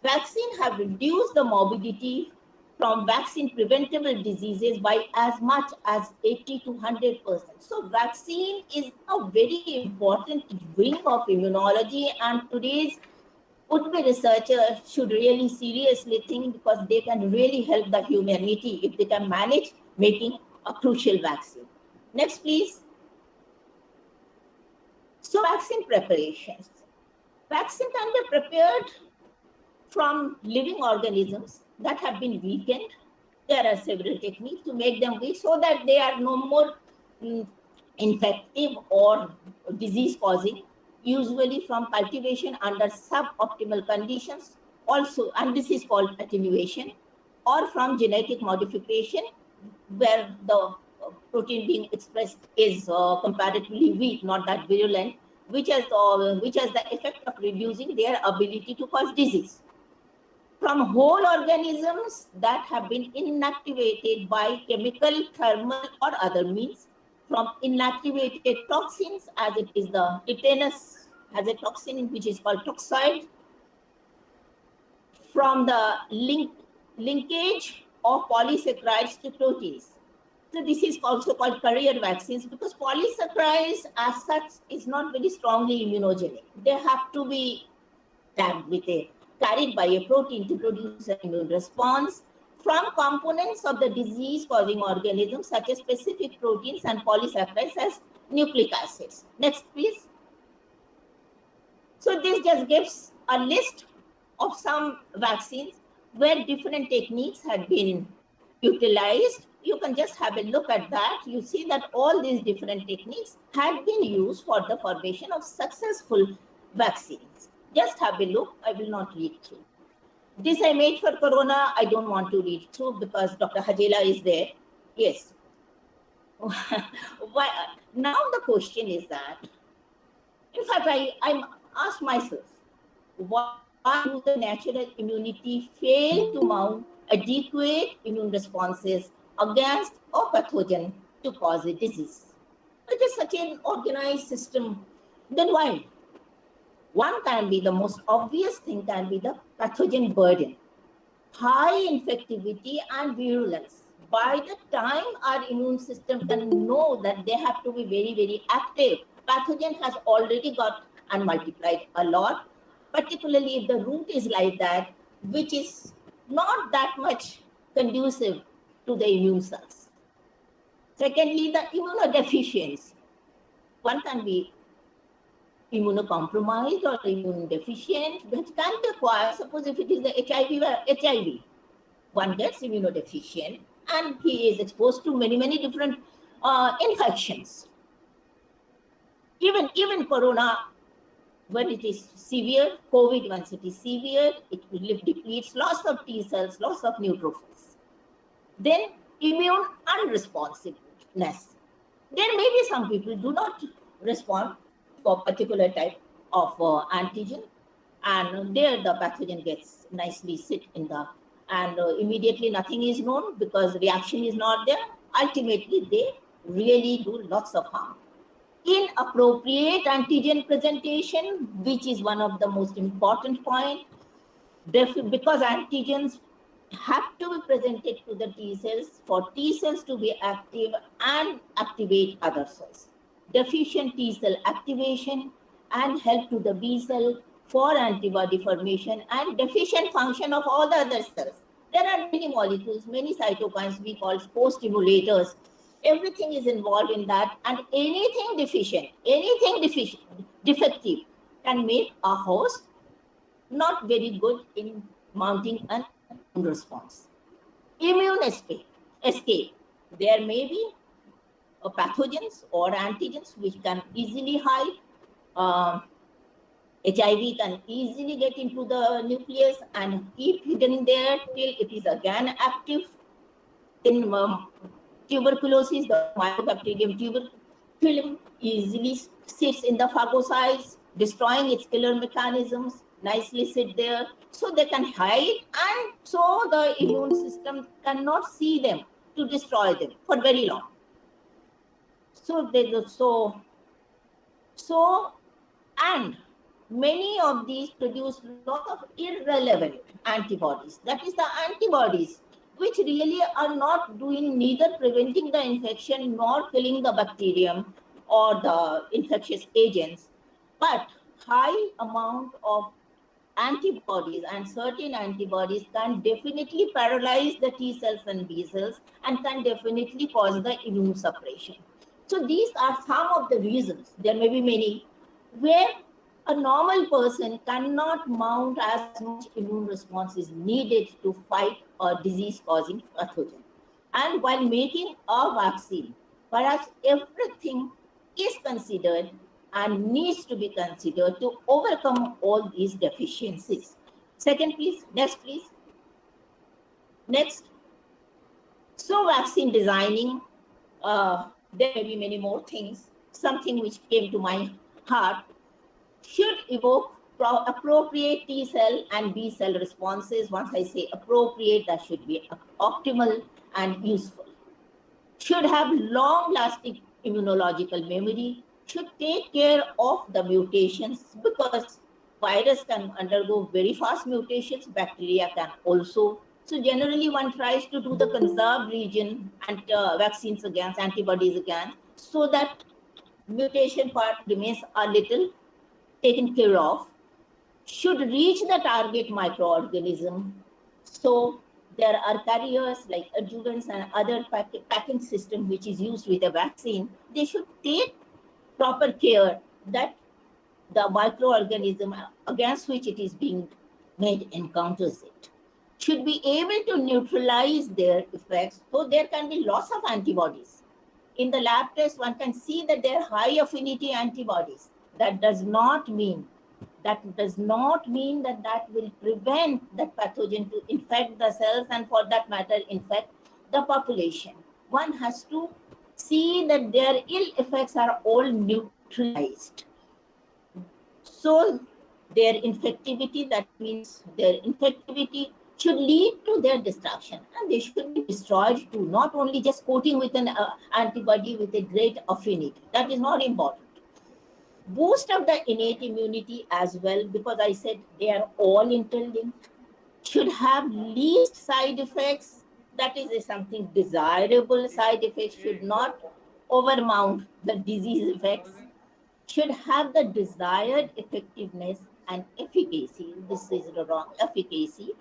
Speaker 4: Vaccines have reduced the morbidity from vaccine preventable diseases by as much as 80 to 100%. So vaccine is a very important wing of immunology, and today's would-be researchers should really seriously think, because they can really help the humanity if they can manage making a crucial vaccine. Next, please. So vaccine preparations. Vaccine can be prepared from living organisms that have been weakened. There are several techniques to make them weak so that they are no more infective or disease causing. usually from cultivation under suboptimal conditions also, and this is called attenuation, or from genetic modification where the protein being expressed is comparatively weak, not that virulent, which has the effect of reducing their ability to cause disease. From whole organisms that have been inactivated by chemical, thermal, or other means, from inactivated toxins, as it is the tetanus has a toxin which is called toxoid, from the linkage of polysaccharides to proteins. So this is also called carrier vaccines, because polysaccharides as such is not very strongly immunogenic. They have to be tagged with a carried by a protein to produce an immune response from components of the disease-causing organisms such as specific proteins and polysaccharides as nucleic acids. Next, please. So this just gives a list of some vaccines where different techniques had been utilized. You can just have a look at that. You see that all these different techniques had been used for the formation of successful vaccines. Just have a look. I will not read through. This I made for Corona. I don't want to read through because Dr. Hajela is there. Yes. Now the question is that, in fact, I asked myself, why do the natural immunity fail to mount adequate immune responses against a pathogen to cause a disease? It is such an organized system. Then why? One can be the most obvious thing, can be the pathogen burden. High infectivity and virulence. By the time our immune system can know that they have to be very, very active, pathogen has already got and multiplied a lot, particularly if the root is like that, which is not that much conducive to the immune cells. Secondly, the immunodeficiency. One can be immunocompromised or immune deficient, which can be acquired. Suppose if it is the HIV, one gets immunodeficient and he is exposed to many, many different infections. Even Corona, when it is severe, COVID, once it is severe, it depletes lots of T cells, lots of neutrophils. Then immune unresponsiveness. There may be some people do not respond for particular type of antigen, and there the pathogen gets nicely sit in the, and immediately nothing is known because reaction is not there. Ultimately, they really do lots of harm. Inappropriate antigen presentation, which is one of the most important points, because antigens have to be presented to the T cells for T cells to be active and activate other cells. Deficient T cell activation and help to the B cell for antibody formation, and deficient function of all the other cells. There are many molecules, many cytokines we call co-stimulators. Everything is involved in that, and anything defective can make a host not very good in mounting an immune response. Immune escape. There may be pathogens or antigens which can easily hide. HIV can easily get into the nucleus and keep hidden there till it is again active. In tuberculosis, the Mycobacterium tuberculum easily sits in the phagocytes, destroying its killer mechanisms, nicely sit there, so they can hide, and so the immune system cannot see them to destroy them for very long. And many of these produce lot of irrelevant antibodies. That is, the antibodies which really are not doing neither preventing the infection nor killing the bacterium or the infectious agents, but high amount of antibodies, and certain antibodies can definitely paralyze the T cells and B cells and can definitely cause the immune suppression. So these are some of the reasons, there may be many, where a normal person cannot mount as much immune response is needed to fight a disease-causing pathogen. And while making a vaccine, perhaps everything is considered and needs to be considered to overcome all these deficiencies. Second, please. Next, please. Next. So vaccine designing, there may be many more things. Something which came to my heart should evoke appropriate T cell and B cell responses. Once I say appropriate, that should be optimal and useful. Should have long-lasting immunological memory, should take care of the mutations, because virus can undergo very fast mutations, bacteria can also. So generally one tries to do the conserved region and vaccines against, antibodies against, so that mutation part remains a little taken care of. Should reach the target microorganism. So there are carriers like adjuvants and other packing system which is used with a vaccine. They should take proper care that the microorganism against which it is being made encounters it. Should be able to neutralize their effects, so there can be loss of antibodies. In the lab test, one can see that they are high affinity antibodies. That does not mean that will prevent that pathogen to infect the cells and, for that matter, infect the population. One has to see that their ill effects are all neutralized. So their infectivity, that means their infectivity should lead to their destruction, and they should be destroyed too, not only just coating with an antibody with a great affinity. That is not important. Boost up the innate immunity as well, because I said they are all interlinked. Should have least side effects. That is something desirable. Side effects should not overmount the disease effects. Should have the desired effectiveness and efficacy. This is the wrong efficacy.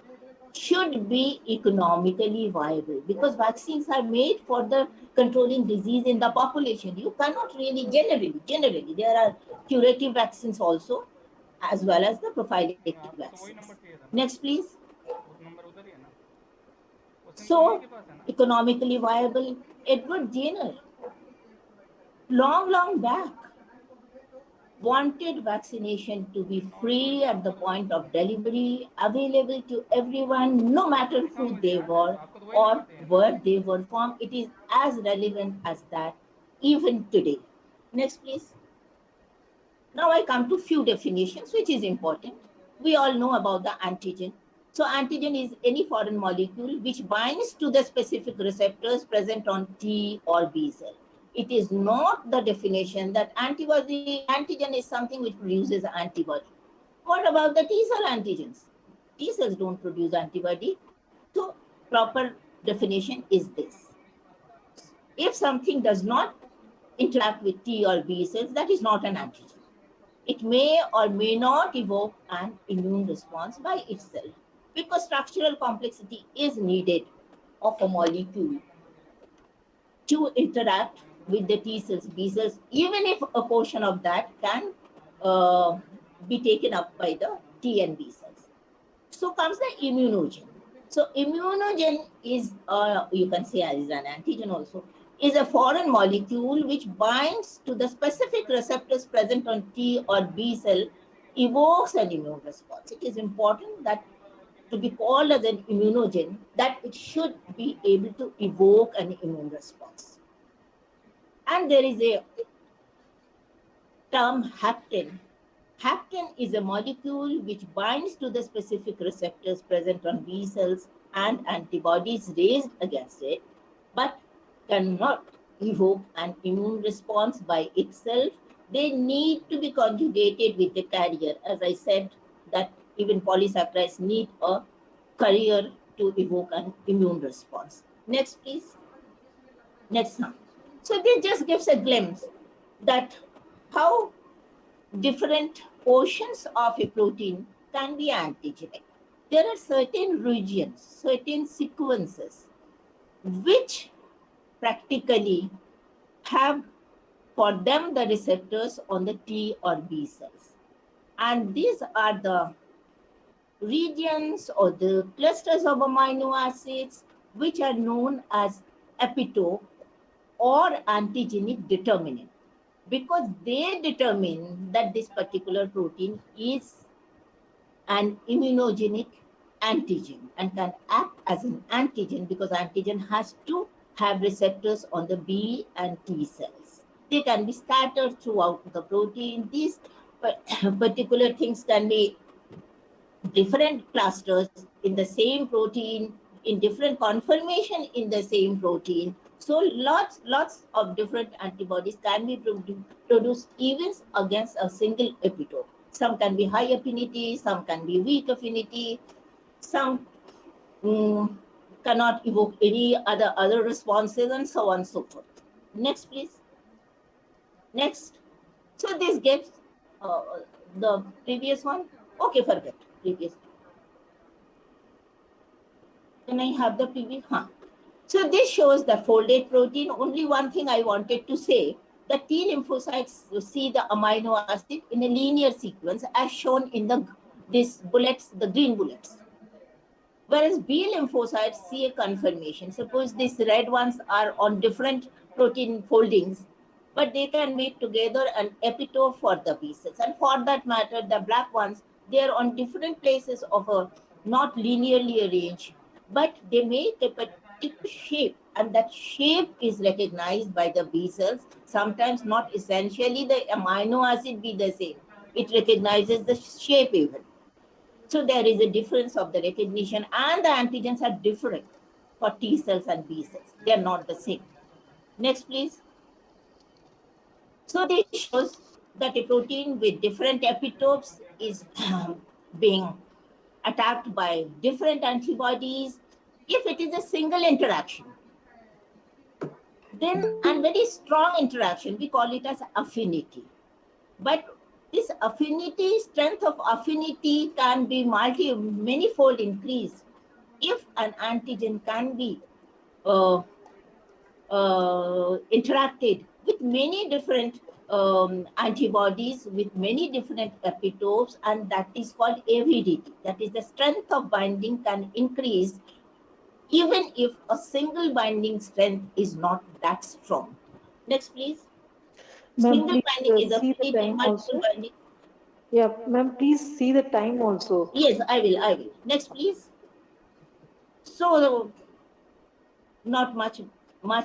Speaker 4: Should be economically viable, because vaccines are made for the controlling disease in the population. You cannot really generally there are curative vaccines also, as well as the prophylactic vaccines. Next, please. So economically viable. Edward Jenner, long back, wanted vaccination to be free at the point of delivery, available to everyone, no matter who they were or where they were from. It is as relevant as that even today. Next, please. Now I come to few definitions, which is important. We all know about the antigen. So antigen is any foreign molecule which binds to the specific receptors present on T or B cell. It is not the definition that antigen is something which produces antibody. What about the T cell antigens? T cells don't produce antibody. So proper definition is this. If something does not interact with T or B cells, that is not an antigen. It may or may not evoke an immune response by itself, because structural complexity is needed of a molecule to interact with the T cells, B cells, even if a portion of that can be taken up by the T and B cells. So comes the immunogen. So immunogen is, you can say as an antigen also, is a foreign molecule which binds to the specific receptors present on T or B cell, evokes an immune response. It is important that to be called as an immunogen, that it should be able to evoke an immune response. And there is a term hapten. Hapten is a molecule which binds to the specific receptors present on B cells and antibodies raised against it, but cannot evoke an immune response by itself. They need to be conjugated with the carrier. As I said, that even polysaccharides need a carrier to evoke an immune response. Next, please. Next one. So this just gives a glimpse that how different portions of a protein can be antigenic. There are certain regions, certain sequences, which practically have for them the receptors on the T or B cells. And these are the regions or the clusters of amino acids which are known as epitope or antigenic determinant. because they determine that this particular protein is an immunogenic antigen and can act as an antigen because antigen has to have receptors on the B and T cells. They can be scattered throughout the protein. These particular things can be different clusters in the same protein, in different conformation in the same protein. So lots of different antibodies can be produced even against a single epitope. Some can be high affinity, some can be weak affinity, some cannot evoke any other responses, and so on and so forth. Next, please. Next. So this gives the previous one. Okay, forget previous. Can I have the previous? So this shows the folded protein. Only one thing I wanted to say, the T lymphocytes see the amino acid in a linear sequence as shown in these bullets, the green bullets. Whereas B lymphocytes see a conformation. Suppose these red ones are on different protein foldings, but they can make together an epitope for the B cells. And for that matter, the black ones, they are on different places of a not linearly arranged, but they make a particular shape, and that shape is recognized by the B cells. Sometimes not essentially the amino acid be the same. It recognizes the shape even. So there is a difference of the recognition, and the antigens are different for T cells and B cells. They are not the same. Next, please. So this shows that a protein with different epitopes is being attacked by different antibodies. If it is a single interaction, then and very strong interaction, we call it as affinity. But this affinity, strength of affinity can be many-fold increased if an antigen can be interacted with many different antibodies with many different epitopes, and that is called avidity. That is, the strength of binding can increase even if a single binding strength is not that strong. Next, please.
Speaker 3: Ma'am,
Speaker 4: Single
Speaker 3: please
Speaker 4: binding is
Speaker 3: see the
Speaker 4: affinity,
Speaker 3: time
Speaker 4: multiple
Speaker 3: also.
Speaker 4: binding.
Speaker 3: Yeah, ma'am, please see the time also.
Speaker 4: Yes, I will. Next, please. So, not much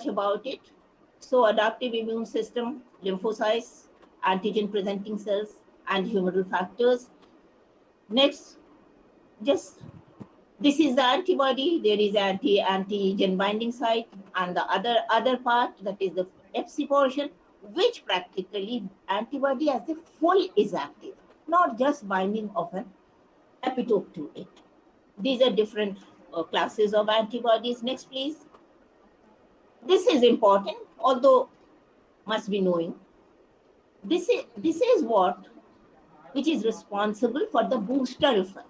Speaker 4: about it. So, adaptive immune system, lymphocytes, antigen presenting cells, and humoral factors. Next, just this is the antibody. There is antigen binding site, and the other part, that is the Fc portion, which practically antibody as the full is active, not just binding of an epitope to it. These are different classes of antibodies. Next, please. This is important, although must be knowing. This is what which is responsible for the booster effect.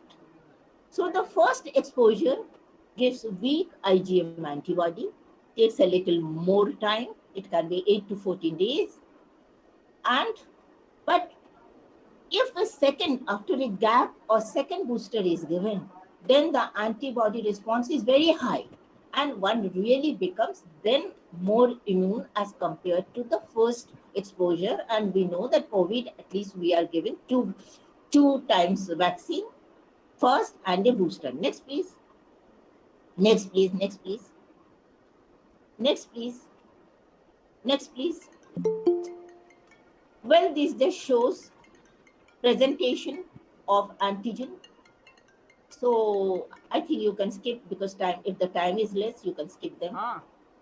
Speaker 4: So the first exposure gives weak IgM antibody, takes a little more time. It can be 8 to 14 days. But if a second, after a gap or second booster is given, then the antibody response is very high, and one really becomes then more immune as compared to the first exposure. And we know that COVID, at least we are given two times vaccine, first and a booster. Next, please. Next, please. Next, please. Next, please. Next, please. Well, this just shows presentation of antigen. So I think you can skip, because time, if the time is less, you can skip them.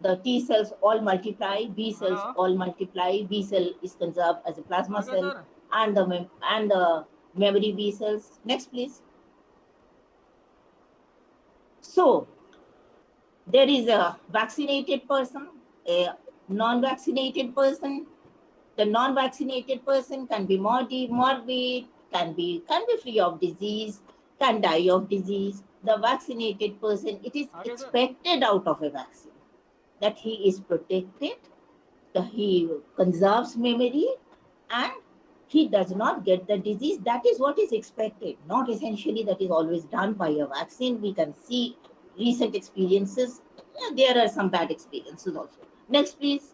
Speaker 4: The T cells all multiply, B cells all multiply. B cell is conserved as a plasma cell, and the memory B cells. Next, please. So there is a vaccinated person, a non-vaccinated person. The non-vaccinated person can be morbid, can be free of disease, can die of disease. The vaccinated person, it is expected out of a vaccine that he is protected, that he conserves memory, and he does not get the disease. That is what is expected, not essentially that is always done by a vaccine. We can see recent experiences. There are some bad experiences also. Next, please.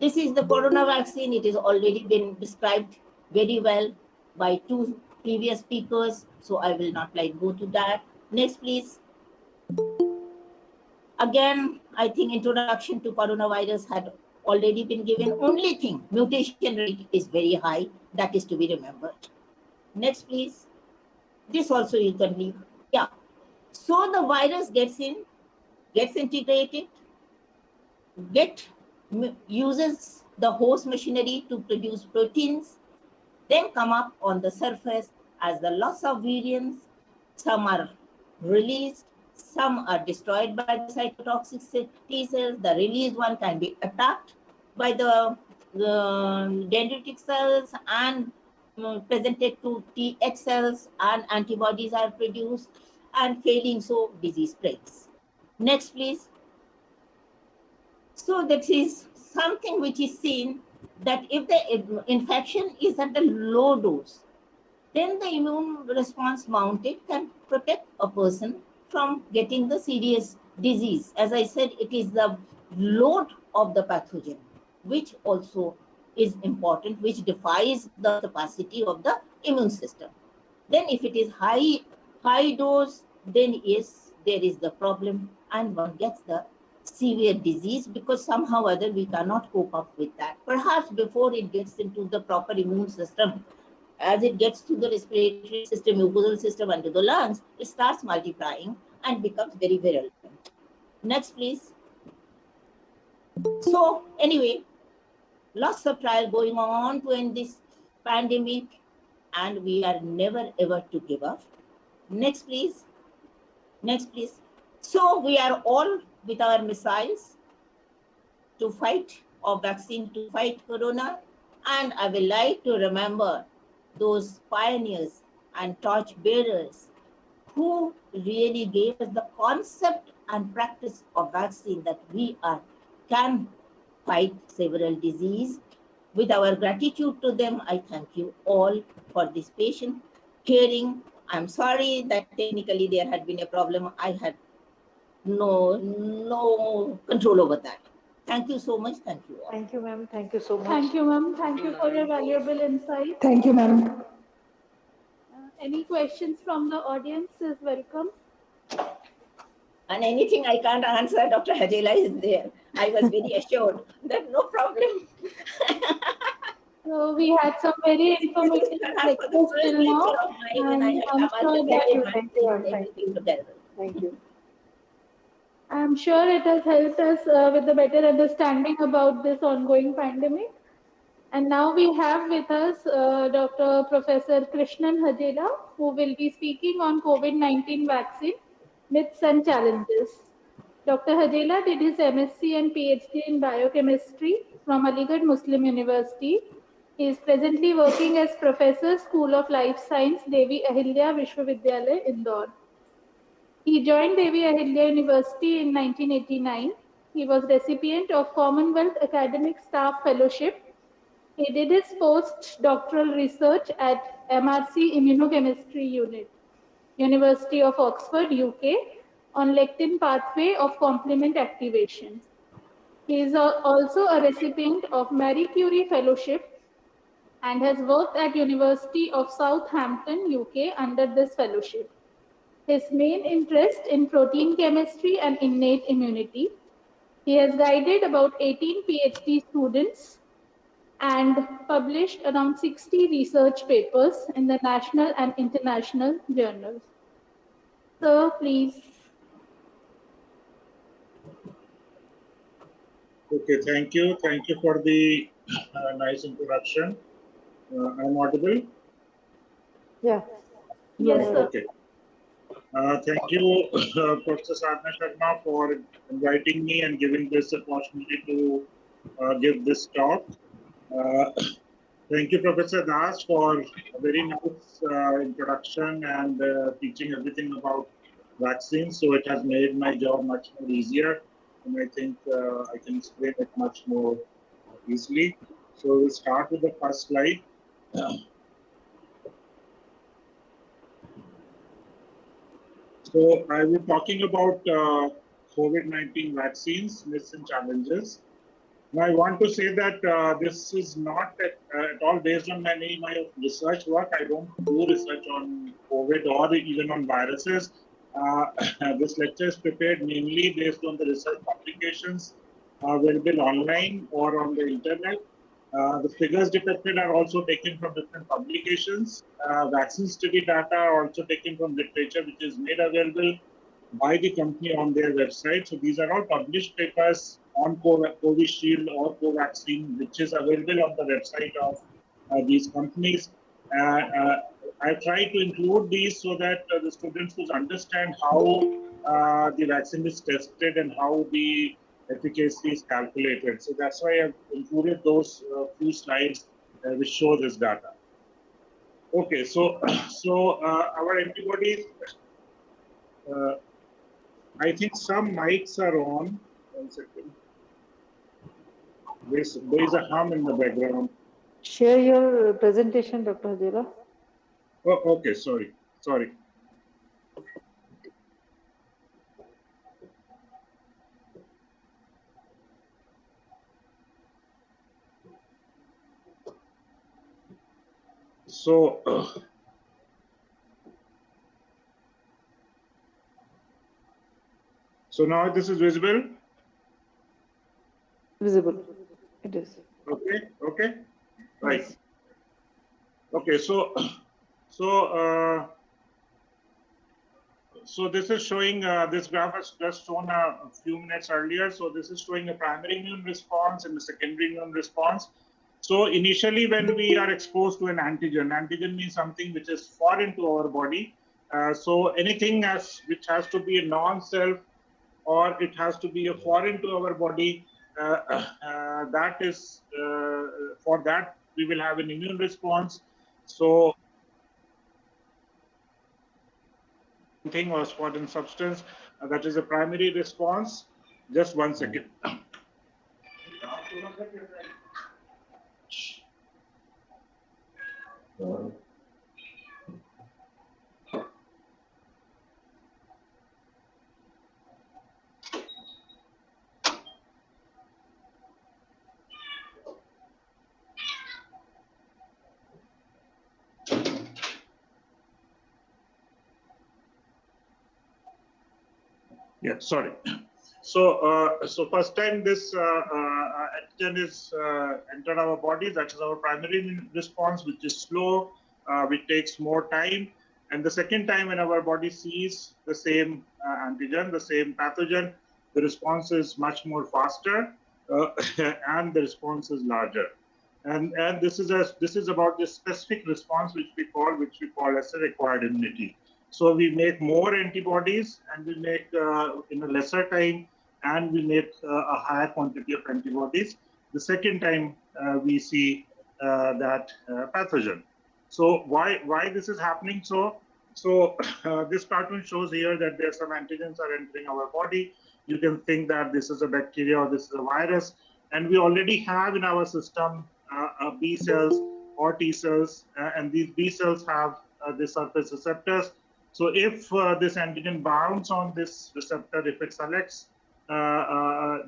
Speaker 4: This is the corona vaccine. It has already been described very well by two previous speakers, so I will not go to that. Next, please. Again, I think introduction to coronavirus had already been given. Only thing, mutation rate is very high. That is to be remembered. Next, please. This also you can leave. Yeah. So the virus gets integrated, uses the host machinery to produce proteins, then come up on the surface as the loss of variants. Some are released, some are destroyed by the cytotoxic T cells. The released one can be attacked by the dendritic cells and presented to Th cells, and antibodies are produced, and failing so, disease spreads. Next, please. So that is something which is seen, that if the infection is at a low dose, then the immune response mounted can protect a person from getting the serious disease. As I said, it is the load of the pathogen which also is important, which defies the capacity of the immune system. Then if it is high dose, then yes, there is the problem, and one gets the severe disease, because somehow or other we cannot cope up with that. Perhaps before it gets into the proper immune system, as it gets to the respiratory system, mucosal system, and to the lungs, it starts multiplying and becomes very virulent. Next, please. So anyway, lots of trial going on to end this pandemic, and we are never ever to give up. Next, please. Next, please. So we are all with our missiles to fight, or vaccine to fight corona. And I will like to remember those pioneers and torch bearers who really gave us the concept and practice of vaccine, that we can fight several diseases. With our gratitude to them, I thank you all for this patient hearing. I'm sorry that technically there had been a problem. I had no control over that. Thank you so much. Thank you all.
Speaker 7: Thank you, ma'am. Thank you so much.
Speaker 6: Thank you, ma'am. Thank you for your valuable insight.
Speaker 3: Thank you, ma'am.
Speaker 6: Any questions from the audience is welcome.
Speaker 4: And anything I can't answer, Dr. Hajela is there. I was very assured that no problem.
Speaker 6: So we had some very informative lectures till now, and I'm sure that
Speaker 4: everything together.
Speaker 7: Thank you.
Speaker 6: I'm sure it has helped us with a better understanding about this ongoing pandemic. And now we have with us Dr. Professor Krishnan Hajela, who will be speaking on COVID-19 vaccine, myths and challenges. Dr. Hajela did his MSc and PhD in biochemistry from Aligarh Muslim University. He is presently working as Professor, School of Life Science, Devi Ahilya Vishwavidyalaya, Indore. He joined Devi Ahilya University in 1989. He was recipient of Commonwealth Academic Staff Fellowship. He did his postdoctoral research at MRC Immunochemistry Unit, University of Oxford, UK, on lectin pathway of complement activation. He is also a recipient of Marie Curie Fellowship and has worked at University of Southampton, UK under this fellowship. His main interest in protein chemistry and innate immunity. He has guided about 18 PhD students and published around 60 research papers in the national and international journals. So please.
Speaker 13: Okay, thank you. Thank you for the nice introduction. I'm audible?
Speaker 7: Yeah.
Speaker 6: Yes, sir.
Speaker 13: Okay. Thank you, Professor Sadhana Sharma, for inviting me and giving this opportunity to give this talk. Thank you, Professor Das, for a very nice introduction and teaching everything about vaccines. So it has made my job much more easier, and I think I can explain it much more easily. So we'll start with the first slide. So I will be talking about COVID-19 vaccines, myths and challenges. Now, I want to say that this is not at all based on any my research work. I don't do research on COVID or even on viruses. This lecture is prepared mainly based on the research publications available online or on the internet. The figures depicted are also taken from different publications. Vaccine study data are also taken from literature which is made available by the company on their website. So these are all published papers on Covishield or Covaxin, which is available on the website of these companies. I try to include these so that the students will understand how the vaccine is tested and how the efficacy is calculated. So that's why I've included those few slides which show this data. Okay, so our antibodies. I think some mics are on. 1 second. There is a hum in the background.
Speaker 7: Share your presentation, Dr. Hajela.
Speaker 13: Oh, okay. Sorry. So now this is visible?
Speaker 7: Visible. It is.
Speaker 13: Okay. Right. Yes. Okay, so this is showing, this graph was just shown a few minutes earlier. So this is showing a primary immune response and the secondary immune response. So initially when we are exposed to an antigen means something which is foreign to our body. So anything which has to be a non-self or it has to be a foreign to our body, that is, for that we will have an immune response. So thing or foreign substance, that is a primary response. Just 1 second. Yeah, sorry. So first time this antigen is entered our body, that is our primary immune response, which is slow, which takes more time. And the second time when our body sees the same antigen, the same pathogen, the response is much more faster and the response is larger. And this is about the specific response which we call as a required immunity. So we make more antibodies and we make in a lesser time and we make a higher quantity of antibodies. The second time we see that pathogen. So why this is happening? So this cartoon shows here that there are some antigens are entering our body. You can think that this is a bacteria or this is a virus. And we already have in our system B cells or T cells, and these B cells have the surface receptors. So if this antigen bounds on this receptor, if it selects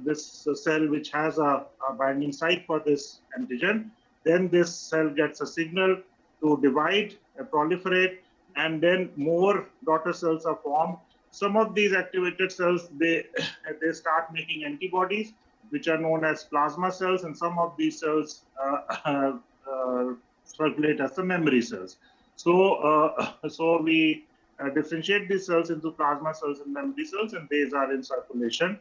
Speaker 13: this cell which has a binding site for this antigen, then this cell gets a signal to divide, proliferate, and then more daughter cells are formed. Some of these activated cells, they start making antibodies, which are known as plasma cells, and some of these cells circulate as the memory cells. So we differentiate these cells into plasma cells and memory cells, and these are in circulation.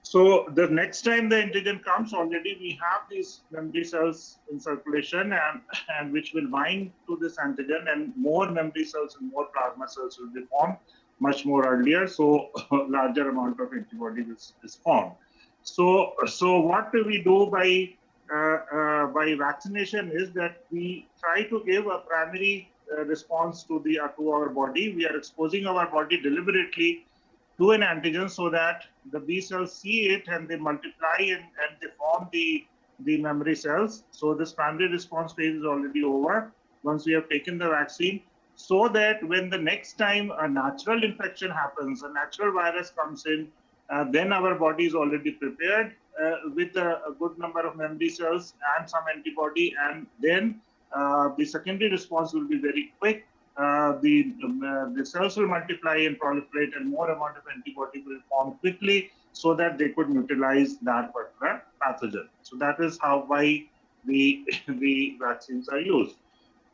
Speaker 13: So the next time the antigen comes, already we have these memory cells in circulation and which will bind to this antigen, and more memory cells and more plasma cells will be formed much more earlier. So larger amount of antibody is formed. So what we do by vaccination is that we try to give a primary response to our body. We are exposing our body deliberately to an antigen so that the B cells see it and they multiply and they form the memory cells. So this primary response phase is already over once we have taken the vaccine, so that when the next time a natural infection happens, a natural virus comes in, then our body is already prepared with a good number of memory cells and some antibody, and then the secondary response will be very quick. The cells will multiply and proliferate, and more amount of antibody will form quickly, so that they could neutralize that particular pathogen. So that is why the vaccines are used.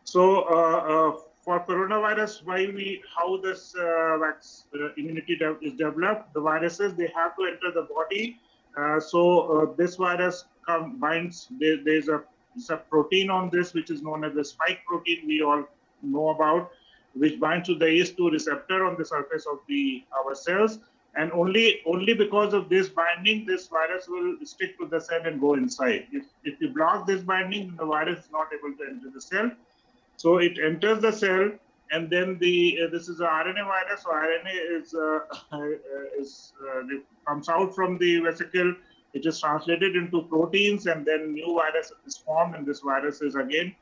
Speaker 13: So for coronavirus, how this immunity is developed, the viruses, they have to enter the body. So this virus binds. There's a protein on this which is known as the spike protein. We all know about, which binds to the ACE2 receptor on the surface of our cells. And only because of this binding, this virus will stick to the cell and go inside. If you block this binding, the virus is not able to enter the cell. So it enters the cell, and then this is an RNA virus. So RNA comes out from the vesicle. It is translated into proteins, and then new virus is formed, and this virus is again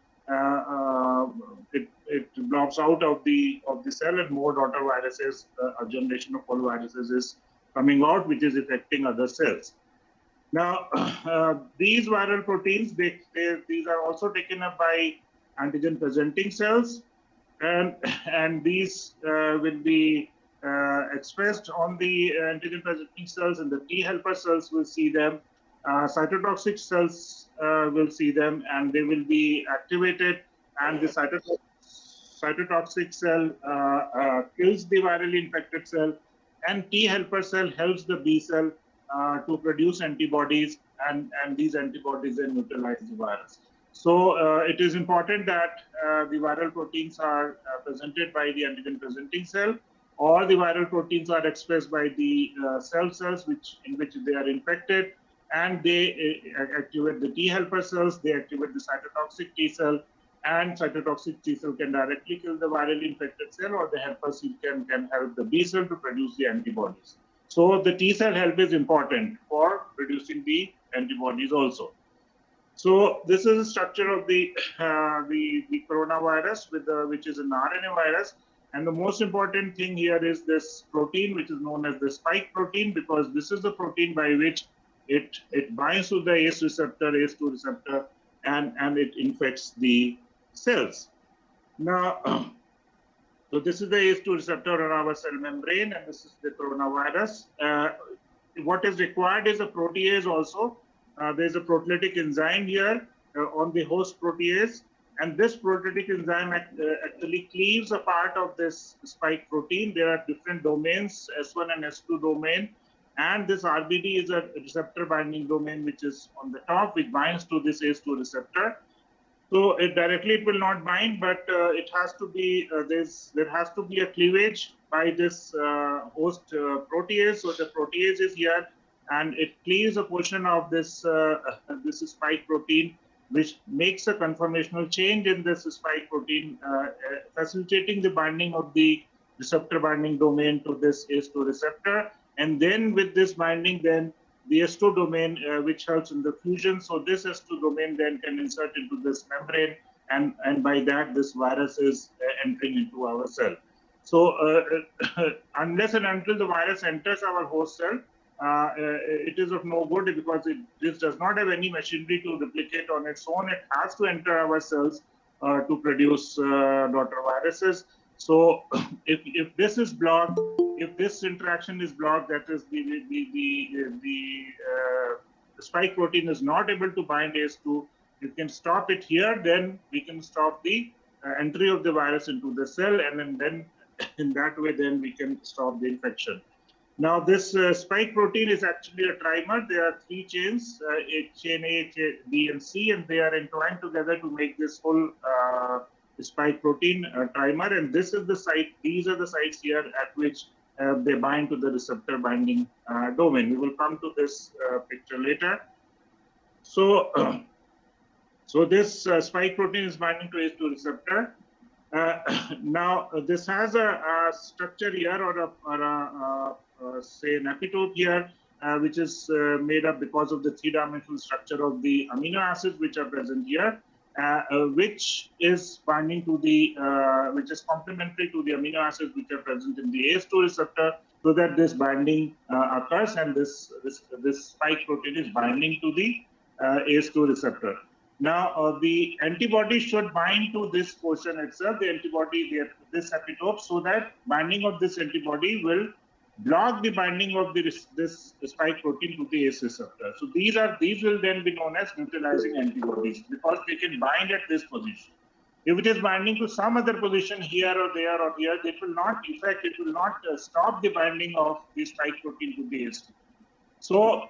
Speaker 13: it blobs out of the cell, and more daughter viruses, a generation of all viruses is coming out, which is affecting other cells. Now, these viral proteins, these are also taken up by antigen presenting cells, and these will be expressed on the antigen presenting cells, and the T helper cells will see them. Cytotoxic cells will see them, and they will be activated, and the cytotoxic cell kills the virally infected cell, and T helper cell helps the B cell to produce antibodies, and these antibodies then neutralize the virus. So it is important that the viral proteins are presented by the antigen presenting cell, or the viral proteins are expressed by the cells in which they are infected, and they activate the T helper cells, they activate the cytotoxic T cell, and cytotoxic T cell can directly kill the virally infected cell, or the helper cell can help the B cell to produce the antibodies. So the T cell help is important for producing the antibodies also. So this is the structure of the coronavirus, which is an RNA virus. And the most important thing here is this protein, which is known as the spike protein, because this is the protein by which it binds to the ACE receptor, ACE2 receptor, and it infects the cells. Now, so this is the ACE2 receptor on our cell membrane, and this is the coronavirus. What is required is a protease also. There's a proteolytic enzyme here on the host protease, and this proteolytic enzyme actually cleaves a part of this spike protein. There are different domains, S1 and S2 domain, and this RBD is a receptor binding domain which is on the top, which binds to this ACE2 receptor. So it will not bind, but it has to be there has to be a cleavage by this host protease. So the protease is here, and it cleaves a portion of this this spike protein, which makes a conformational change in this spike protein, facilitating the binding of the receptor binding domain to this ACE2 receptor. And then with this binding, then the S2 domain, which helps in the fusion. So this S2 domain then can insert into this membrane, and by that this virus is entering into our cell. So unless and until the virus enters our host cell, it is of no good, because this does not have any machinery to replicate on its own. It has to enter our cells to produce daughter viruses. So if this is blocked, if this interaction is blocked, that is the spike protein is not able to bind ACE2, you can stop it here, then we can stop the entry of the virus into the cell, and then in that way, then we can stop the infection. Now, this spike protein is actually a trimer. There are 3 chains, chain A, B, and C, and they are entwined together to make this whole spike protein trimer. And this is the site. These are the sites here at which they bind to the receptor binding domain. We will come to this picture later. So, so this spike protein is binding to ACE2 receptor. Now, this has a structure here, or say an epitope here, which is made up because of the 3-dimensional structure of the amino acids which are present here. which is binding to the, which is complementary to the amino acids which are present in the ACE2 receptor, so that this binding occurs, and this spike protein is binding to the ACE2 receptor. Now, the antibody should bind to this portion itself, the antibody, this epitope, so that binding of this antibody will block the binding of this spike protein to the ACE receptor. So these will then be known as neutralizing antibodies, because they can bind at this position. If it is binding to some other position here or there or here, it will not stop the binding of the spike protein to the ACE. So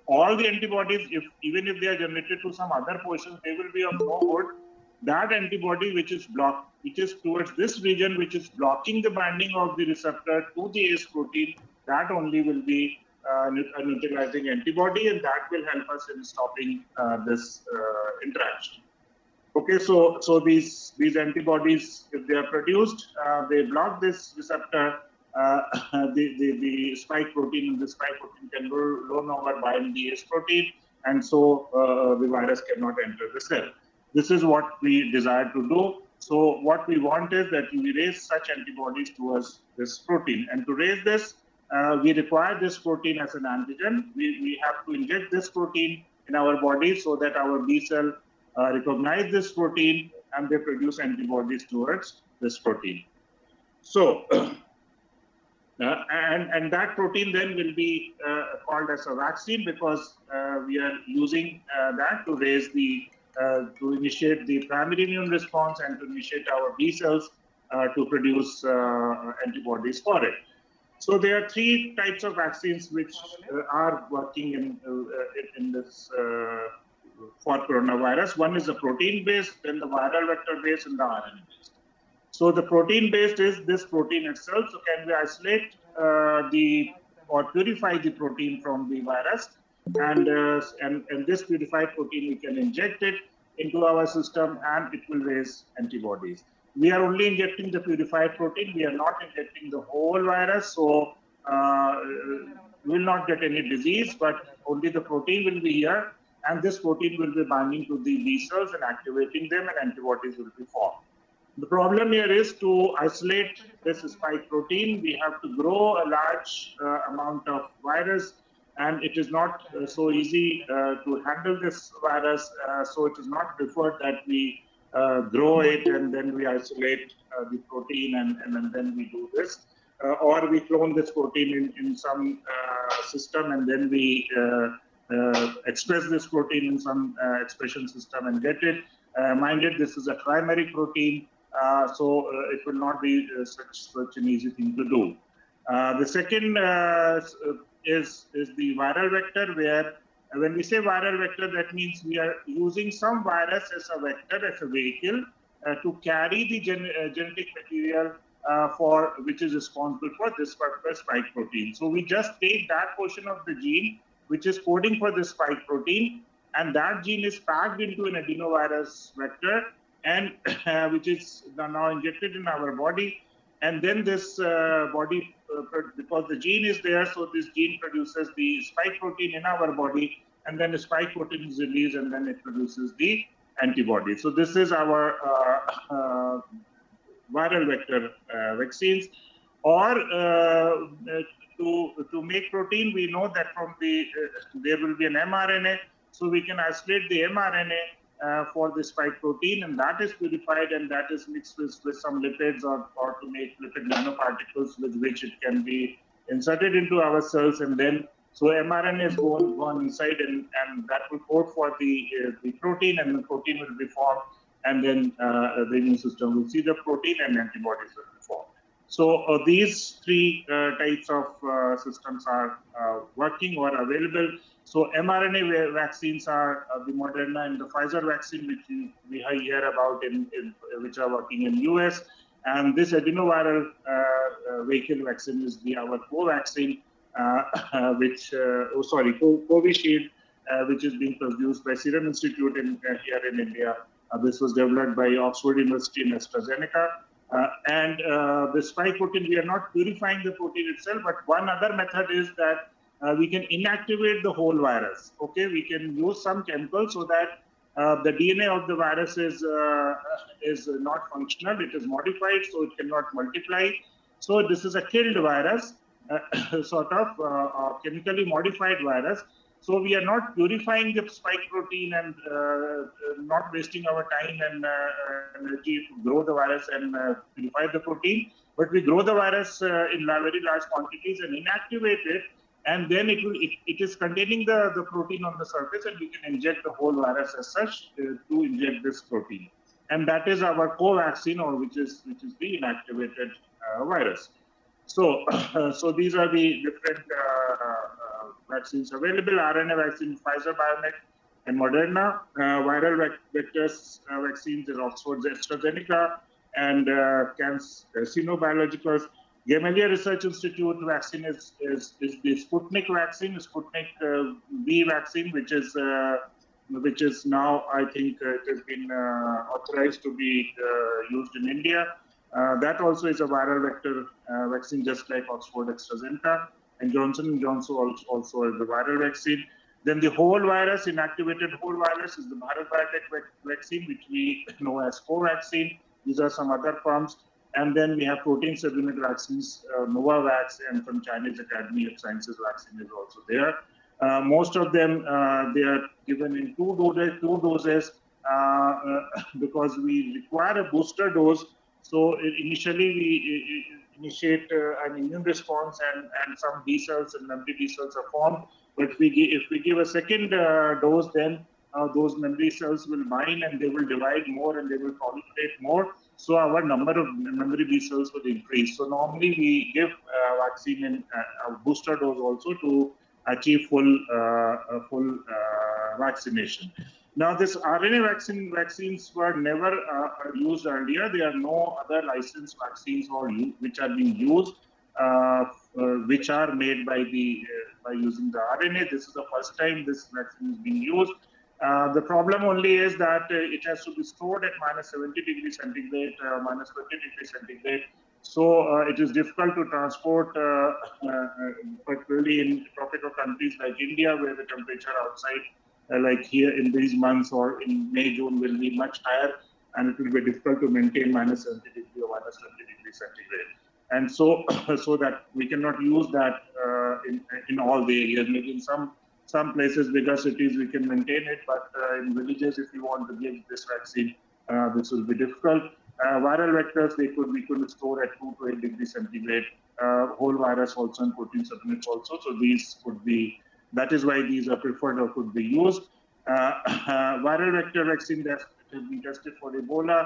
Speaker 13: all the antibodies, even if they are generated to some other portions, they will be of no good. That antibody which is towards this region, which is blocking the binding of the receptor to the ACE protein, that only will be a neutralizing antibody, and that will help us in stopping this interaction. Okay, so these antibodies, if they are produced, they block this receptor, the spike protein, and the spike protein can no longer bind the ACE protein, and so the virus cannot enter the cell. This is what we desire to do. So what we want is that we raise such antibodies towards this protein, and to raise this, we require this protein as an antigen. We have to inject this protein in our body so that our B cell recognize this protein, and they produce antibodies towards this protein. So, and that protein then will be called as a vaccine, because we are using that to raise to initiate the primary immune response and to initiate our B cells to produce antibodies for it. So there are three types of vaccines which are working in this for coronavirus. One is the protein-based, then the viral vector-based, and the RNA-based. So the protein-based is this protein itself. So can we isolate or purify the protein from the virus, and this purified protein, we can inject it into our system, and it will raise antibodies. We are only injecting the purified protein. We are not injecting the whole virus, so we will not get any disease, but only the protein will be here, and this protein will be binding to the B cells and activating them, and antibodies will be formed. The problem here is to isolate this spike protein. We have to grow a large amount of virus, and it is not so easy to handle this virus. So it is not preferred that we grow it and then we isolate the protein and then we do this. Or we clone this protein in some system, and then we express this protein in some expression system and get it. Minded, this is a primary protein, so it will not be such an easy thing to do. The second is the viral vector, where when we say viral vector, that means we are using some virus as a vector, as a vehicle, to carry the genetic material which is responsible for this particular spike protein. So we just take that portion of the gene which is coding for the spike protein, and that gene is packed into an adenovirus vector, and which is now injected in our body. And then this body, because the gene is there, so this gene produces the spike protein in our body, and then the spike protein is released, and then it produces the antibody. So this is our viral vector vaccines. Or to make protein, we know that from there will be an mRNA, so we can isolate the mRNA for the spike protein, and that is purified, and that is mixed with some lipids or to make lipid nanoparticles with which it can be inserted into our cells, and then so mRNA is gone inside, and that will code for the protein, and the protein will be formed, and then the immune system will see the protein and antibodies will be formed. So these three types of systems are working or available. So mRNA vaccines are the Moderna and the Pfizer vaccine, which we hear about which are working in US. And this adenoviral vehicle vaccine is our Covaxin, Covishield, which is being produced by Serum Institute here in India. This was developed by Oxford University and AstraZeneca. And the spike protein, we are not purifying the protein itself, but one other method is that we can inactivate the whole virus. Okay, we can use some chemical so that the DNA of the virus is not functional. It is modified, so it cannot multiply. So this is a killed virus, sort of chemically modified virus. So we are not purifying the spike protein and not wasting our time and energy to grow the virus and purify the protein, but we grow the virus in very large quantities and inactivate it, and then it is containing the protein on the surface, and we can inject the whole virus as such to inject this protein. And that is our co-vaccine, or which is the inactivated virus. So, so these are the different vaccines available. RNA vaccine, Pfizer, BioNTech, and Moderna. Viral vectors vaccines is Oxford's AstraZeneca, and Biologicals. Gamaleya Research Institute vaccine is the Sputnik vaccine, Sputnik V vaccine, which is now, I think, it has been authorized to be used in India. That also is a viral vector vaccine, just like Oxford AstraZeneca, and Johnson & Johnson also is the viral vaccine. Then the whole virus, inactivated whole virus, is the Bharat Biotech vaccine, which we know as co-vaccine. These are some other forms. And then we have protein subunit vaccines, Novavax, and from Chinese Academy of Sciences vaccine is also there. Most of them, they are given in two doses because we require a booster dose. So initially we initiate an immune response, and some B cells and memory B cells are formed. But if we give a second dose, then those memory cells will bind and they will divide more and they will proliferate more. So our number of memory B cells will increase. So normally we give vaccine in a booster dose also to achieve full vaccination. Now, this RNA vaccines were never used earlier. There are no other licensed vaccines which are being used, which are made by using the RNA. This is the first time this vaccine is being used. The problem only is that it has to be stored at -70 degrees centigrade, -20 degrees centigrade. So it is difficult to transport, particularly in tropical countries like India, where the temperature outside, like here in these months or in May, June, will be much higher, and it will be difficult to maintain -70 degree or -20 degrees centigrade. And so, so that we cannot use that in all the areas. Maybe in some places, bigger cities, we can maintain it, but in villages, if you want to give this vaccine, this will be difficult. Viral vectors, we could store at 2 to 8 degrees centigrade. Whole virus also and protein subunits also. So these could be, that is why these are preferred or could be used. Viral vector vaccine that has been tested for Ebola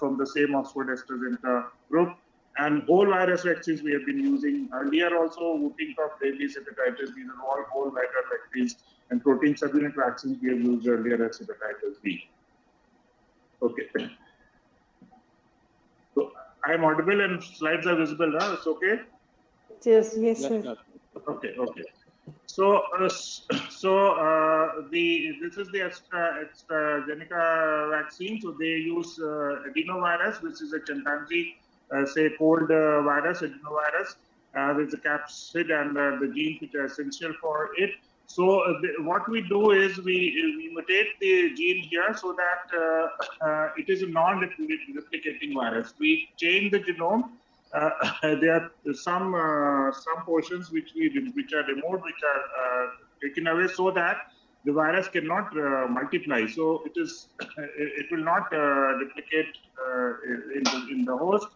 Speaker 13: from the same Oxford AstraZeneca group. And whole virus vaccines we have been using earlier also, whooping cough, rabies, hepatitis, these are all whole viral vaccines, and protein subunit vaccines we have used earlier as hepatitis B. Okay. So I'm audible and slides are visible now, it's okay?
Speaker 3: Yes, yes, sir.
Speaker 13: Okay, okay. So, this is the AstraZeneca vaccine. So they use adenovirus, which is a chimpanzee, say cold virus, adenovirus. There's a capsid and the genes which are essential for it. So what we do is we mutate the gene here so that it is a non-replicating virus. We change the genome. There are some portions which are removed, which are taken away, so that the virus cannot multiply. So it will not replicate in the host,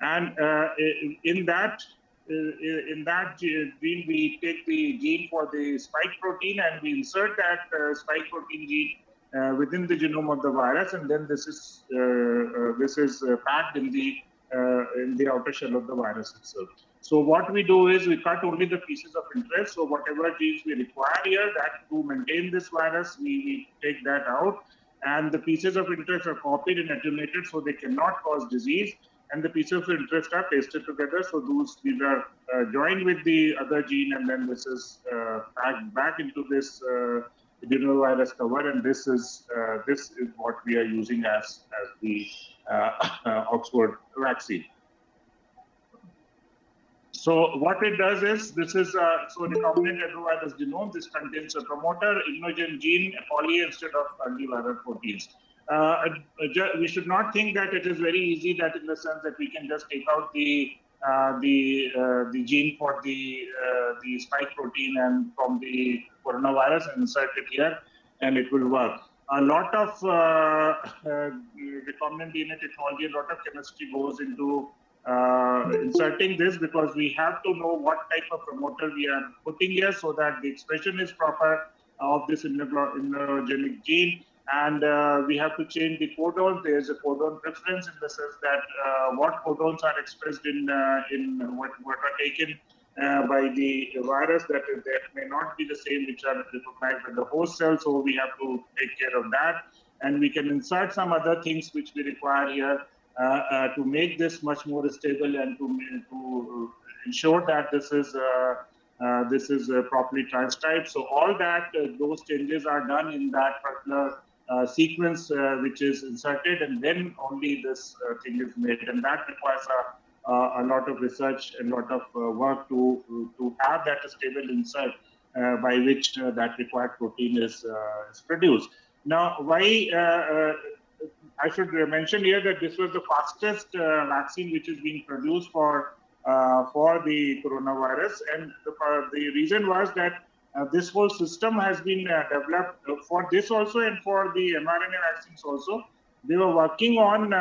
Speaker 13: and in that gene we take the gene for the spike protein and we insert that spike protein gene within the genome of the virus, and then this is packed in the outer shell of the virus itself. So what we do is we cut only the pieces of interest. So whatever genes we require here that to maintain this virus, we take that out, and the pieces of interest are copied and attenuated so they cannot cause disease, and the pieces of interest are pasted together. So these are joined with the other gene, and then this is packed back into this adenovirus cover, and this is what we are using as the Oxford vaccine. So what it does is, this is so recombinant adenovirus genome. This contains a promoter, immunogen gene, poly instead of antiviral proteins. We should not think that it is very easy, that in the sense that we can just take out the gene for the spike protein and from the coronavirus and insert it here, and it will work. A lot of recombinant DNA technology, a lot of chemistry goes into inserting this, because we have to know what type of promoter we are putting here so that the expression is proper of this immunogenic gene. And we have to change the codon. There is a codon preference in the sense that what codons are expressed in what are taken by the virus, that may not be the same which are recognized by the host cell. So we have to take care of that. And we can insert some other things which we require here to make this much more stable and to ensure that this is properly transcribed. So all that, those changes are done in that particular sequence which is inserted, and then only this thing is made. And that requires a lot of research and a lot of work to have that stable insert by which that required protein is produced. Now, why I should mention here that this was the fastest vaccine which is being produced for the coronavirus, and the reason was that this whole system has been developed for this also, and for the mRNA vaccines also. They were working on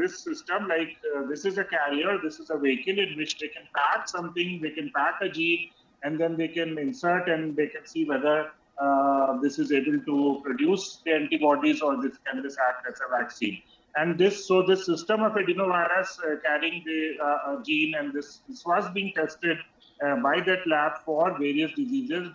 Speaker 13: this system, like this is a carrier, this is a vehicle in which they can pack something, they can pack a gene, and then they can insert and they can see whether this is able to produce the antibodies, or this act as a vaccine. And this system of adenovirus carrying the gene, and this was being tested by that lab for various diseases,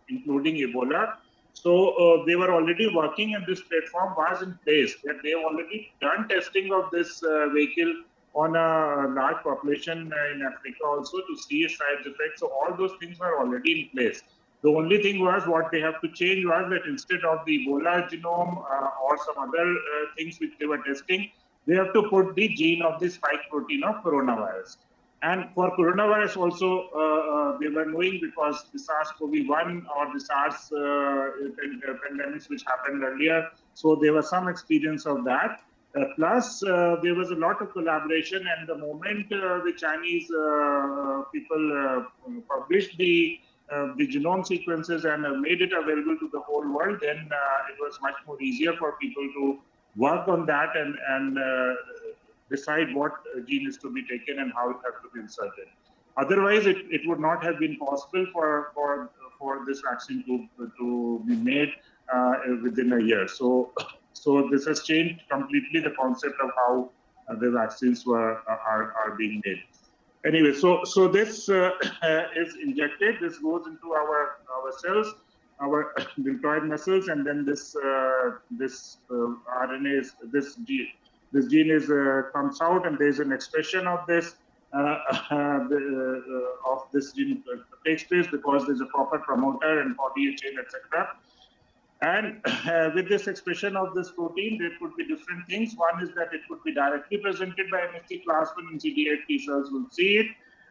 Speaker 13: including Ebola. So they were already working, and this platform was in place. That they have already done testing of this vehicle on a large population in Africa also, to see its side effects. So all those things were already in place. The only thing was, what they have to change was that instead of the Ebola genome or some other things which they were testing, they have to put the gene of the spike protein of coronavirus. And for coronavirus also, they were knowing, because the SARS-CoV-1 or the SARS pandemics which happened earlier, so there was some experience of that. Plus, there was a lot of collaboration, and the moment the Chinese people published the genome sequences and made it available to the whole world, then it was much more easier for people to work on that and decide what gene is to be taken and how it has to be inserted. Otherwise, it would not have been possible for this vaccine to be made within a year. So this has changed completely the concept of how the vaccines are being made. Anyway, so this is injected. This goes into our cells, our deltoid muscles, and then this RNA is this gene is comes out, and there is an expression of this gene takes place, because there is a proper promoter and body chain, etc. And with this expression of this protein, there could be different things. One is that it could be directly presented by MHC class 1, and CD8 T cells will see it.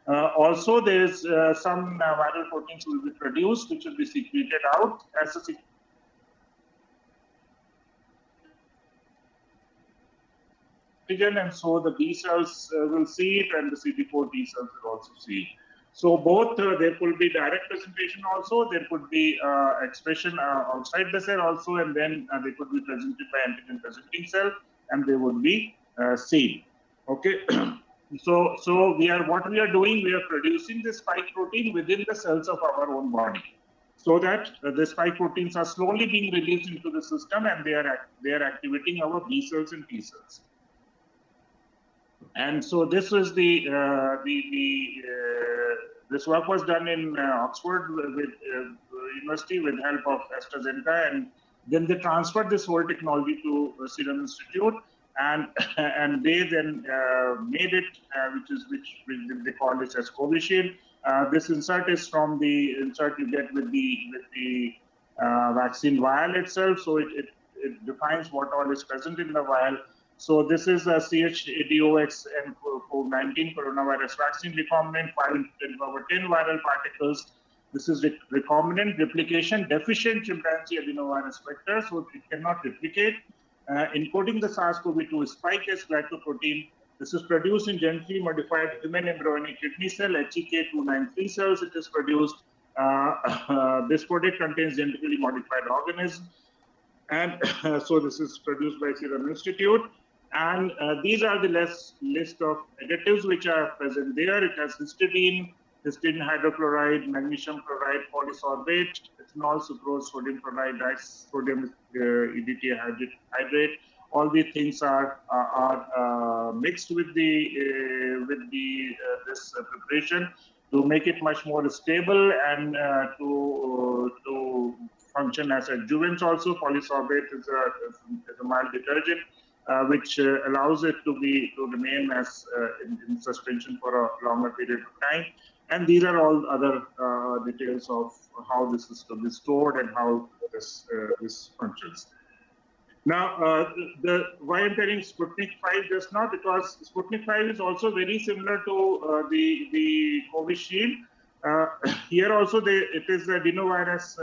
Speaker 13: Also, there is some viral proteins will be produced, which will be secreted out as a antigen, and so the B cells will see it, and the CD4 T cells will also see it. So both there could be direct presentation also, there could be expression outside the cell also, and then they could be presented by antigen presenting cell, and they would be seen. Okay. So what we are doing, we are producing this spike protein within the cells of our own body, so that the spike proteins are slowly being released into the system, and they are activating our B cells and T cells. And so this was this work was done in Oxford with University with help of AstraZeneca, and then they transferred this whole technology to Serum Institute, and they then made it, which they call it as Covishield. This insert is from the insert you get with the vaccine vial itself, so it defines what all is present in the vial. So this is a ChAdOx-N19 coronavirus vaccine, recombinant 5 × 10^10 viral particles. This is recombinant replication deficient chimpanzee adenovirus vector, so it cannot replicate. Encoding the SARS-CoV-2 spike as glycoprotein. This is produced in genetically modified human embryonic kidney cell, HEK293 cells. It is produced. This product contains genetically modified organisms. And so this is produced by Serum Institute. And these are the list of additives which are present there. It has histidine, histidine hydrochloride, magnesium chloride, polysorbate, ethanol, sucrose, sodium chloride, sodium EDTA hydrate. All these things are mixed with this preparation to make it much more stable and to function as adjuvants. Also, polysorbate is a mild detergent which allows it to remain as in suspension for a longer period of time. And these are all other details of how this is to be stored and how this functions. Now, why I'm telling Sputnik 5 just now, because Sputnik 5 is also very similar to the Covishield. Here also it is the adenovirus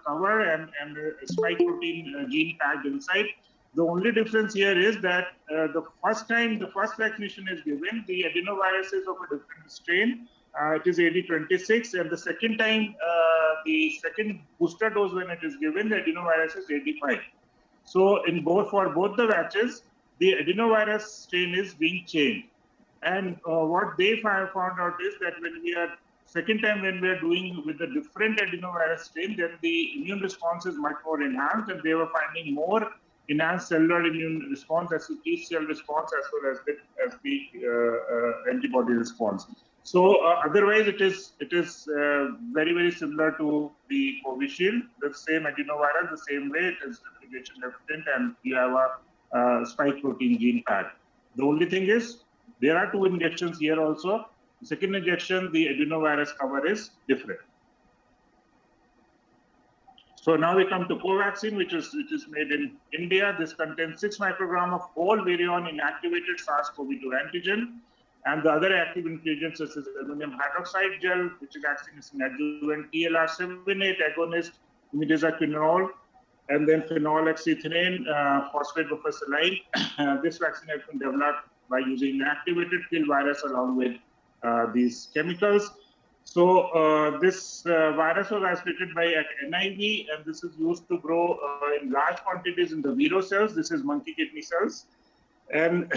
Speaker 13: cover and a spike protein gene tagged inside. The only difference here is that the first vaccination is given, the adenovirus is of a different strain. It is AD26, and the second time, the second booster dose when it is given, the adenovirus is AD5. So for both the batches, the adenovirus strain is being changed. And what they found out is that second time when we are doing with a different adenovirus strain, then the immune response is much more enhanced, and they were finding more enhanced cellular immune response as the T cell response as well as the antibody response. So otherwise, it is very, very similar to the Covishield, the same adenovirus, the same way. It is replication deficient, and you have a spike protein gene tag. The only thing is there are two injections here also. The second injection, the adenovirus cover is different. So now we come to Covaxin, which is made in India. This contains 6 microgram of whole virion inactivated SARS-CoV-2 antigen. And the other active ingredients such as aluminum hydroxide gel, which is acting as an adjuvant, TLR7/8 agonist, imidazoquinol, and then phenolhexethane, phosphate buffer saline. This vaccine has been developed by using inactivated kill virus along with these chemicals. So this virus was isolated at NIV, and this is used to grow in large quantities in the viro cells. This is monkey kidney cells. And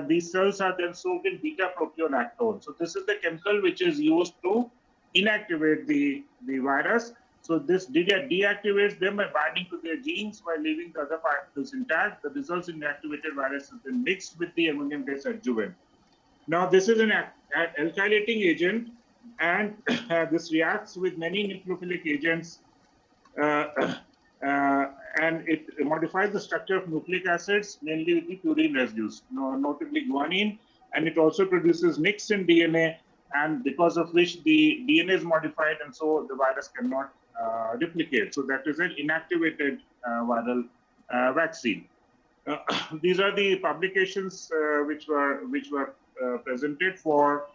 Speaker 13: these cells are then soaked in beta-procholactone. So this is the chemical which is used to inactivate the virus. So this deactivates them by binding to their genes while leaving the other particles intact. The results in inactivated virus is then mixed with the ammonium-based adjuvant. Now this is an alkylating agent, and this reacts with many nucleophilic agents. And it modifies the structure of nucleic acids, mainly with the purine residues, notably guanine, and it also produces nicks in DNA, and because of which the DNA is modified, and so the virus cannot replicate. So that is an inactivated viral vaccine. These are the publications which were presented for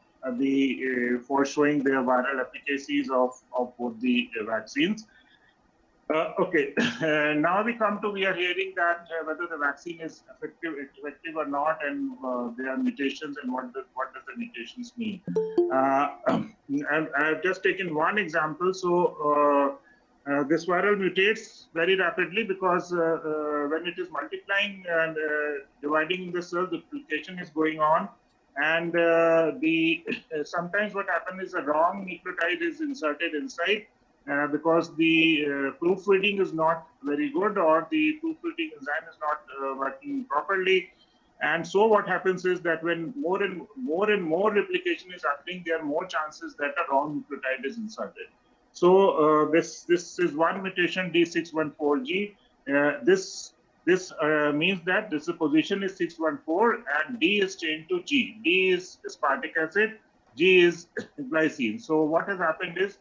Speaker 13: showing the viral efficacies of both the vaccines. Okay, now we are hearing that whether the vaccine is effective or not, and there are mutations, and what does the mutations mean? And I've just taken one example. So this viral mutates very rapidly because when it is multiplying and dividing the cell, the replication is going on, and sometimes what happens is a wrong nucleotide is inserted inside. Because the proofreading is not very good, or the proofreading enzyme is not working properly. And so what happens is that when more and more replication is happening, there are more chances that a wrong nucleotide is inserted. So this is one mutation, D614G. This means that this position is 614 and D is changed to G. D is aspartic acid, G is glycine. So what has happened is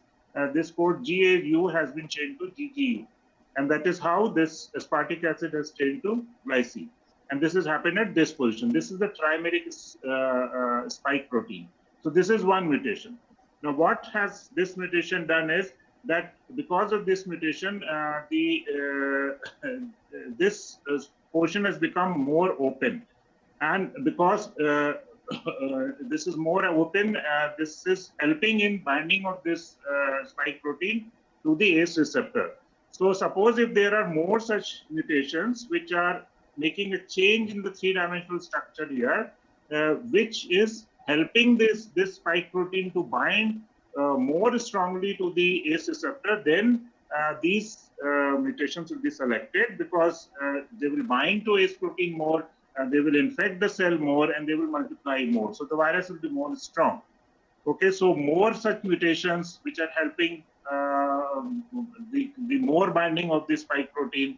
Speaker 13: this code GAU has been changed to GGU, and that is how this aspartic acid has changed to glycine. and this has happened at this position. This is the trimeric spike protein. So this is one mutation. Now, what has this mutation done is that because of this mutation, this portion has become more open, and because this is more open, this is helping in binding of this spike protein to the ACE receptor. So suppose if there are more such mutations which are making a change in the three-dimensional structure here, which is helping this spike protein to bind more strongly to the ACE receptor, then these mutations will be selected because they will bind to ACE protein more, they will infect the cell more, and they will multiply more. So the virus will be more strong. Okay, so more such mutations which are helping the more binding of the spike protein,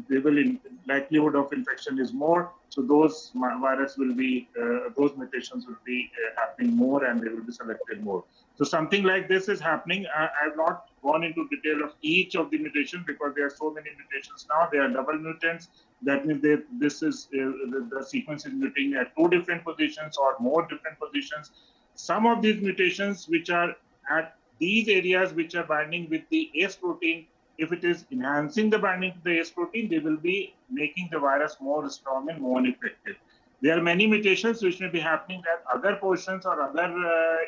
Speaker 13: they will likelihood of infection is more. So those virus will be those mutations will be happening more, and they will be selected more. So something like this is happening. I have not gone into detail of each of the mutations because there are so many mutations now. They are double mutants. That means this is the sequence is mutating at 2 different positions or more different positions. Some of these mutations which are at these areas which are binding with the ACE protein, if it is enhancing the binding to the ACE protein, they will be making the virus more strong and more effective. There are many mutations which may be happening at other portions or other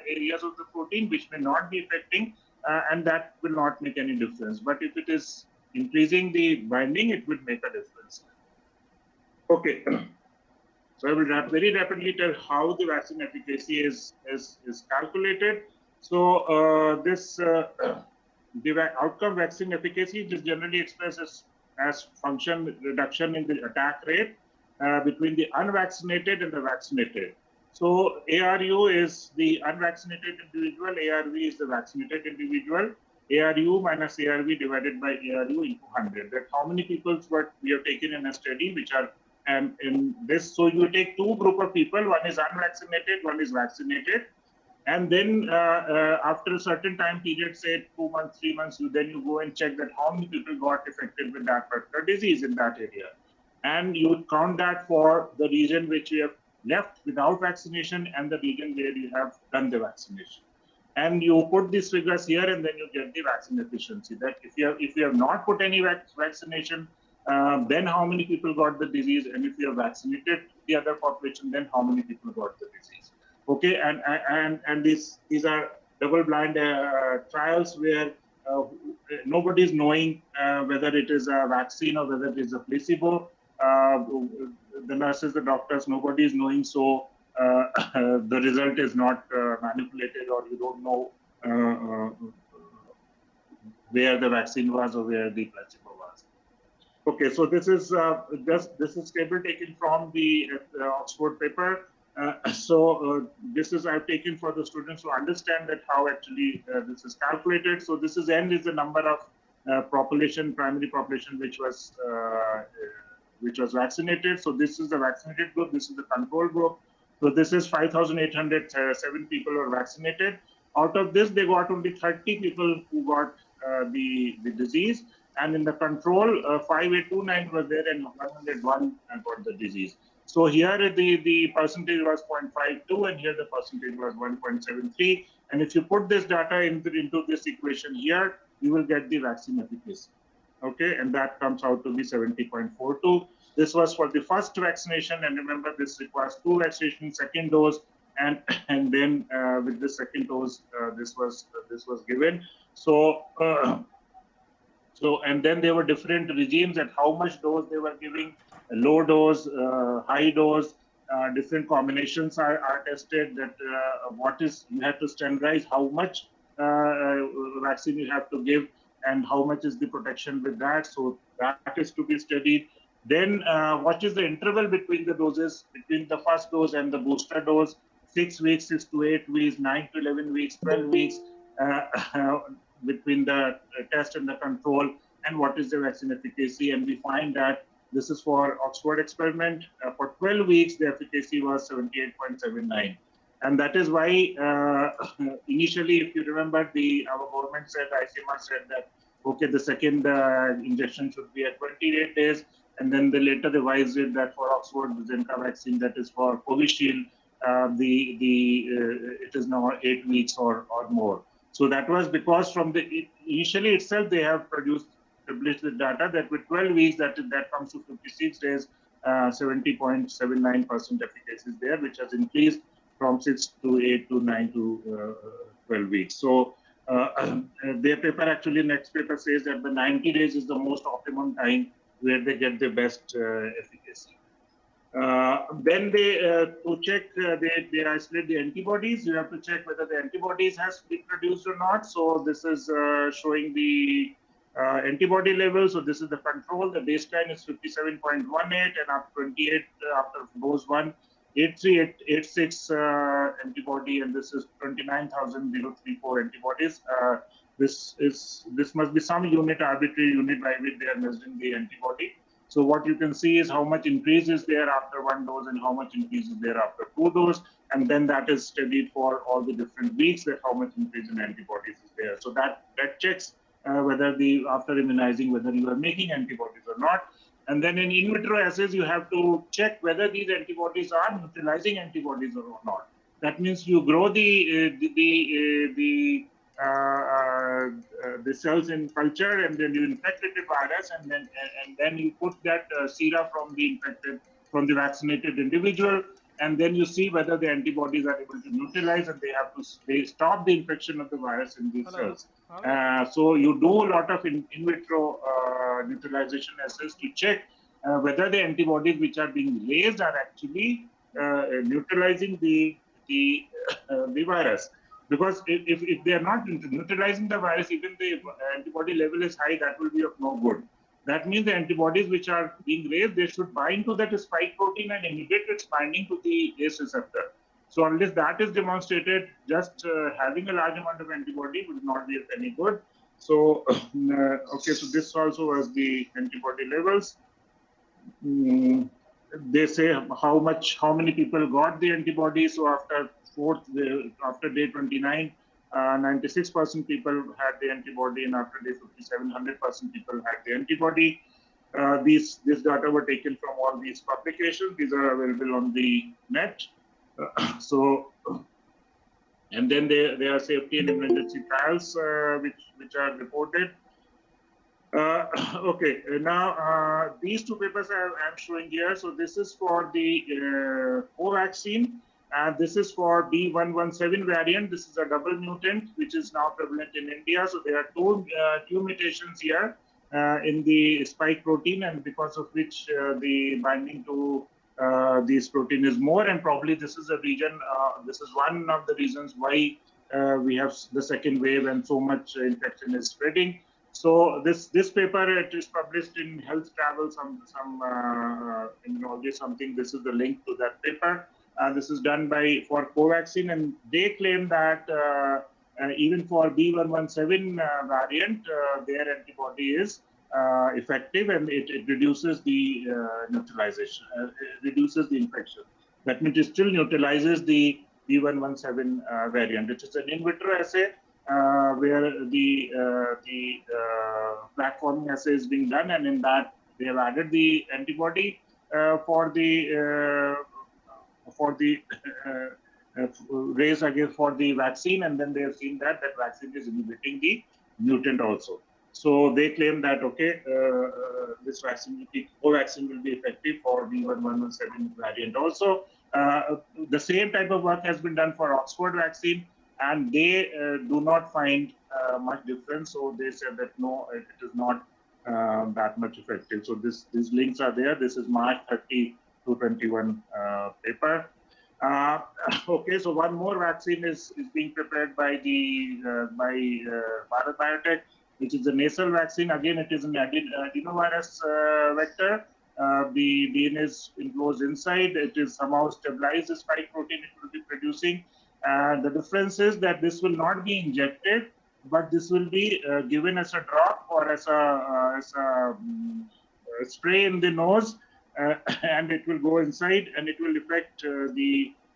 Speaker 13: areas of the protein which may not be affecting, and that will not make any difference. But if it is increasing the binding, it will make a difference. Okay. So I will very rapidly tell how the vaccine efficacy is calculated. So the outcome vaccine efficacy is generally expressed as function reduction in the attack rate between the unvaccinated and the vaccinated. So ARU is the unvaccinated individual, ARV is the vaccinated individual. ARU minus ARV divided by ARU into 100. That how many people what we have taken in a study which are in this. So you take 2 group of people, one is unvaccinated, one is vaccinated, and then after a certain time period, say 2 months, 3 months, then you go and check that how many people got affected with that particular disease in that area, and you count that for the region which you have left without vaccination and the region where you have done the vaccination, and you put these figures here, and then you get the vaccine efficiency. That if you have not put any vaccination, then how many people got the disease, and if you have vaccinated the other population, then how many people got the disease. Okay, and these are double-blind trials where nobody is knowing whether it is a vaccine or whether it is a placebo. The nurses, the doctors, nobody is knowing. So the result is not manipulated, or you don't know where the vaccine was or where the placebo was. Okay, so this is table taken from the Oxford paper. This is I've taken for the students to understand that how actually this is calculated. So this is N is the number of primary population which was vaccinated. So this is the vaccinated group. This is the control group. So this is 5,807 people were vaccinated. Out of this, they got only 30 people who got the disease. And in the control, 5829 was there and 101 got the disease. So here the percentage was 0.52 and here the percentage was 1.73. And if you put this data into this equation here, you will get the vaccine efficacy. Okay, and that comes out to be 70.42. This was for the first vaccination, and remember this requires 2 vaccinations, second dose, and then with the second dose, this was given. So. And then there were different regimes at how much dose they were giving, low dose, high dose, different combinations are tested. That you have to standardize how much vaccine you have to give and how much is the protection with that. So that is to be studied. Then what is the interval between the doses, between the first dose and the booster dose? 6 weeks, 6 to 8 weeks, 9 to 11 weeks, 12 weeks. Between the test and the control, and what is the vaccine efficacy. And we find that this is for Oxford experiment. For 12 weeks, the efficacy was 78.79. And that is why initially, if you remember, our government said, AIIMS said that, okay, the second injection should be at 28 days. and then they later revised it that for Oxford Zenka vaccine, that is for Covishield, it is now 8 weeks or more. So that was because from the initially itself they have published the data that with 12 weeks that comes to 56 days, 70.79% efficacy is there, which has increased from 6 to 8 to 9 to 12 weeks. So their paper actually, next paper says that the 90 days is the most optimum time where they get the best efficacy. Then they to check they isolate the antibodies. You have to check whether the antibodies has been produced or not. So this is showing the antibody level. So this is the control. The baseline is 57.18, and after 28 after dose 1, 8386 antibody, and this is 29,034 antibodies. This must be some unit, arbitrary unit by which they are measuring the antibody. So what you can see is how much increase is there after 1 dose and how much increase is there after 2 doses, and then that is studied for all the different weeks, that how much increase in antibodies is there. So that checks whether after immunizing whether you are making antibodies or not. And then in vitro assays, you have to check whether these antibodies are neutralizing antibodies or not. That means you grow the cells in culture, and then you infect it with virus, and then you put that sera from the vaccinated individual, and then you see whether the antibodies are able to neutralize, and they stop the infection of the virus in these cells. So you do a lot of in vitro neutralization assays to check whether the antibodies which are being raised are actually neutralizing the virus. Because if they are not neutralizing the virus, even the antibody level is high, that will be of no good. That means the antibodies which are being raised, they should bind to that spike protein and inhibit its binding to the ACE receptor. So unless that is demonstrated, just having a large amount of antibody would not be of any good. So, okay, so this also was the antibody levels. They say how many people got the antibody. So after day 29, 96% people had the antibody, and after day 57, 100% people had the antibody. This data were taken from all these publications. These are available on the net. So, and then there are safety and immunogenicity trials which are reported. Okay, now these two papers I'm showing here. So this is for the vaccine, and this is for B117 variant. This is a double mutant which is now prevalent in India. So there are two mutations here in the spike protein, and because of which the binding to this protein is more, and probably this is a region. This is one of the reasons why we have the second wave and so much infection is spreading. So this paper, it is published in Health Travel, some Immunology something. This is the link to that paper. This is done for Covaxin, and they claim that even for B117 variant, their antibody is effective, and it reduces the neutralization, reduces the infection. That means it still neutralizes the B117 variant. It is an in vitro assay where the platforming assay is being done, and in that they have added the antibody for the raised again for the vaccine, and then they have seen that vaccine is inhibiting the mutant also. So they claim that okay, this vaccine will be effective for B117 variant also. The same type of work has been done for Oxford vaccine, and they do not find much difference. So they said that no, it is not that much effective. So these links are there. This is March 30 to 21 paper. Okay, so one more vaccine is being prepared by Bharat Biotech, which is the nasal vaccine. Again, it is an adenovirus vector. The DNA is enclosed inside. It is somehow stabilized the spike protein it will be producing. The difference is that this will not be injected, but this will be given as a drop or as a spray in the nose, and it will go inside, and it will affect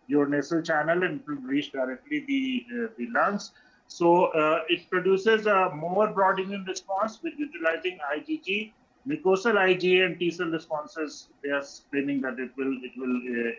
Speaker 13: your nasal channel, and it will reach directly the lungs. So it produces a more broad immune response with utilizing IgG Mucosal IgA and T cell responses, they are claiming that it will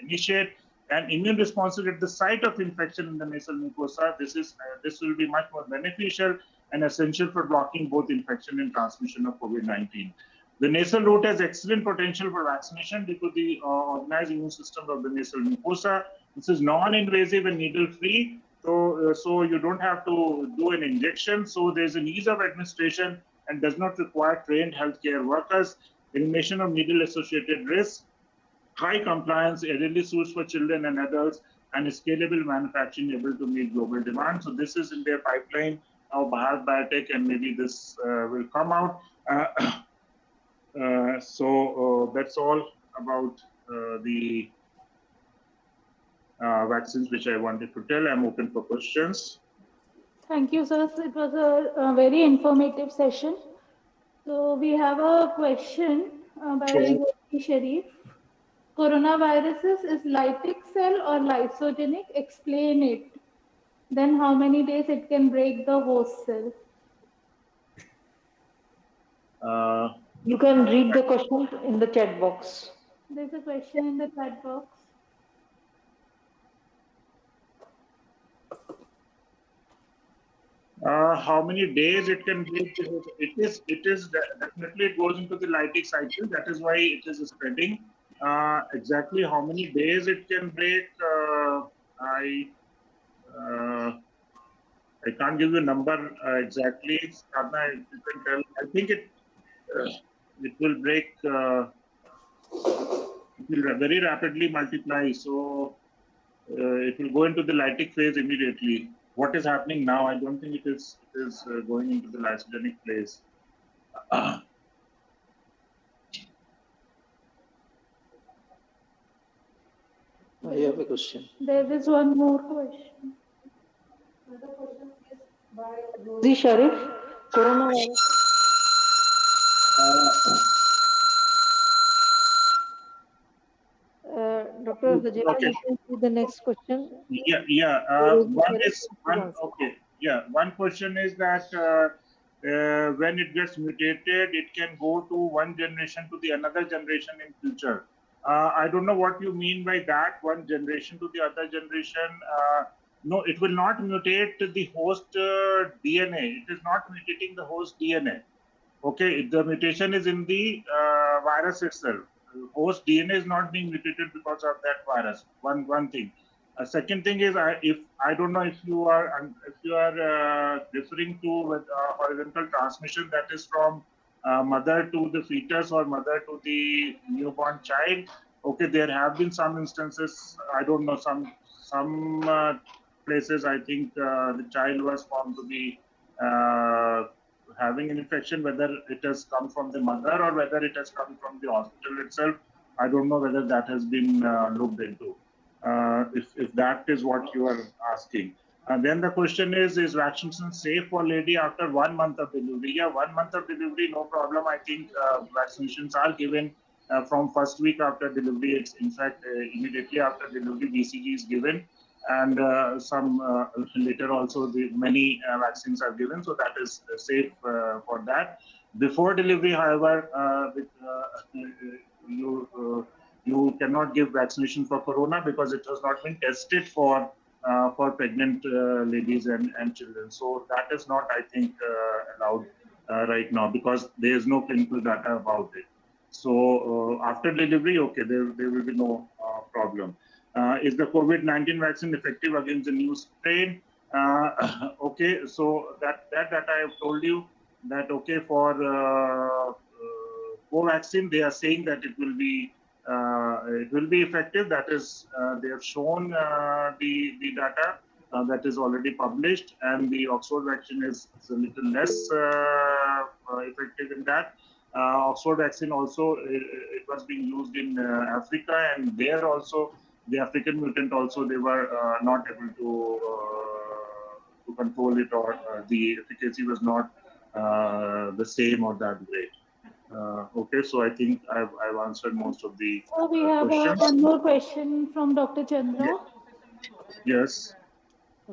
Speaker 13: initiate, and immune responses at the site of infection in the nasal mucosa. This will be much more beneficial and essential for blocking both infection and transmission of COVID-19. The nasal route has excellent potential for vaccination due to the organized immune system of the nasal mucosa. This is non-invasive and needle-free, so you don't have to do an injection. So there's an ease of administration and does not require trained healthcare workers. Elimination of needle-associated risks, high compliance, ideally suits for children and adults, and scalable manufacturing able to meet global demand. So this is in their pipeline of Bharat Biotech, and maybe this will come out. So that's all about the vaccines which I wanted to tell. I'm open for questions.
Speaker 6: Thank you, sir. It was a very informative session. So we have a question by Goti Sharif. Coronaviruses is lytic cell or lysogenic? Explain it. Then how many days it can break the host cell?
Speaker 3: You can read the question in the chat box.
Speaker 6: There's a question in the chat box.
Speaker 13: How many days it can break? It is definitely, it goes into the lytic cycle. That is why it is spreading. Exactly how many days it can break, I can't give you a number exactly. Sadhna, you can tell. I think it will break. It will very rapidly multiply. So it will go into the lytic phase immediately. What is happening now? I don't think it is going into the lysogenic phase.
Speaker 3: I have a question.
Speaker 6: There is one more question.
Speaker 3: The question is by Rosie Sharif. Coronavirus. Dr. Hajera,
Speaker 13: Okay.
Speaker 3: you can see the next question.
Speaker 13: Yeah. One question is that when it gets mutated, it can go to one generation to the another generation in future. I don't know what you mean by that. One generation to the other generation. No, it will not mutate the host DNA. It is not mutating the host DNA. Okay, the mutation is in the virus itself. Host DNA is not being mutated because of that virus. One thing. Second thing is, I don't know if you are referring to with horizontal transmission, that is from mother to the fetus or mother to the newborn child. Okay, there have been some instances. I don't know, some places. I think the child was found to be having an infection, whether it has come from the mother or whether it has come from the hospital itself. I don't know whether that has been looked into. If that is what you are asking. And then the question is vaccination safe for lady after 1 month of delivery? Yeah, 1 month of delivery, no problem. I think vaccinations are given from first week after delivery. It's in fact immediately after delivery, BCG is given. And some later also many vaccines are given, so that is safe for that. Before delivery, however, you cannot give vaccination for corona because it has not been tested for pregnant ladies and children. So that is not, I think, allowed right now because there is no clinical data about it. So after delivery, okay, there will be no problem. Is the COVID-19 vaccine effective against the new strain? Okay, so that I have told you that, okay, for Covaxin, they are saying that it will be effective. That is, they have shown the data that is already published, and the Oxford vaccine is a little less effective in that. Oxford vaccine also, it was being used in Africa, and there also the African mutant also, they were not able to control it, or the efficacy was not the same or that great. Okay, so I think I've answered most of the
Speaker 6: So we have one more question from Dr. Chandra.
Speaker 13: Yes.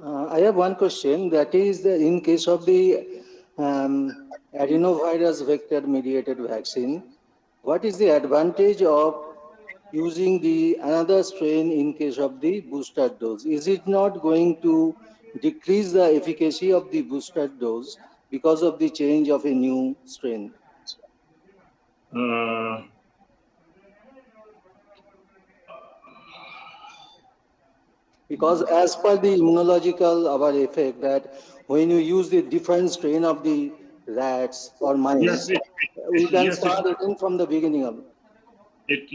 Speaker 14: I have one question. That is, in case of the adenovirus vector mediated vaccine, what is the advantage of using the another strain in case of the booster dose? Is it not going to decrease the efficacy of the booster dose because of the change of a new strain? Because as per the immunological our effect that when you use the different strain of the rats or mice, we can start again from the beginning of
Speaker 13: it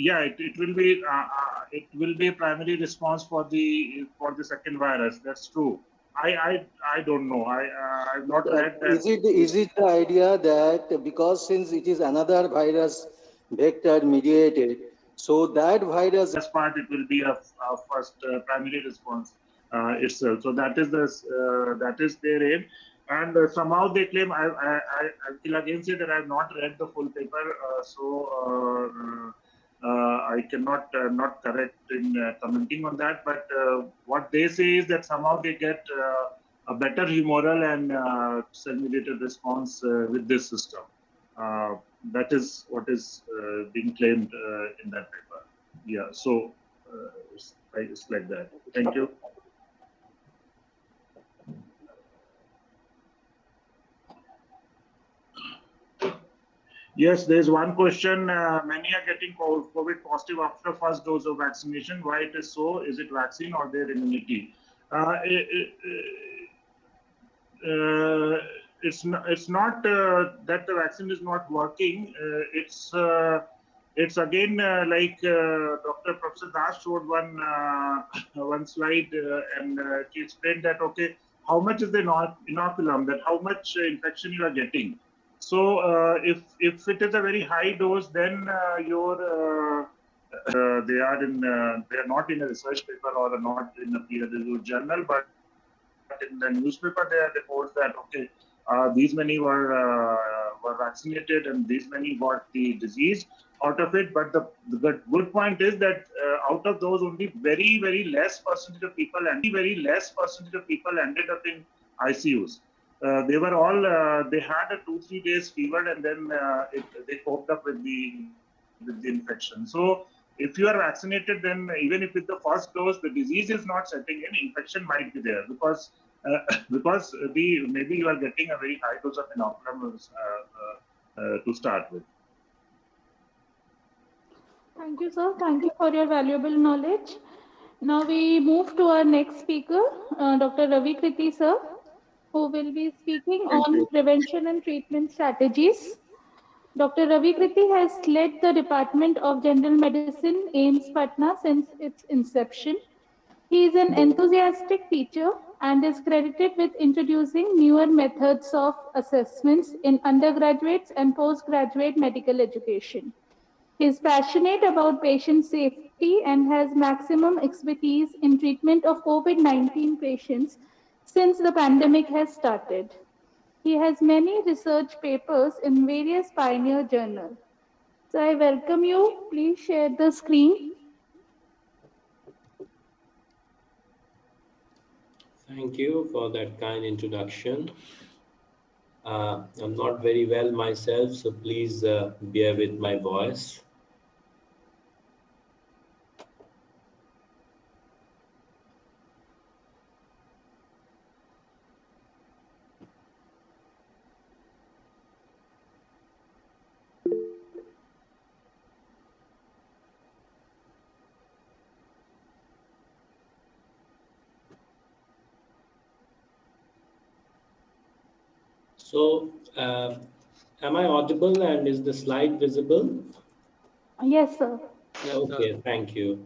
Speaker 13: will be a primary response for the second virus. That's true. I don't know. I've not read that.
Speaker 14: Is it the idea that because since it is another virus vector mediated, so that virus
Speaker 13: part it will be a first primary response itself. So that is their aim, and somehow they claim. I will again say that I have not read the full paper, I cannot not correct in commenting on that. But what they say is that somehow they get a better humoral and cell-mediated response with this system. That is what is being claimed in that paper. Yeah, so it's like that. Thank you. Yes, there's one question. Many are getting COVID positive after first dose of vaccination. Why it is so? Is it vaccine or their immunity? It's not that the vaccine is not working. It's again like Dr. Professor Das showed one slide and he explained that okay, how much is the inoculum, that how much infection you are getting. So if it is a very high dose, then they are not in a research paper or not in a peer-reviewed journal, but in the newspaper there are reports that okay, these many were vaccinated and these many got the disease out of it. But the good point is that out of those, only very less percentage of people ended up in ICUs. They were all they had a 2-3 days fever and then they coped up with the infection. So if you are vaccinated, then even if with the first dose the disease is not setting in, infection might be there because maybe you are getting a very high dose of inoculum to start with.
Speaker 6: Thank you, sir. Thank you for your valuable knowledge. Now we move to our next speaker, Dr. Ravi Kriti, sir, who will be speaking on prevention and treatment strategies. Dr. Ravi Kriti has led the Department of General Medicine, AIIMS Patna, since its inception. He is an enthusiastic teacher and is credited with introducing newer methods of assessments in undergraduate and postgraduate medical education. He is passionate about patient safety and has maximum expertise in treatment of COVID-19 patients since the pandemic has started. He has many research papers in various pioneer journals. So I welcome you. Please share the screen.
Speaker 15: Thank you for that kind introduction. I'm not very well myself, so please bear with my voice. So, am I audible and is the slide visible?
Speaker 6: Yes, sir.
Speaker 15: Okay, thank you.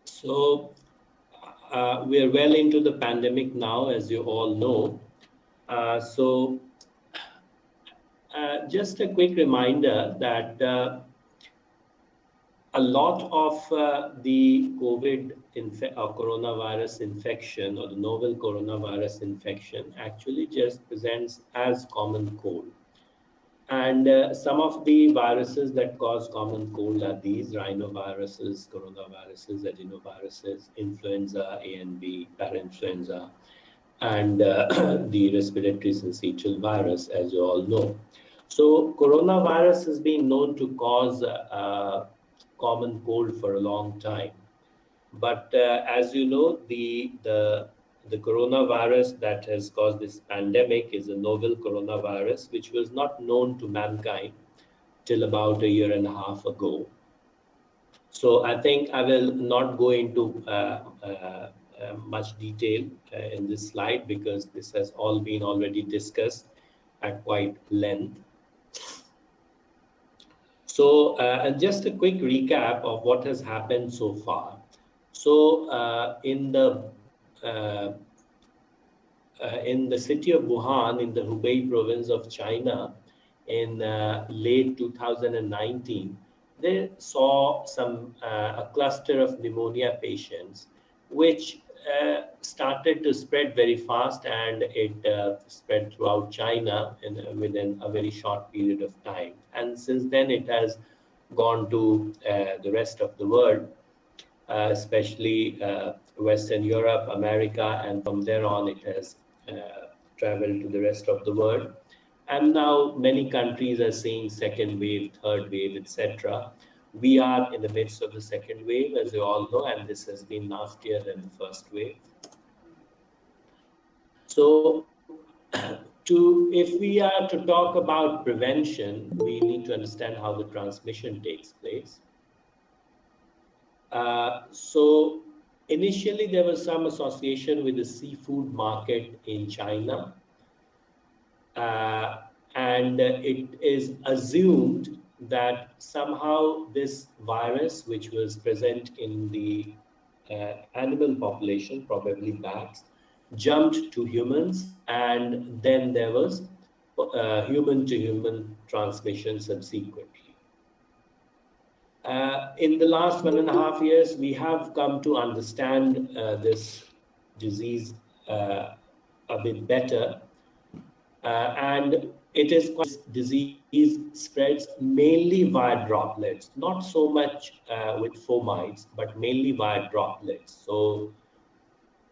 Speaker 15: So, we are well into the pandemic now, as you all know. Just a quick reminder that a lot of the COVID or coronavirus infection or the novel coronavirus infection actually just presents as common cold. And some of the viruses that cause common cold are these rhinoviruses, coronaviruses, adenoviruses, influenza A and B, parainfluenza. and the respiratory syncytial virus, as you all know. So, coronavirus has been known to cause common cold for a long time. But as you know, the coronavirus that has caused this pandemic is a novel coronavirus, which was not known to mankind till about a year and a half ago. So I think I will not go into much detail in this slide because this has all been already discussed at quite length. So, and just a quick recap of what has happened so far. So, in the city of Wuhan, in the Hubei province of China, in late 2019, they saw a cluster of pneumonia patients, which started to spread very fast, and it spread throughout China within a very short period of time. And since then, it has gone to the rest of the world, especially Western Europe, America, and from there on it has traveled to the rest of the world. And now many countries are seeing second wave, third wave, etc. We are in the midst of the second wave, as you all know, and this has been nastier than the first wave. So, if we are to talk about prevention, we need to understand how the transmission takes place. So initially there was some association with the seafood market in China, and it is assumed that somehow this virus, which was present in the animal population, probably bats, jumped to humans, and then there was human to human transmission subsequently. In the last 1.5 years, we have come to understand this disease a bit better, and it is this disease spreads mainly via droplets, not so much with fomites, but mainly via droplets. So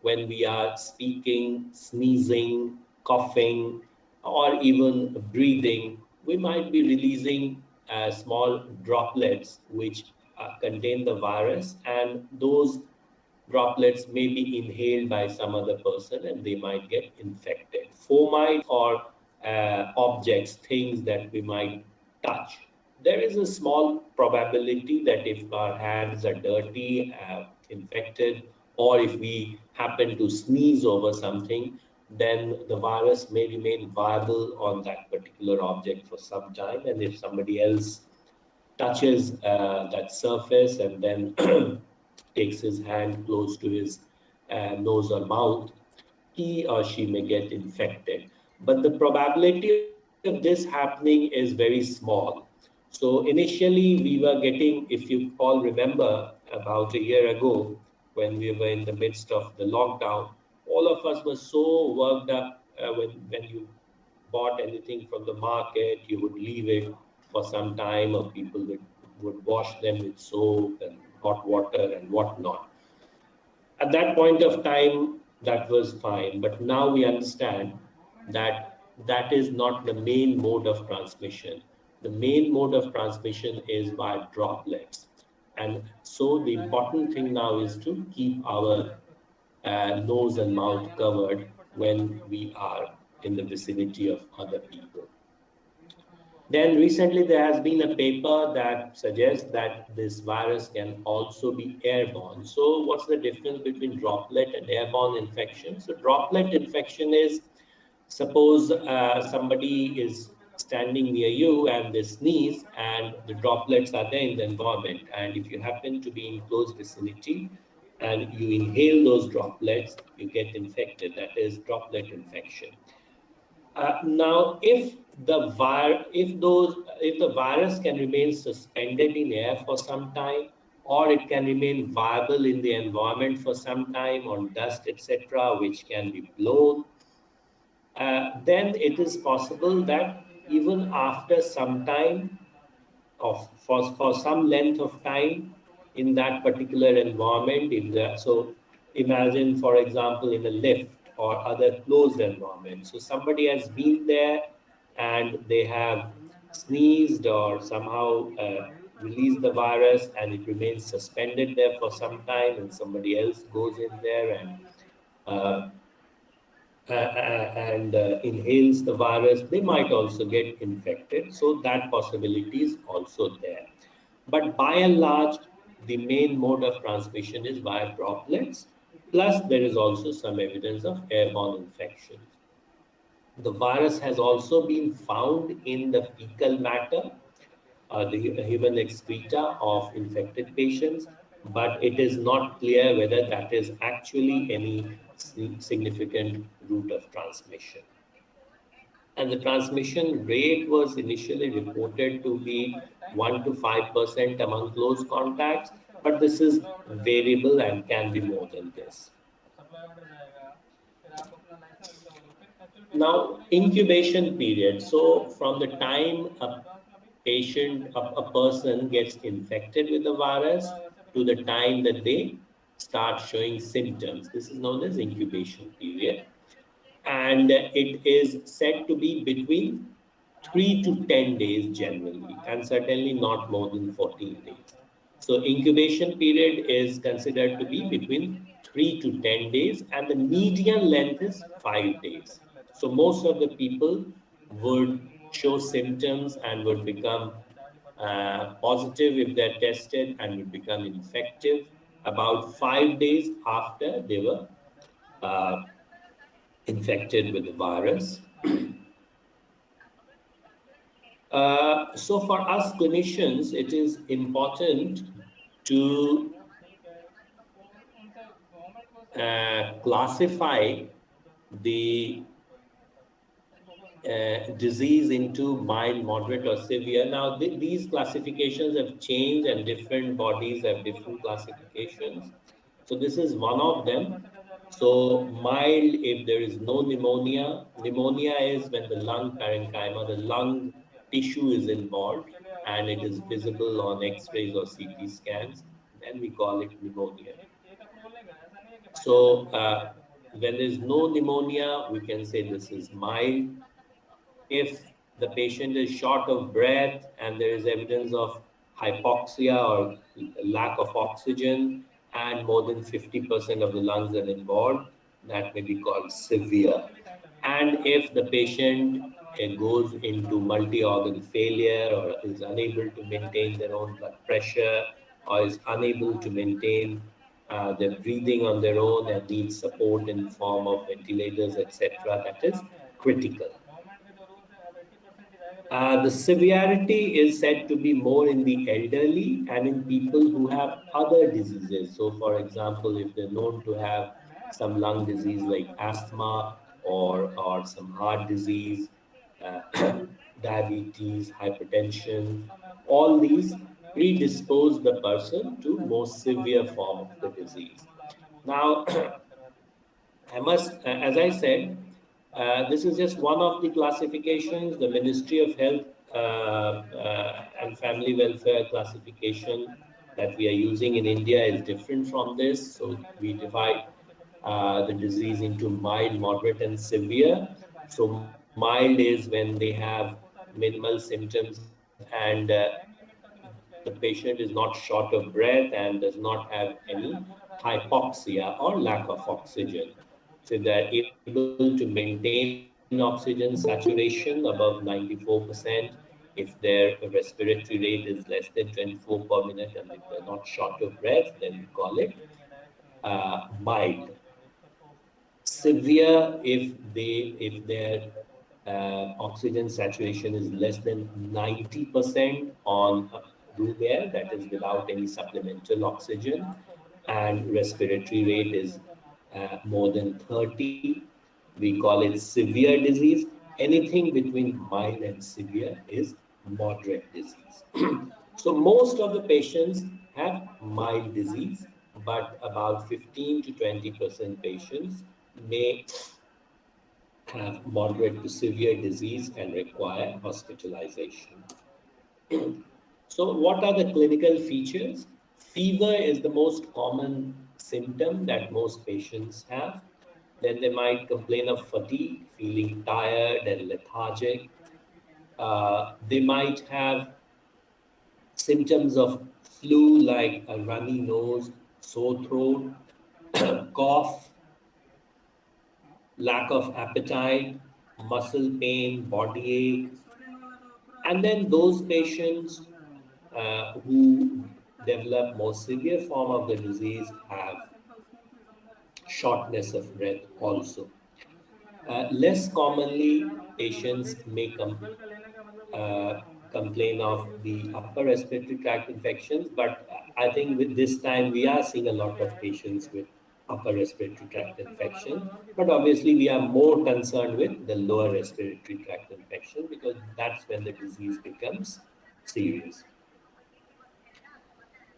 Speaker 15: when we are speaking, sneezing, coughing, or even breathing, we might be releasing small droplets which contain the virus, and those droplets may be inhaled by some other person and they might get infected. Fomites or objects, things that we might touch. There is a small probability that if our hands are dirty, infected, or if we happen to sneeze over something, then the virus may remain viable on that particular object for some time. And if somebody else touches that surface and then takes his hand close to his nose or mouth, he or she may get infected. But the probability of this happening is very small. So initially we were getting, if you all remember, about a year ago when we were in the midst of the lockdown, all of us were so worked up when you bought anything from the market, you would leave it for some time, or people would wash them with soap and hot water and whatnot. At that point of time, that was fine. But now we understand that that is not the main mode of transmission. The main mode of transmission is by droplets. And so the important thing now is to keep our nose and mouth covered when we are in the vicinity of other people. Then recently there has been a paper that suggests that this virus can also be airborne. So what's the difference between droplet and airborne infection? So droplet infection is, suppose somebody is standing near you and they sneeze and the droplets are there in the environment. And if you happen to be in close vicinity and you inhale those droplets, you get infected. That is droplet infection. Now, if the virus can remain suspended in air for some time, or it can remain viable in the environment for some time on dust, etc., which can be blown, then it is possible that even after some time for some length of time in that particular environment, so imagine, for example, in a lift, or other closed environment. So somebody has been there and they have sneezed or somehow released the virus and it remains suspended there for some time, and somebody else goes in there and uh, inhales the virus, they might also get infected. So that possibility is also there. But by and large, the main mode of transmission is via droplets. Plus, there is also some evidence of airborne infections. The virus has also been found in the fecal matter, the human excreta of infected patients, but it is not clear whether that is actually any significant route of transmission. And the transmission rate was initially reported to be 1 to 5% among close contacts, but this is variable and can be more than this. Now, incubation period. So, from the time a person gets infected with the virus to the time that they start showing symptoms, this is known as incubation period, and it is said to be between 3 to 10 days generally, and certainly not more than 14 days. So incubation period is considered to be between 3 to 10 days, and the median length is 5 days. So most of the people would show symptoms and would become positive if they're tested and would become infective about 5 days after they were uh, infected with the virus. So for us clinicians, it is important to classify the disease into mild, moderate, or severe. Now, these classifications have changed, and different bodies have different classifications. So, this is one of them. So, mild, if there is no pneumonia. Pneumonia is when the lung parenchyma, the lung tissue is involved and it is visible on X rays or CT scans, then we call it pneumonia. So, when there is no pneumonia, we can say this is mild. If the patient is short of breath and there is evidence of hypoxia or lack of oxygen and more than 50% of the lungs are involved, that may be called severe. And if the patient goes into multi-organ failure or is unable to maintain their own blood pressure or is unable to maintain their breathing on their own and needs support in form of ventilators, etc., that is critical. The severity is said to be more in the elderly and in people who have other diseases. So, for example, if they're known to have some lung disease like asthma or some heart disease, diabetes, hypertension, all these predispose the person to more severe form of the disease. Now, I must, as I said, this is just one of the classifications. The Ministry of Health and Family Welfare classification that we are using in India is different from this. So we divide the disease into mild, moderate, and severe. So mild is when they have minimal symptoms and the patient is not short of breath and does not have any hypoxia or lack of oxygen. So they're able to maintain oxygen saturation above 94%. If their respiratory rate is less than 24 per minute and if they're not short of breath, then we call it mild. Severe if their oxygen saturation is less than 90% on room air, that is without any supplemental oxygen, and respiratory rate is more than 30. We call it severe disease. Anything between mild and severe is moderate disease. So most of the patients have mild disease, but about 15 to 20% patients may have moderate to severe disease and require hospitalization. So, what are the clinical features? Fever is the most common symptom that most patients have. Then they might complain of fatigue, feeling tired and lethargic. They might have symptoms of flu like a runny nose, sore throat, cough, lack of appetite, muscle pain, body ache. And then those patients who develop more severe form of the disease have shortness of breath also. Less commonly, patients may complain of the upper respiratory tract infections, but I think with this time we are seeing a lot of patients with upper respiratory tract infection, but obviously we are more concerned with the lower respiratory tract infection because that's when the disease becomes serious.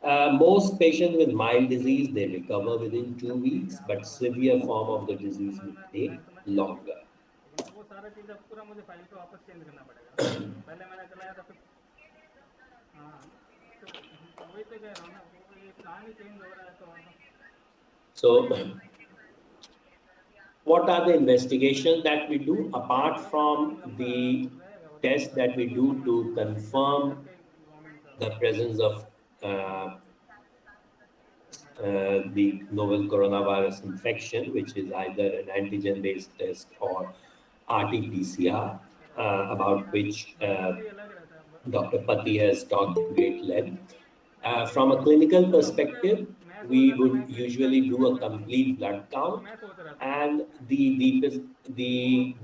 Speaker 15: Most patients with mild disease, they recover within 2 weeks, but severe form of the disease may take longer.
Speaker 1: वो सारा चीज़ अब पूरा मुझे file पे वापस change करना पड़ेगा। पहले मैंने चलाया था फिर हाँ तो वही तो कह रहा हूँ ना वो ये प्लान ही चेंज हो रहा है तो
Speaker 15: So, what are the investigations that we do apart from the test that we do to confirm the presence of the novel coronavirus infection, which is either an antigen-based test or RT-PCR, about which Dr. Pati has talked in great length. From a clinical perspective, we would usually do a complete blood count, and the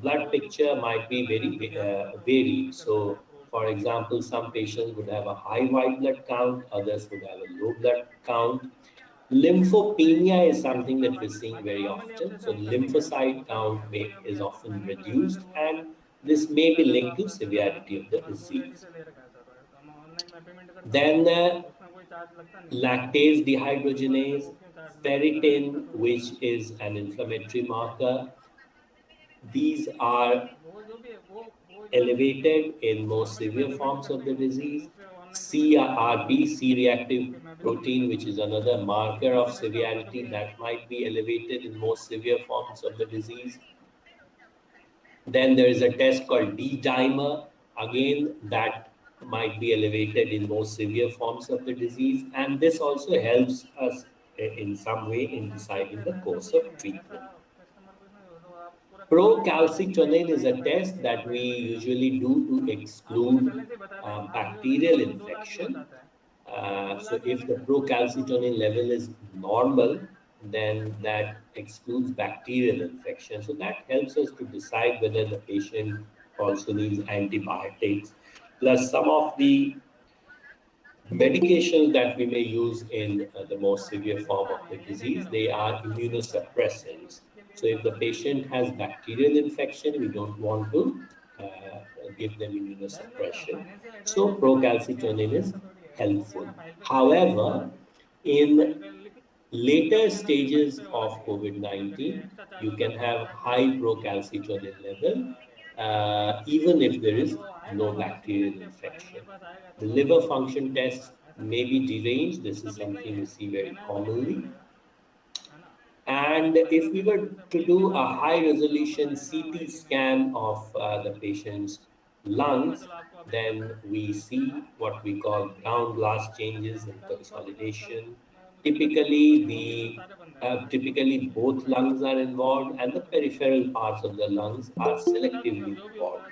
Speaker 15: blood picture might be very varied. So, for example, some patients would have a high white blood count, others would have a low blood count. Lymphopenia is something that we're seeing very often. So lymphocyte count is often reduced, and this may be linked to severity of the disease. Then lactase dehydrogenase, ferritin, which is an inflammatory marker. These are elevated in more severe forms of the disease. CRP, C-reactive protein, which is another marker of severity that might be elevated in more severe forms of the disease. Then there is a test called D-dimer, again, that might be elevated in more severe forms of the disease. And this also helps us in some way in deciding the course of treatment. Procalcitonin is a test that we usually do to exclude bacterial infection. So if the procalcitonin level is normal, then that excludes bacterial infection. So that helps us to decide whether the patient also needs antibiotics. Plus some of the medications that we may use in the most severe form of the disease, they are immunosuppressants. So if the patient has bacterial infection, we don't want to give them immunosuppression. So procalcitonin is helpful. However, in later stages of COVID-19, you can have high procalcitonin level even if there is no bacterial infection. The liver function tests may be deranged. This is something we see very commonly. And if we were to do a high resolution CT scan of the patient's lungs, then we see what we call ground glass changes and consolidation. Typically both lungs are involved and the peripheral parts of the lungs are selectively involved,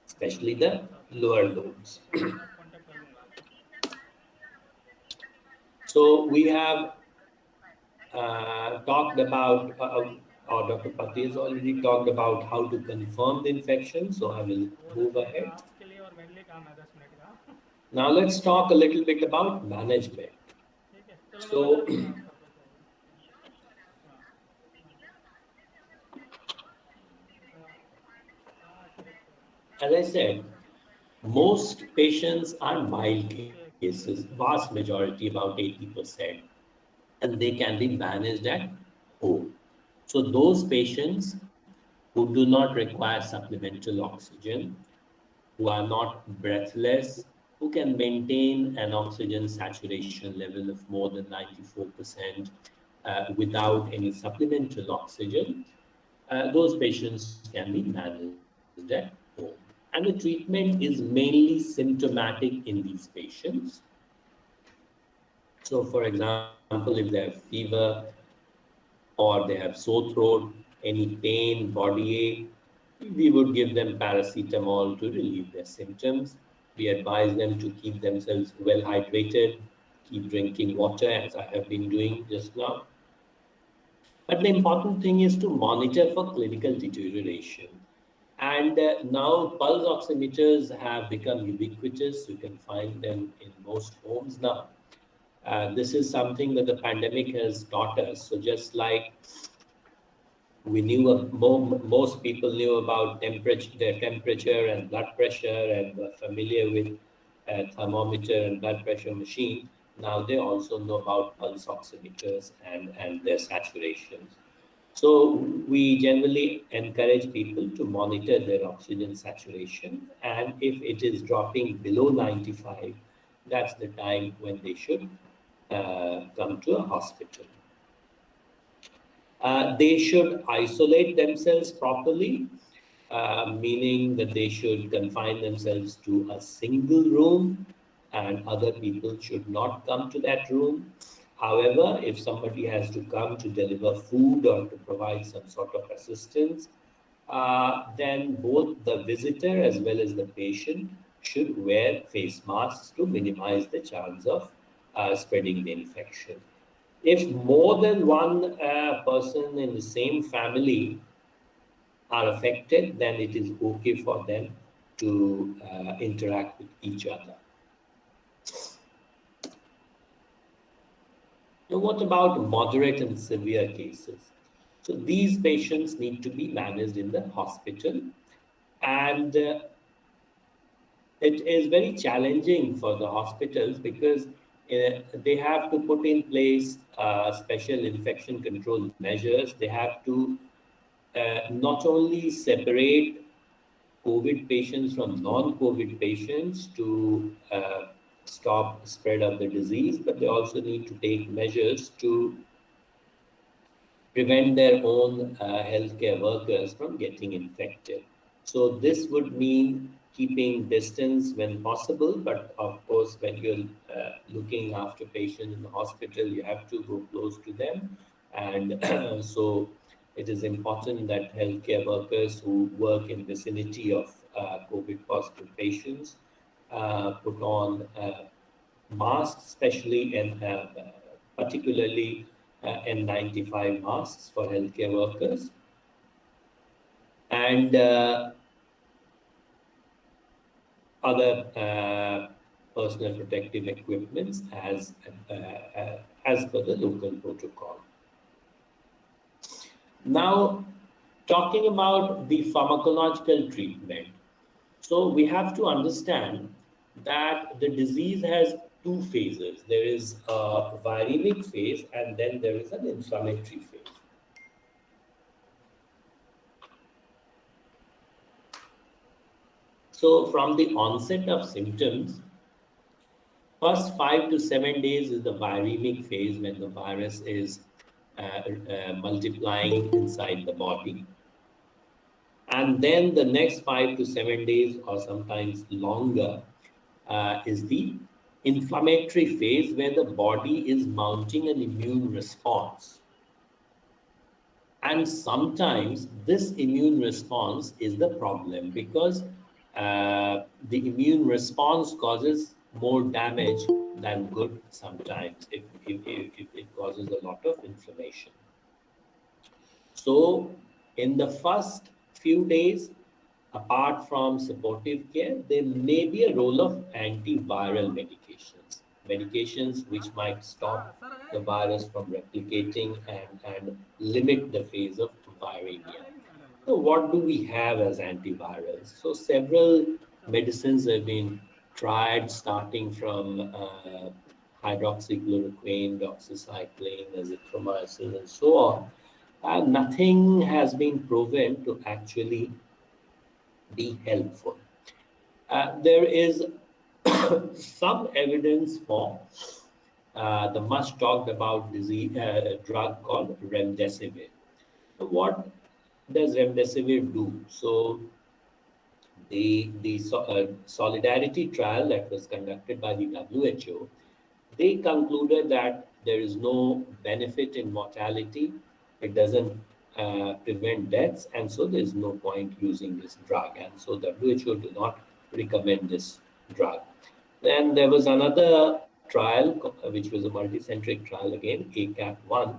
Speaker 15: especially the lower lobes. So we have talked about, or Dr. Pati has already talked about how to confirm the infection, so I will move ahead. Now let's talk a little bit about management. So, as I said, most patients are mild cases, vast majority, about 80%, and they can be managed at home. So those patients who do not require supplemental oxygen, who are not breathless, who can maintain an oxygen saturation level of more than 94%, without any supplemental oxygen, those patients can be managed at home. And the treatment is mainly symptomatic in these patients. So, for example, if they have fever or they have sore throat, any pain, body ache, we would give them paracetamol to relieve their symptoms. We advise them to keep themselves well hydrated, keep drinking water, as I have been doing just now. But the important thing is to monitor for clinical deterioration. And now pulse oximeters have become ubiquitous. You can find them in most homes now. This is something that the pandemic has taught us. So just like we knew most people knew about their temperature and blood pressure and were familiar with thermometer and blood pressure machine. Now they also know about pulse oximeters and their saturations. So we generally encourage people to monitor their oxygen saturation, and if it is dropping below 95, that's the time when they should come to a hospital. They should isolate themselves properly, meaning that they should confine themselves to a single room and other people should not come to that room. However, if somebody has to come to deliver food or to provide some sort of assistance, then both the visitor as well as the patient should wear face masks to minimize the chance of spreading the infection. If more than one person in the same family are affected, then it is okay for them to interact with each other. Now, what about moderate and severe cases? So these patients need to be managed in the hospital, and it is very challenging for the hospitals because they have to put in place special infection control measures. They have to not only separate COVID patients from non-COVID patients to stop spread of the disease, but they also need to take measures to prevent their own healthcare workers from getting infected. So this would mean keeping distance when possible, but of course, when you're looking after patients in the hospital, you have to go close to them. And so it is important that healthcare workers who work in vicinity of COVID positive patients put on masks, especially and particularly N95 masks for healthcare workers, and other personal protective equipments as per the local protocol. Now, talking about the pharmacological treatment. So we have to understand that the disease has two phases. There is a viremic phase and then there is an inflammatory phase. So from the onset of symptoms, first 5 to 7 days is the viremic phase when the virus is multiplying inside the body. And then the next 5 to 7 days or sometimes longer is the inflammatory phase where the body is mounting an immune response. And sometimes this immune response is the problem because the immune response causes more damage than good sometimes if it causes a lot of inflammation. So in the first few days, apart from supportive care, there may be a role of antiviral medications which might stop the virus from replicating and limit the phase of viremia. So what do we have as antivirals? So several medicines have been tried starting from hydroxychloroquine, doxycycline, azithromycin, and so on. Nothing has been proven to actually be helpful. There is some evidence for the much talked about drug called remdesivir. So what does remdesivir do? So the solidarity trial that was conducted by the WHO, they concluded that there is no benefit in mortality. It doesn't prevent deaths, and so there is no point using this drug. And so WHO do not recommend this drug. Then there was another trial, which was a multicentric trial again, ACAP1.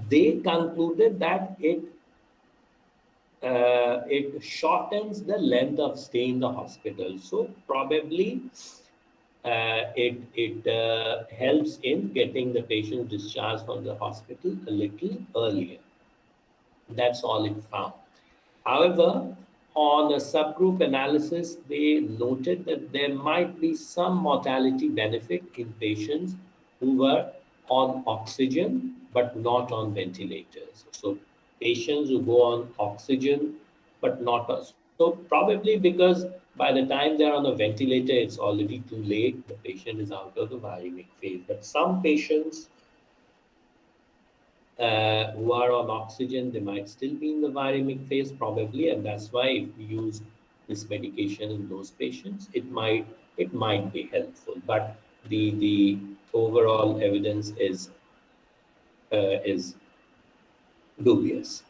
Speaker 15: They concluded that it shortens the length of stay in the hospital. So probably it helps in getting the patient discharged from the hospital a little earlier. That's all it found. However, on a subgroup analysis, they noted that there might be some mortality benefit in patients who were on oxygen but not on ventilators. So patients who go on oxygen but not on. So probably because by the time they're on a ventilator, it's already too late. The patient is out of the viremic phase. But some patients who are on oxygen, they might still be in the viremic phase probably, and that's why if we use this medication in those patients, it might be helpful. But the overall evidence is dubious.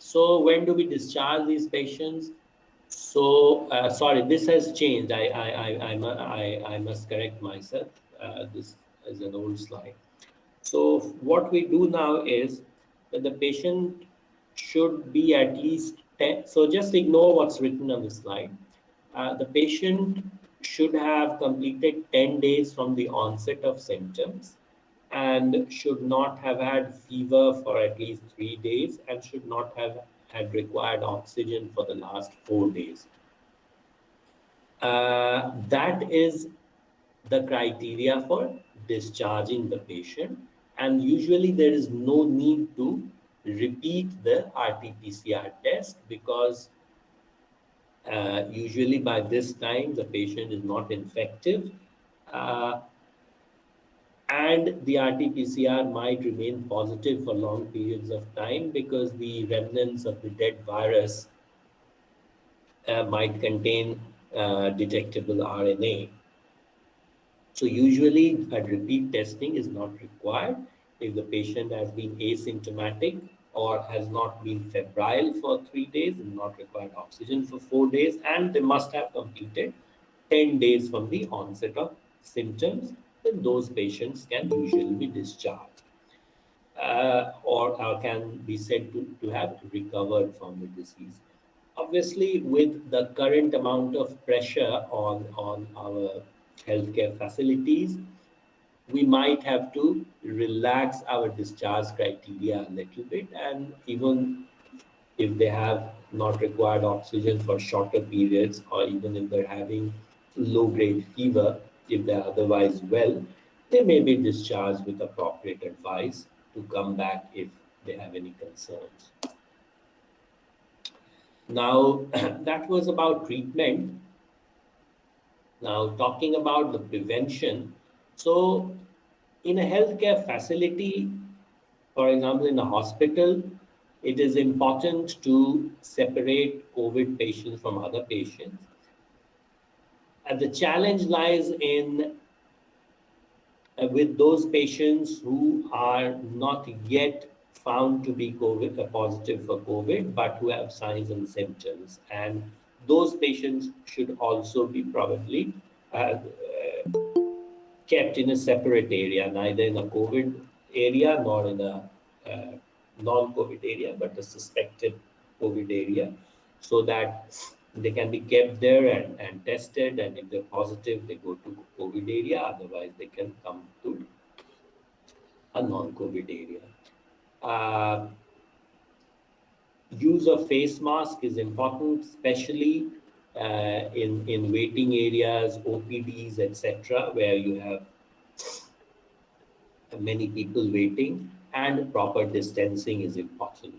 Speaker 15: So when do we discharge these patients? So sorry, this has changed. I must correct myself. This is an old slide. So what we do now is that the patient should be at least 10. So just ignore what's written on the slide. The patient should have completed 10 days from the onset of symptoms and should not have had fever for at least 3 days and should not have had required oxygen for the last 4 days. That is the criteria for discharging the patient, and usually there is no need to repeat the RT-PCR test because usually by this time the patient is not infective and the RT-PCR might remain positive for long periods of time because the remnants of the dead virus might contain detectable RNA. So usually a repeat testing is not required if the patient has been asymptomatic or has not been febrile for 3 days and not required oxygen for 4 days, and they must have completed 10 days from the onset of symptoms, then those patients can usually be discharged or can be said to have recovered from the disease. Obviously, with the current amount of pressure on our healthcare facilities, we might have to relax our discharge criteria a little bit, and even if they have not required oxygen for shorter periods, or even if they're having low-grade fever, if they're otherwise well, they may be discharged with appropriate advice to come back if they have any concerns. Now, that was about treatment. Now, talking about the prevention. So, in a healthcare facility, for example, in a hospital, it is important to separate COVID patients from other patients. And the challenge lies in with those patients who are not yet found to be positive for COVID, but who have signs and symptoms. And those patients should also be probably kept in a separate area, neither in a COVID area nor in a non-COVID area, but a suspected COVID area, so that they can be kept there and tested. And if they're positive, they go to COVID area. Otherwise, they can come to a non-COVID area. Use of face mask is important, especially in waiting areas, OPDs, etc., where you have many people waiting, and proper distancing is important.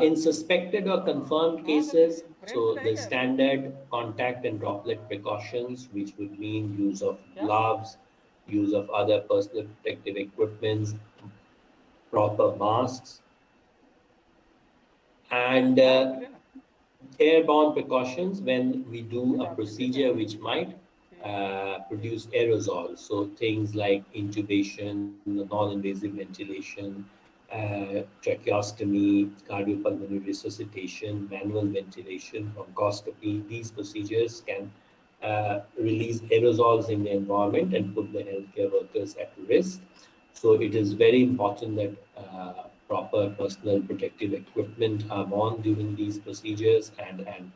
Speaker 15: In suspected or confirmed cases, so the standard contact and droplet precautions, which would mean use of gloves, use of other personal protective equipments, proper masks, and airborne precautions when we do a procedure which might produce aerosols. So things like intubation, non-invasive ventilation, tracheostomy, cardiopulmonary resuscitation, manual ventilation, bronchoscopy. These procedures can release aerosols in the environment and put the healthcare workers at risk. So it is very important that proper personal protective equipment are worn during these procedures, and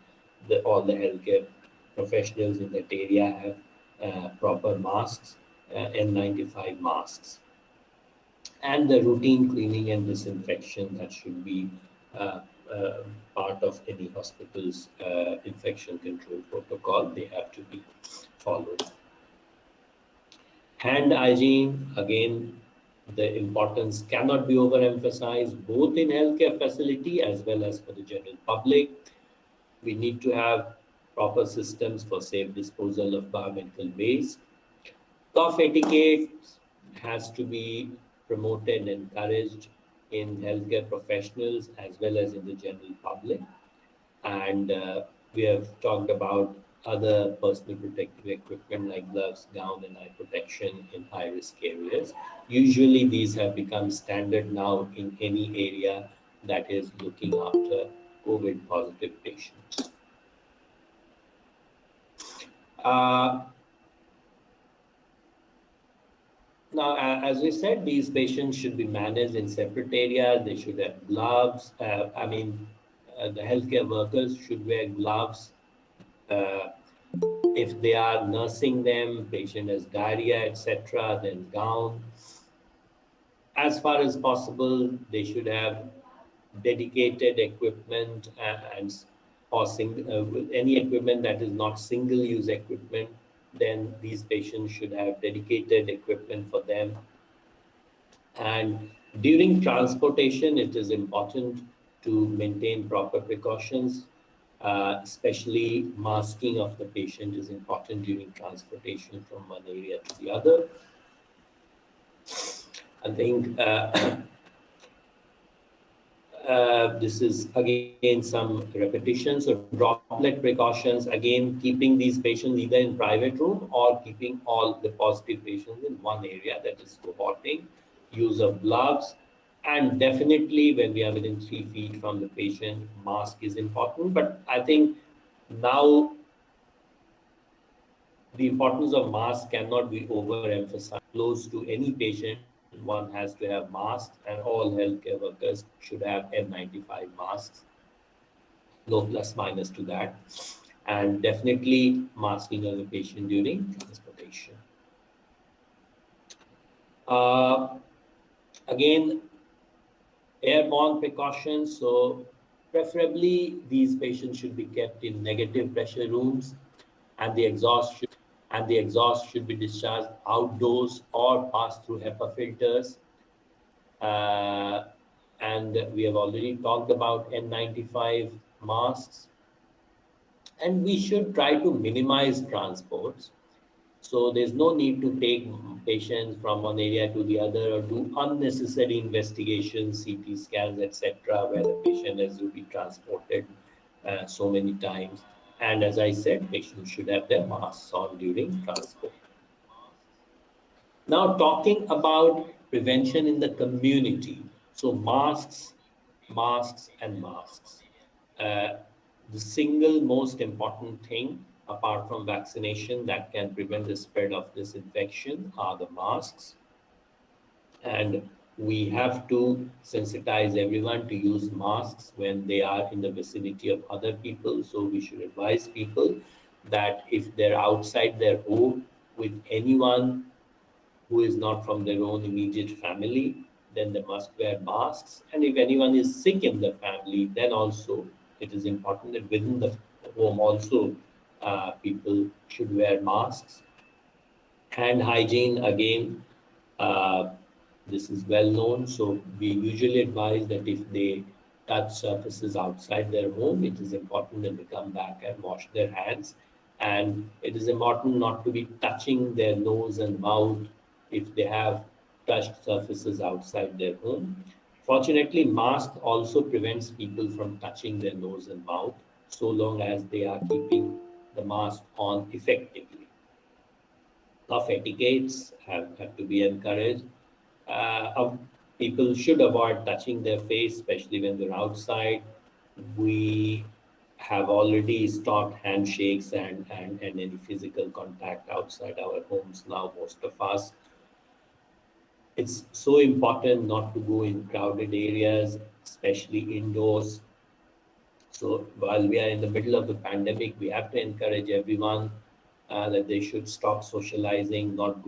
Speaker 15: all the healthcare professionals in that area have proper masks, N95 masks, and the routine cleaning and disinfection that should be uh, uh, part of any hospital's infection control protocol. They have to be followed. Hand hygiene, again, the importance cannot be overemphasized, both in healthcare facility as well as for the general public. We need to have proper systems for safe disposal of biomedical waste. Cough etiquette has to be promoted and encouraged in healthcare professionals as well as in the general public. And we have talked about other personal protective equipment like gloves, gown, and eye protection in high risk areas. Usually, these have become standard now in any area that is looking after COVID positive patients. Uh, Now, as we said, these patients should be managed in separate areas. They should have gloves. The healthcare workers should wear gloves. Uh, if they are nursing them, patient has diarrhea, etc., then gown. As far as possible, they should have dedicated equipment and or any equipment that is not single-use equipment. Then these patients should have dedicated equipment for them. And during transportation, it is important to maintain proper precautions, especially masking of the patient is important during transportation from one area to the other. I think this is again some repetition. So droplet precautions, again, keeping these patients either in private room or keeping all the positive patients in one area, that is cohorting, use of gloves, and definitely when we are within 3 feet from the patient, mask is important. But I think now the importance of mask cannot be overemphasized. Close to any patient, one has to have masks, and all healthcare workers should have N95 masks. No plus minus to that. And definitely masking of the patient during transportation. Again, airborne precautions. So preferably these patients should be kept in negative pressure rooms, and the exhaust should be discharged outdoors or pass through HEPA filters. And we have already talked about N95 masks. And we should try to minimize transports. So there's no need to take patients from one area to the other or do unnecessary investigations, CT scans, etc., where the patient has to be transported so many times. And as I said, patients should have their masks on during transport. Now, talking about prevention in the community. So masks, and masks. Uh, the single most important thing, apart from vaccination, that can prevent the spread of this infection are the masks. And we have to sensitize everyone to use masks when they are in the vicinity of other people. So we should advise people that if they're outside their home with anyone who is not from their own immediate family, then they must wear masks. And if anyone is sick in the family, then also it is important that within the home also people should wear masks. Hand hygiene, again, uh, this is well known. So we usually advise that if they touch surfaces outside their home, it is important that they come back and wash their hands. And it is important not to be touching their nose and mouth if they have touched surfaces outside their home. Fortunately, mask also prevents people from touching their nose and mouth so long as they are keeping the mask on effectively. Cough etiquettes have to be encouraged. People should avoid touching their face, especially when they're outside. We have already stopped handshakes and any physical contact outside our homes now, most of us. It's so important not to go in crowded areas, especially indoors. So while we are in the middle of the pandemic, we have to encourage everyone that they should stop socializing, not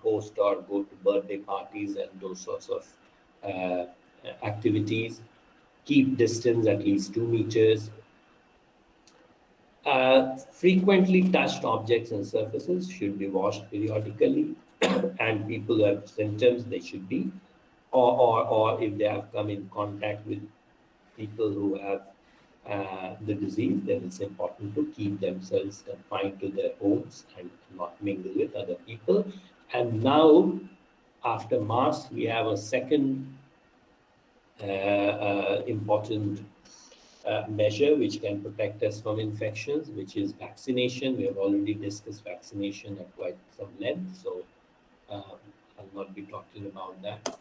Speaker 15: host or go to birthday parties and those sorts of uh, activities. Keep distance at least 2 meters. Frequently touched objects and surfaces should be washed periodically, and people who have symptoms, they should be, or if they have come in contact with people who have the disease, then it's important to keep themselves confined to their homes and not mingle with other people. And now, after Mars, we have a second important measure which can protect us from infections, which is vaccination. We have already discussed vaccination at quite some length, so I'll not be talking about that.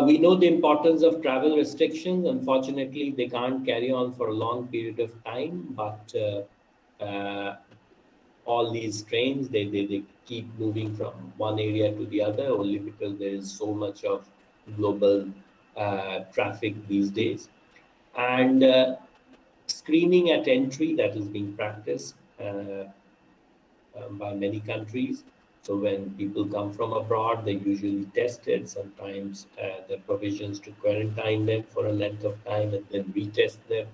Speaker 15: We know the importance of travel restrictions. Unfortunately, they can't carry on for a long period of time, but all these trains, they keep moving from one area to the other only because there is so much of global traffic these days. And screening at entry that is being practiced by many countries. So when people come from abroad, they're usually tested. Sometimes there are provisions to quarantine them for a length of time and then retest them.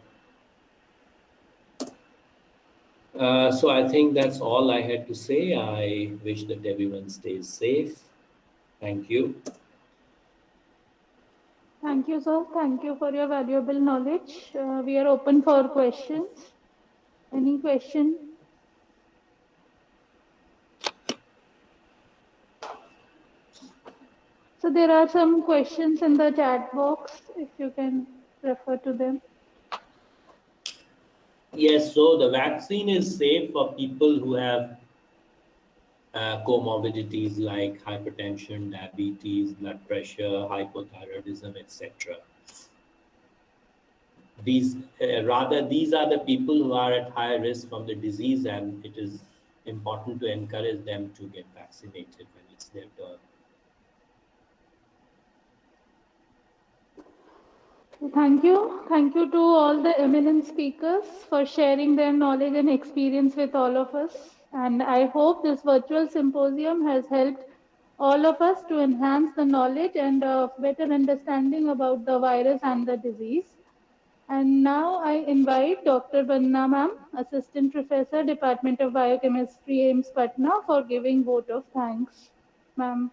Speaker 15: So I think that's all I had to say. I wish that everyone stays safe. Thank you.
Speaker 6: Thank you, sir. Thank you for your valuable knowledge. We are open for questions. Any question? So there are some questions in the chat box, if you can refer to them.
Speaker 15: Yes, so the vaccine is safe for people who have comorbidities like hypertension, diabetes, blood pressure, hypothyroidism, etc. These these are the people who are at higher risk from the disease, and it is important to encourage them to get vaccinated when it's their turn.
Speaker 6: Thank you. Thank you to all the eminent speakers for sharing their knowledge and experience with all of us. And I hope this virtual symposium has helped all of us to enhance the knowledge and better understanding about the virus and the disease. And now I invite Dr. Banna ma'am, Assistant Professor, Department of Biochemistry, AIIMS Patna, for giving vote of thanks. Ma'am.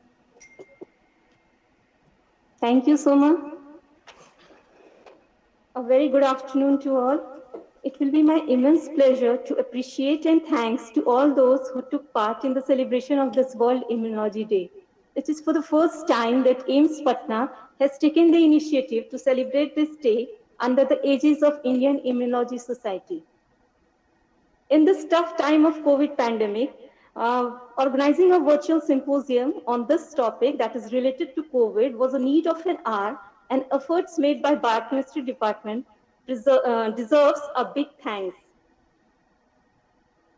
Speaker 16: Thank you, Soma. A very good afternoon to all. It will be my immense pleasure to appreciate and thanks to all those who took part in the celebration of this World Immunology Day. It is for the first time that AIIMS Patna has taken the initiative to celebrate this day under the aegis of Indian Immunology Society. In this tough time of COVID pandemic, organizing a virtual symposium on this topic that is related to COVID was a need of an hour, and efforts made by Biochemistry Department deserves a big thanks.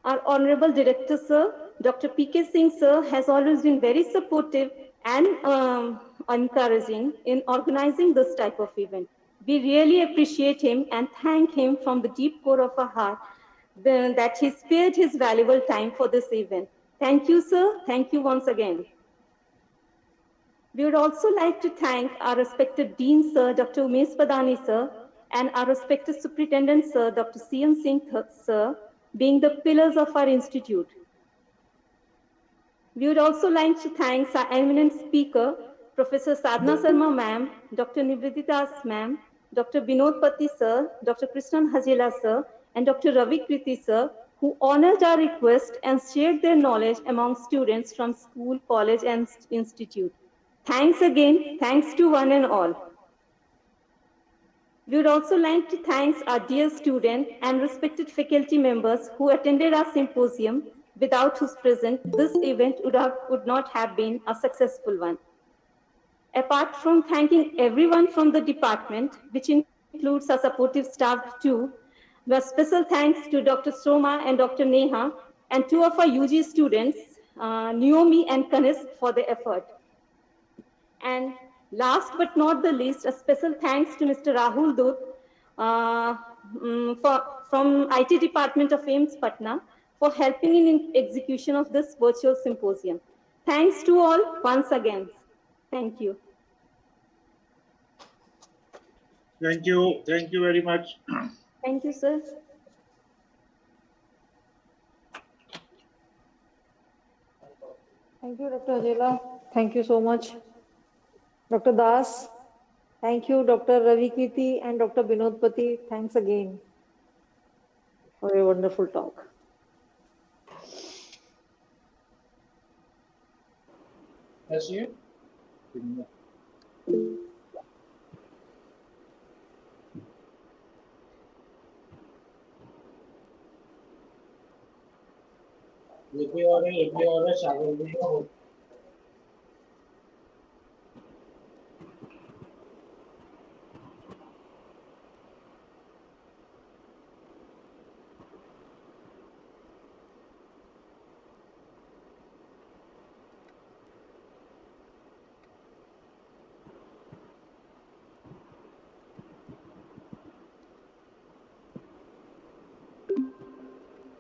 Speaker 16: Our Honorable Director, Sir, Dr. P.K. Singh, Sir, has always been very supportive and encouraging in organizing this type of event. We really appreciate him and thank him from the deep core of our heart that he spared his valuable time for this event. Thank you, sir. Thank you once again. We would also like to thank our respected Dean, Sir, Dr. Umesh Padani, Sir, and our respected Superintendent, Sir, Dr. C.M. Singh, Sir, being the pillars of our institute. We would also like to thank our eminent speaker, Professor Sadhna Sharma ma'am, Dr. Nivedita ma'am, Dr. Binod Patti sir, Dr. Krishnan Hajela sir, and Dr. Ravi Kriti sir, who honored our request and shared their knowledge among students from school, college, and institute. Thanks again. Thanks to one and all. We would also like to thank our dear student and respected faculty members who attended our symposium, without whose presence this event would not have been a successful one. Apart from thanking everyone from the department, which includes our supportive staff too, a special thanks to Dr. Soma and Dr. Neha and two of our UG students, Naomi and Kanis, for their effort. And last but not the least, a special thanks to Mr. Rahul Dut from IT Department of AIIMS Patna for helping in execution of this virtual symposium. Thanks to all once again. Thank you.
Speaker 13: Thank you. Thank you very much.
Speaker 16: Thank you, sir.
Speaker 7: Thank you, Dr. Hajela. Thank you so much. Dr. Das, thank you, Dr. Ravi Kirti and Dr. Binod Patti. Thanks again for a wonderful talk.
Speaker 9: That's you.
Speaker 13: Every order,